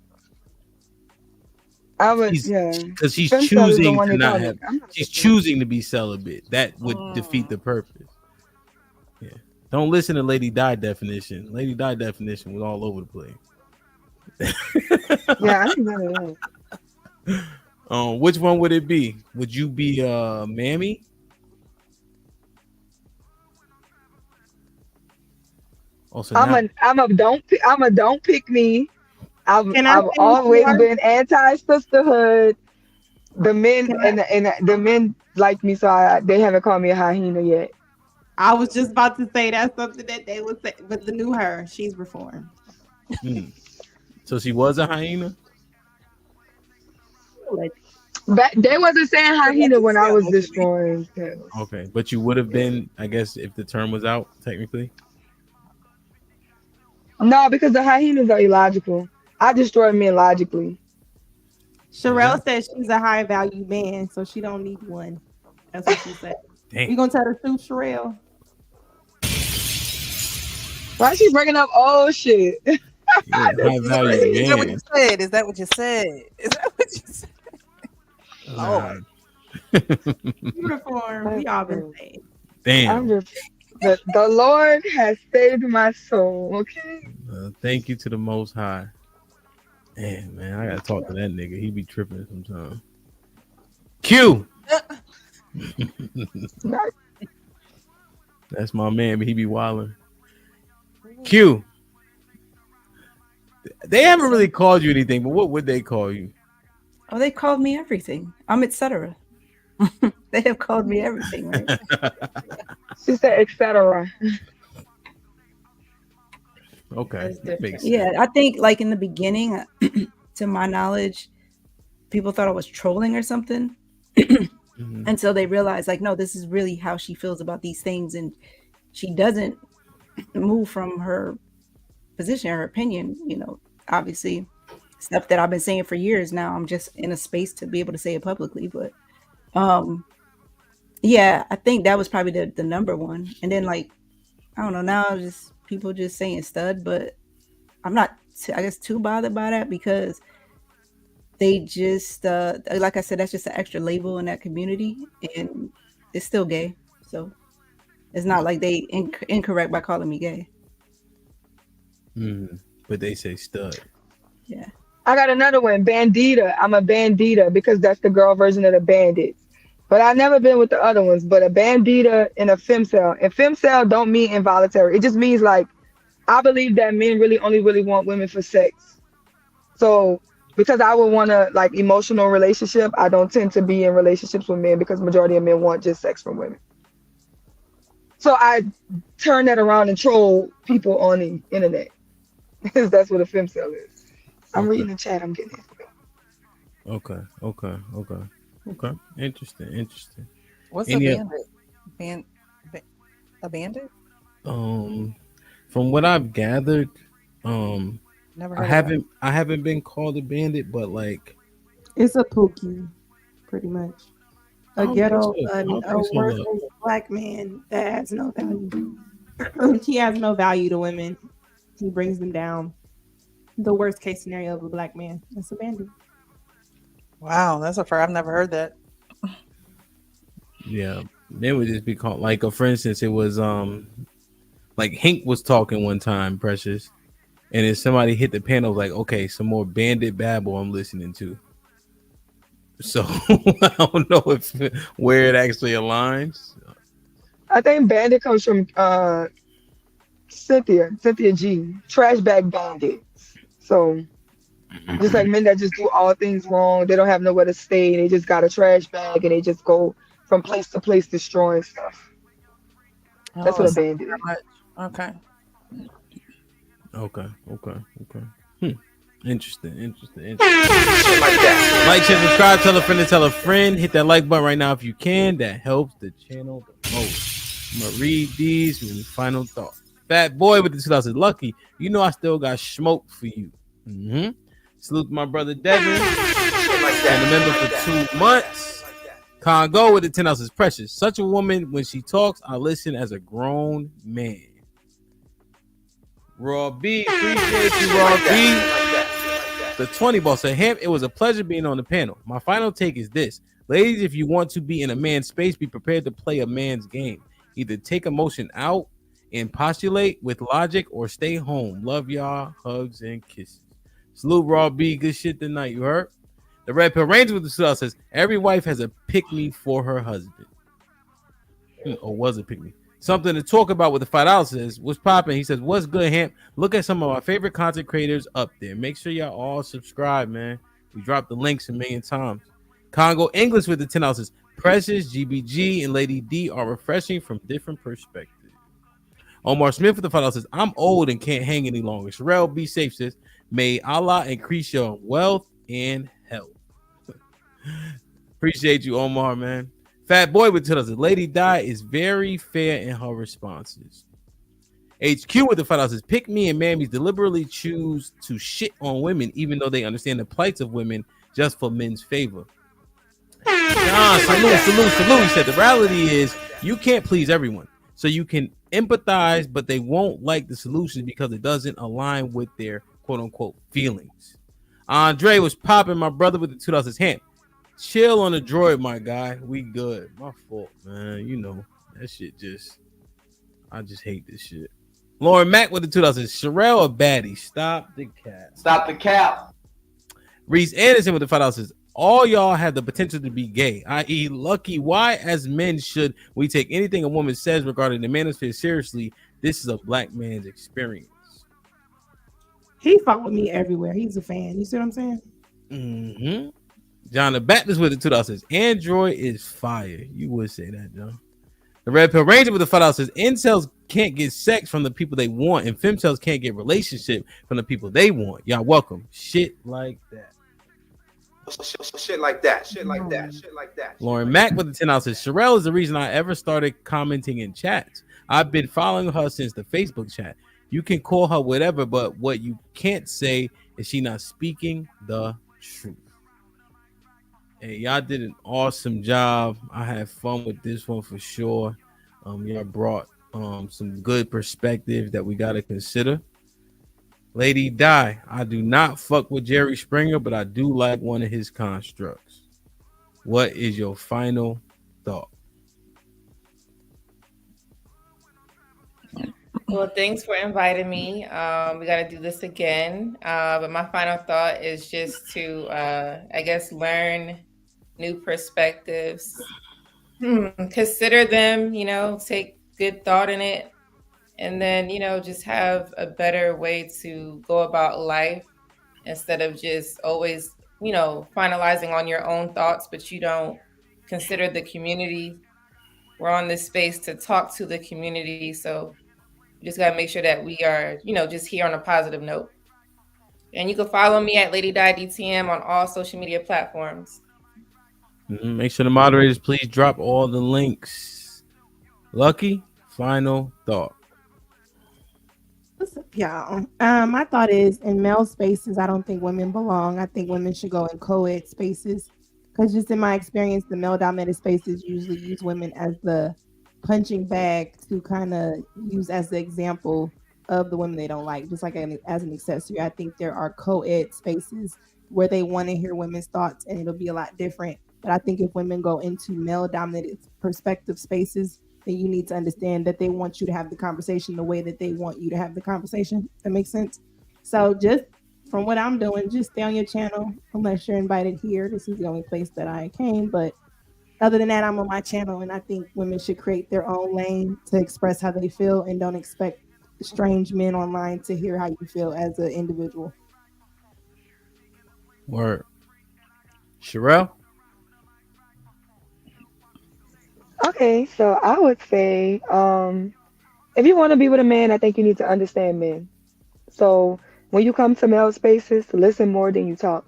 J: I would,
G: because she's choosing to not have. She's choosing to be celibate. That would defeat the purpose. Yeah, don't listen to Lady Di definition. Lady Di definition was all over the place.
J: Yeah, I didn't know that.
G: Which one would it be? Would you be Mammy? Also,
J: I'm a don't pick me. I've always been anti-sisterhood. The men and the men like me, so they haven't called me a hyena yet.
M: I was just about to say that's something that they would say, but the new her, she's reformed.
G: So she was a hyena?
J: But they wasn't saying hyena when I was destroying panels.
G: Okay, but you would have been, I guess, if the term was out, technically.
J: No, because the hyenas are illogical. I destroy men logically.
M: Sherelle says she's a high value man, so she don't need one. That's what she said.
G: Damn.
M: You gonna tell the truth, Sherelle?
J: Why is she bringing up old shit?
G: Yeah, high value
W: Is that what
G: man.
W: you said? Is that what you said? Is that what you said? Lord.
M: Uniform. We all been saved.
G: Damn.
J: The Lord has saved my soul. Okay.
G: Thank you to the Most High. Damn, man, I gotta talk to that nigga. He be tripping sometimes. Q. That's my man, but he be wilding. Q. They haven't really called you anything, but what would they call you?
B: Oh, they called me everything. I'm etc. They have called me everything, right?
J: She said etc.
G: Okay. That makes sense.
B: Yeah, I think like in the beginning, to my knowledge, people thought I was trolling or something. Until they realized, like, no, this is really how she feels about these things, and she doesn't move from her position, her opinion. You know, obviously, stuff that I've been saying for years now. I'm just in a space to be able to say it publicly, but yeah, I think that was probably the number one. And then, like, I don't know, now just people just saying stud, but I'm not, I guess, too bothered by that because they just, like I said, that's just an extra label in that community, and it's still gay. So it's not like they incorrect by calling me gay.
G: But they say stud.
B: Yeah.
J: I got another one, bandita. I'm a bandita because that's the girl version of the bandits. But I've never been with the other ones. But a bandita and a femcel. And femcel don't mean involuntary. It just means like, I believe that men really only want women for sex. So because I would want a like emotional relationship, I don't tend to be in relationships with men because majority of men want just sex from women. So I turn that around and troll people on the internet. Because that's what a femcel is. I'm reading the chat. I'm getting it.
G: Okay. Interesting.
W: What's
G: Any
W: a bandit? A bandit?
G: From what I've gathered,
W: Never heard
G: I haven't been called a bandit, but like
M: It's a pookie, pretty much.
G: I
M: A
G: don't
M: ghetto,
G: think so. I don't
M: a
G: think so,
M: worthless
G: though.
M: black man that has no value. He has no value to women. He brings them down. The worst case scenario of a black man. That's a bandit.
W: Wow, that's a first. I've never heard that.
G: Yeah, they would just be called like, for instance, it was like Hank was talking one time, Precious, and then somebody hit the panel like, okay, some more bandit babble I'm listening to. So I don't know if where it actually aligns.
J: I think bandit comes from Cynthia G. Trash bag bandits. So just like men that just do all things wrong, they don't have nowhere to stay. They just got a trash bag and they just go from place to place destroying stuff. That's what a bandit is.
W: Okay.
G: Interesting. Like, share, subscribe, tell a friend to tell a friend. Hit that like button right now if you can. That helps the channel the most. I'm gonna read these with final thought. Fat boy with the 2000 lucky. You know I still got smoke for you. Salute to my brother Devin. And a member for 2 months. Congo with the 10 ounces precious. Such a woman, when she talks, I listen as a grown man. Raw B, appreciate you, Raw B. The 20 ball said, Hemp, it was a pleasure being on the panel. My final take is this. Ladies, if you want to be in a man's space, be prepared to play a man's game. Either take emotion out and postulate with logic or stay home. Love y'all. Hugs and kisses. Salute, Raw B. Good shit tonight. You heard? The Red Pill Ranger with the suit says, every wife has a pick-me for her husband. Or was a pick-me. Something to talk about with the $5 says, what's popping? He says, what's good, Hamp? Look at some of my favorite content creators up there. Make sure y'all all subscribe, man. We dropped the links a million times. Congo English with the 10 ounces. Precious, GBG, and Lady D are refreshing from different perspectives. Omar Smith with the 5 ounces. I'm old and can't hang any longer. Sherelle, be safe, sis. May Allah increase your wealth and health. Appreciate you, Omar, man. Fat Boy with 2 ounces. Lady Di is very fair in her responses. HQ with the 5 ounces. Pick me and mammies deliberately choose to shit on women, even though they understand the plights of women just for men's favor. Nah, salute. He said the reality is you can't please everyone. So you can empathize, but they won't like the solution because it doesn't align with their quote unquote feelings. Andre was popping, my brother, with the $2 hand. Chill on the droid, my guy. We good. My fault, man. You know, that shit I just hate this shit. Lauren Mack with the $2. Sherelle a baddie. Stop the cap.
T: Stop the cap.
G: Reese Anderson with the $5. All y'all have the potential to be gay, i.e. lucky. Why, as men, should we take anything a woman says regarding the manosphere seriously? This is a black man's experience.
M: He followed me everywhere. He's a fan. You see what I'm saying?
G: Mm-hmm. John the Baptist with the $2. Android is fire. You would say that, John. The Red Pill Ranger with the $5. Incels can't get sex from the people they want, and femcels can't get relationship from the people they want. Y'all welcome. Shit like that.
Q: Shit like that.
G: Lauren Mack with the 10 ounces. Sherelle is the reason I ever started commenting in chats. I've been following her since the Facebook chat. You can call her whatever, but what you can't say is she not speaking the truth. Hey, y'all did an awesome job. I had fun with this one for sure. Y'all brought some good perspective that we got to consider. Lady Di, I do not fuck with Jerry Springer, but I do like one of his constructs. What is your final thought?
H: Well, thanks for inviting me. We got to do this again. But my final thought is just to, I guess, learn new perspectives. Consider them, take good thought in it. And then, just have a better way to go about life instead of just always, finalizing on your own thoughts, but you don't consider the community. We're on this space to talk to the community. So we just got to make sure that we are, just here on a positive note. And you can follow me at Lady Di DTM on all social media platforms.
G: Make sure the moderators please drop all the links. Lucky, final thought.
M: What's up, y'all? My thought is in male spaces, I don't think women belong. I think women should go in co-ed spaces because just in my experience, the male-dominated spaces usually use women as the punching bag to kind of use as the example of the women they don't like, just like as an accessory. I think there are co-ed spaces where they want to hear women's thoughts and it'll be a lot different. But I think if women go into male-dominated perspective spaces, then you need to understand that they want you to have the conversation the way that they want you to have the conversation. That makes sense? So just from what I'm doing, just stay on your channel unless you're invited here. This is the only place that I came. But other than that, I'm on my channel, and I think women should create their own lane to express how they feel and don't expect strange men online to hear how you feel as an individual.
G: Word. Sherelle?
J: Okay, so I would say, if you want to be with a man, I think you need to understand men. So when you come to male spaces, listen more than you talk.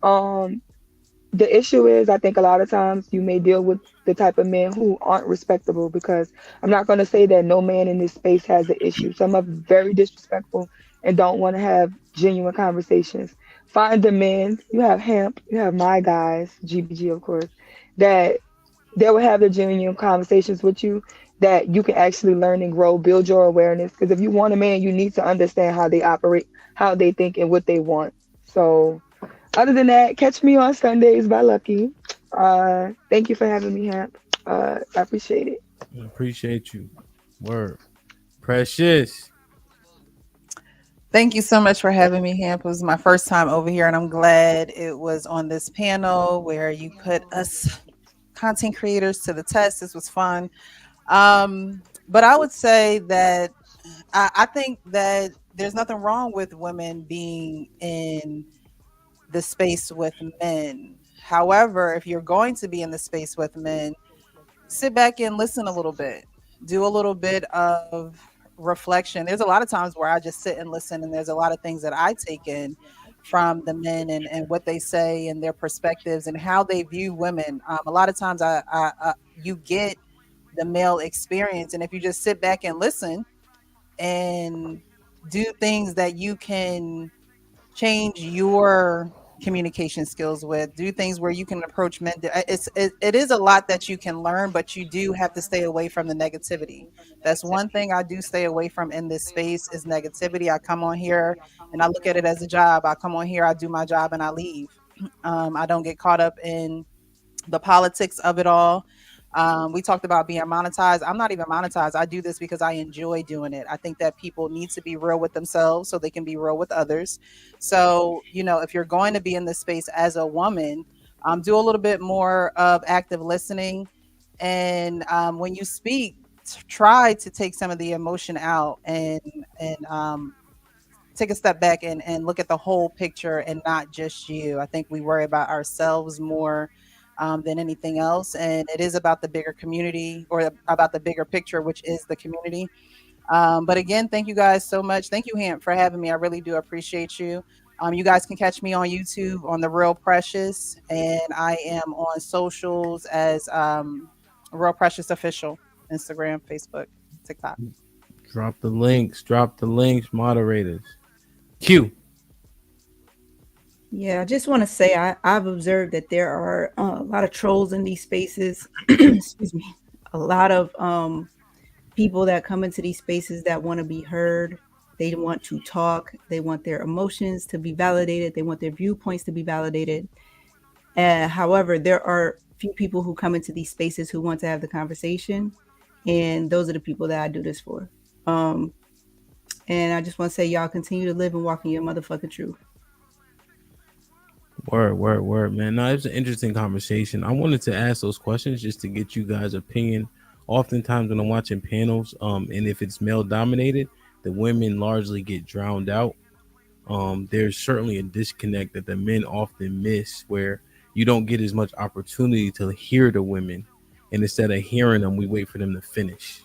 J: The issue is, I think a lot of times you may deal with the type of men who aren't respectable, because I'm not going to say that no man in this space has an issue. Some are very disrespectful and don't want to have genuine conversations. Find the men. You have Hemp, you have my guys, GBG of course, that they will have the genuine conversations with you that you can actually learn and grow, build your awareness. Because if you want a man, you need to understand how they operate, how they think, and what they want. So other than that, catch me on Sundays by Lucky. Thank you for having me, Hemp. I appreciate it.
G: I appreciate you. Word. Precious.
W: Thank you so much for having me, Hamp. It was my first time over here, and I'm glad it was on this panel where you put us content creators to the test. This was fun. But I would say that I think that there's nothing wrong with women being in the space with men. However, if you're going to be in the space with men, sit back and listen a little bit. Do a little bit of reflection. There's a lot of times where I just sit and listen, and there's a lot of things that I take in from the men and what they say and their perspectives and how they view women. A lot of times you get the male experience, and if you just sit back and listen and do things that you can change your communication skills with, do things where you can approach men. It is a lot that you can learn, but you do have to stay away from the negativity. That's one thing I do stay away from in this space is negativity. I come on here and I look at it as a job. I come on here, I do my job, and I leave. I don't get caught up in the politics of it all. We talked about being monetized. I'm not even monetized. I do this because I enjoy doing it. I think that people need to be real with themselves so they can be real with others. So, if you're going to be in this space as a woman, do a little bit more of active listening. And when you speak, try to take some of the emotion out and take a step back and look at the whole picture and not just you. I think we worry about ourselves more than anything else. And it is about the bigger community or about the bigger picture, which is the community. But again, thank you guys so much. Thank you, Hamp, for having me. I really do appreciate you. You guys can catch me on YouTube on The Real Precious, and I am on socials as Real Precious Official, Instagram, Facebook, TikTok.
G: Drop the links, moderators. Q.
B: Yeah, I just want to say I've observed that there are a lot of trolls in these spaces. Excuse me. A lot of people that come into these spaces that want to be heard. They want to talk. They want their emotions to be validated. They want their viewpoints to be validated. However, there are few people who come into these spaces who want to have the conversation, and those are the people that I do this for. And I just want to say, y'all continue to live and walk in your motherfucking truth.
G: Word, man. No, it was an interesting conversation. I wanted to ask those questions just to get you guys' opinion. Oftentimes when I'm watching panels, and if it's male dominated, the women largely get drowned out. There's certainly a disconnect that the men often miss where you don't get as much opportunity to hear the women. And instead of hearing them, we wait for them to finish.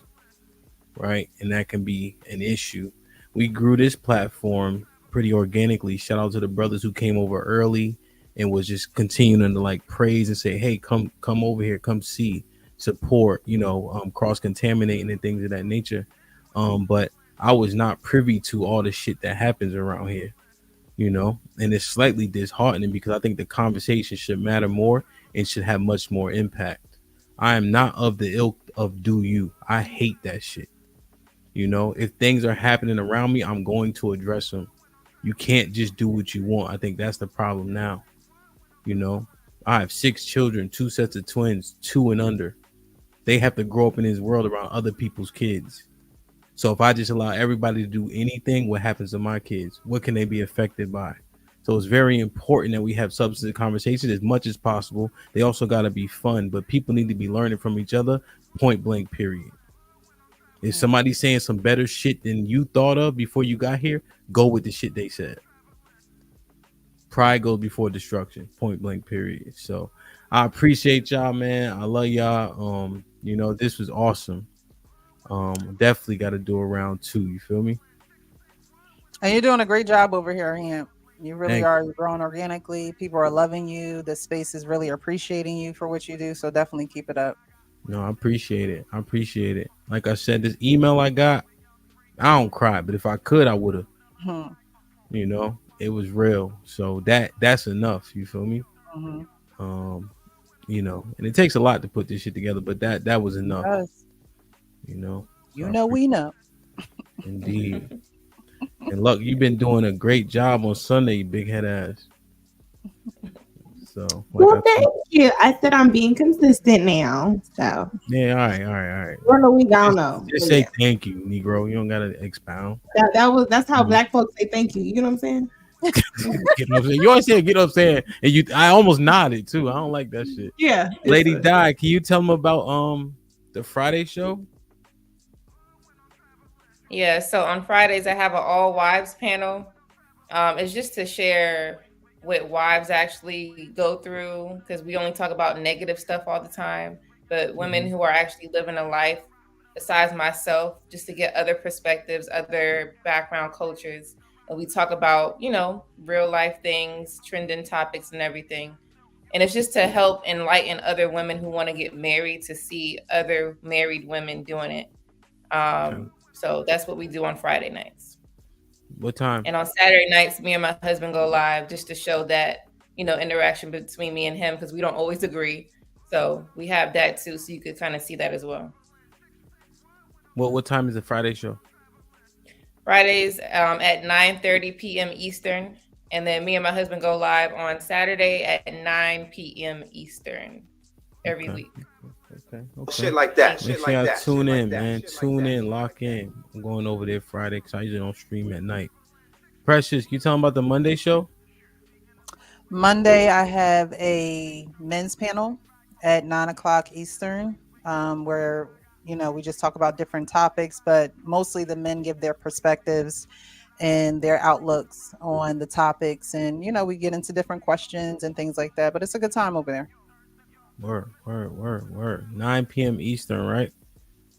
G: Right. And that can be an issue. We grew this platform pretty organically. Shout out to the brothers who came over early and was just continuing to like praise and say, hey, come over here, come see, support, cross-contaminating and things of that nature. But I was not privy to all the shit that happens around here, and it's slightly disheartening because I think the conversation should matter more and should have much more impact. I am not of the ilk of do you. I hate that shit. If things are happening around me, I'm going to address them. You can't just do what you want. I think that's the problem now. I have 6 children, 2 sets of twins, 2 and under. They have to grow up in this world around other people's kids. So if I just allow everybody to do anything, what happens to my kids? What can they be affected by? So it's very important that we have substantive conversations as much as possible. They also got to be fun, but people need to be learning from each other, point blank, period. If somebody's saying some better shit than you thought of before you got here, go with the shit they said. Pride goes before destruction, point blank, period. So I appreciate y'all, man. I love y'all. This was awesome. Definitely got to do a round 2. You feel me?
W: And you're doing a great job over here, Hamp. You really
G: Thank
W: are growing organically. People are loving you. The space is really appreciating you for what you do. So definitely keep it up.
G: No, I appreciate it. Like I said, this email I got, I don't cry, but if I could, I would have. It was real. So that's enough. You feel me? And it takes a lot to put this shit together, but that was enough. We know. Indeed. And look, you've been doing a great job on Sunday, you big head ass. So,
M: thank you. I said I'm being consistent now. So
G: yeah, all right.
M: We're in a week, I don't know.
G: Just say thank you, Negro. You don't gotta expound.
M: That's how black folks say thank you. You know what I'm saying?
G: Get what I'm saying? You always say get upset, and I almost nodded too. I don't like that shit.
M: Yeah.
G: Lady Di, can you tell them about the Friday show?
H: Yeah, so on Fridays I have an all wives panel. It's just to share what wives actually go through, because we only talk about negative stuff all the time, but women who are actually living a life besides myself, just to get other perspectives, other background cultures. And we talk about, real life things, trending topics and everything. And it's just to help enlighten other women who want to get married to see other married women doing it. So that's what we do on Friday nights.
G: What time?
H: And on Saturday nights, me and my husband go live just to show that, interaction between me and him, because we don't always agree. So we have that too, so you could kind of see that as well.
G: What time is the Friday show?
H: Fridays at 9:30 p.m. Eastern. And then me and my husband go live on Saturday at 9 p.m. Eastern every week.
G: Okay.
U: Shit like that.
G: Make sure y'all tune in, man. Tune in, lock in. I'm going over there Friday because I usually don't stream at night. Precious, can you tell them about the Monday show?
W: Monday, I have a men's panel at 9:00 Eastern, where we just talk about different topics, but mostly the men give their perspectives and their outlooks on the topics, and we get into different questions and things like that. But it's a good time over there.
G: Word. 9 p.m. Eastern, right?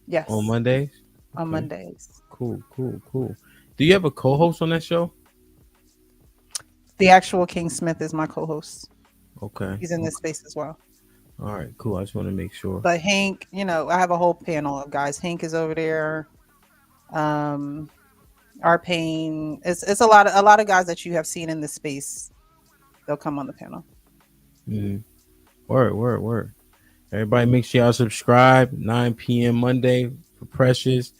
W: Yes.
G: On Mondays?
W: On Mondays.
G: Cool. Do you have a co-host on that show?
W: The actual King Smith is my co-host.
G: Okay.
W: He's in this space as well.
G: All right, cool. I just want to make sure.
W: But Hank, I have a whole panel of guys. Hank is over there. Our Pain. It's a lot of guys that you have seen in this space. They'll come on the panel.
G: Word. Everybody make sure y'all subscribe. 9 p.m. Monday for Precious.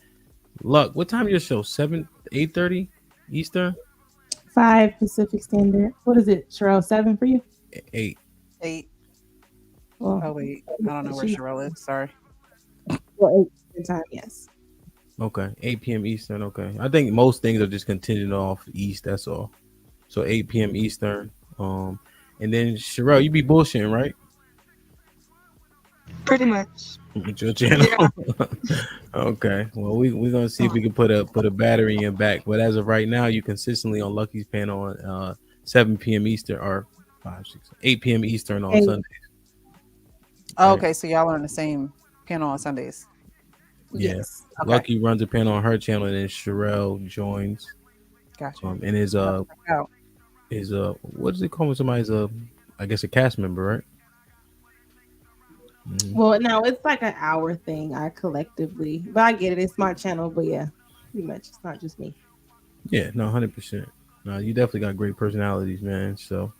G: Luck, what time is your show? 8:30 Eastern?
M: 5 Pacific Standard. What is it, Sherelle? 7 for you?
G: 8.
M: Well,
W: oh wait, I don't know where Sherelle is. Sorry.
M: Well, 8 time, yes.
G: Okay, 8 p.m. Eastern. Okay, I think most things are just contingent off East. That's all. So 8 p.m. Eastern. And then Sherelle, you be bullshitting, right?
J: Pretty much.
G: With your channel. Yeah. Okay. Well, we're gonna see if we can put a battery in your back. But as of right now, you consistently on Lucky's panel on 7 p.m. Eastern or 8 p.m. Eastern on Sundays.
W: Oh, okay, so y'all are on the same panel on Sundays.
G: Yeah.
W: Yes. Okay.
G: Lucky runs a panel on her channel, and then Sherelle joins.
W: Gotcha.
G: And is what does it call when somebody's I guess a cast member, right?
M: Well, no, it's like an hour thing. I collectively, but I get it. It's my channel, but yeah, pretty much it's not just me.
G: Yeah, no, 100%. No, you definitely got great personalities, man. So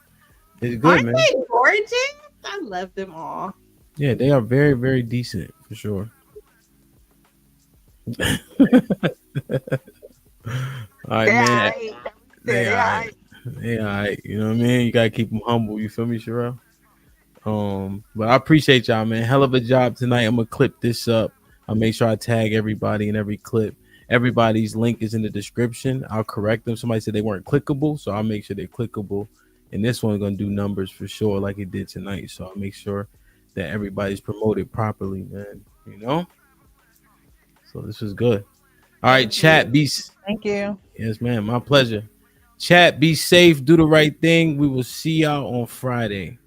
G: it's good,
M: Aren't
G: man.
M: they gorgeous? I love them all.
G: Yeah, they are very, very decent for sure. All right, man. They all right. You know what I mean? You gotta keep them humble. You feel me, Sherelle? But I appreciate y'all, man. Hell of a job tonight. I'm gonna clip this up. I'll make sure I tag everybody in every clip. Everybody's link is in the description. I'll correct them. Somebody said they weren't clickable, so I'll make sure they're clickable. And this one's gonna do numbers for sure, like it did tonight. So I'll make sure that everybody's promoted properly, man. So this was good. All right, chat.
W: Thank you.
G: Yes, man. My pleasure. Chat, be safe. Do the right thing. We will see y'all on Friday.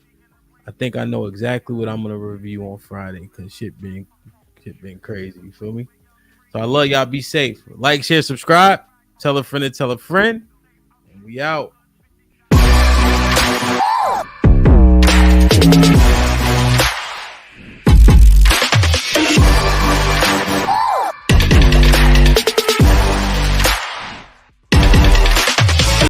G: I think I know exactly what I'm gonna review on Friday because shit been crazy. You feel me? So I love y'all. Be safe. Like, share, subscribe. Tell a friend to tell a friend. And we out.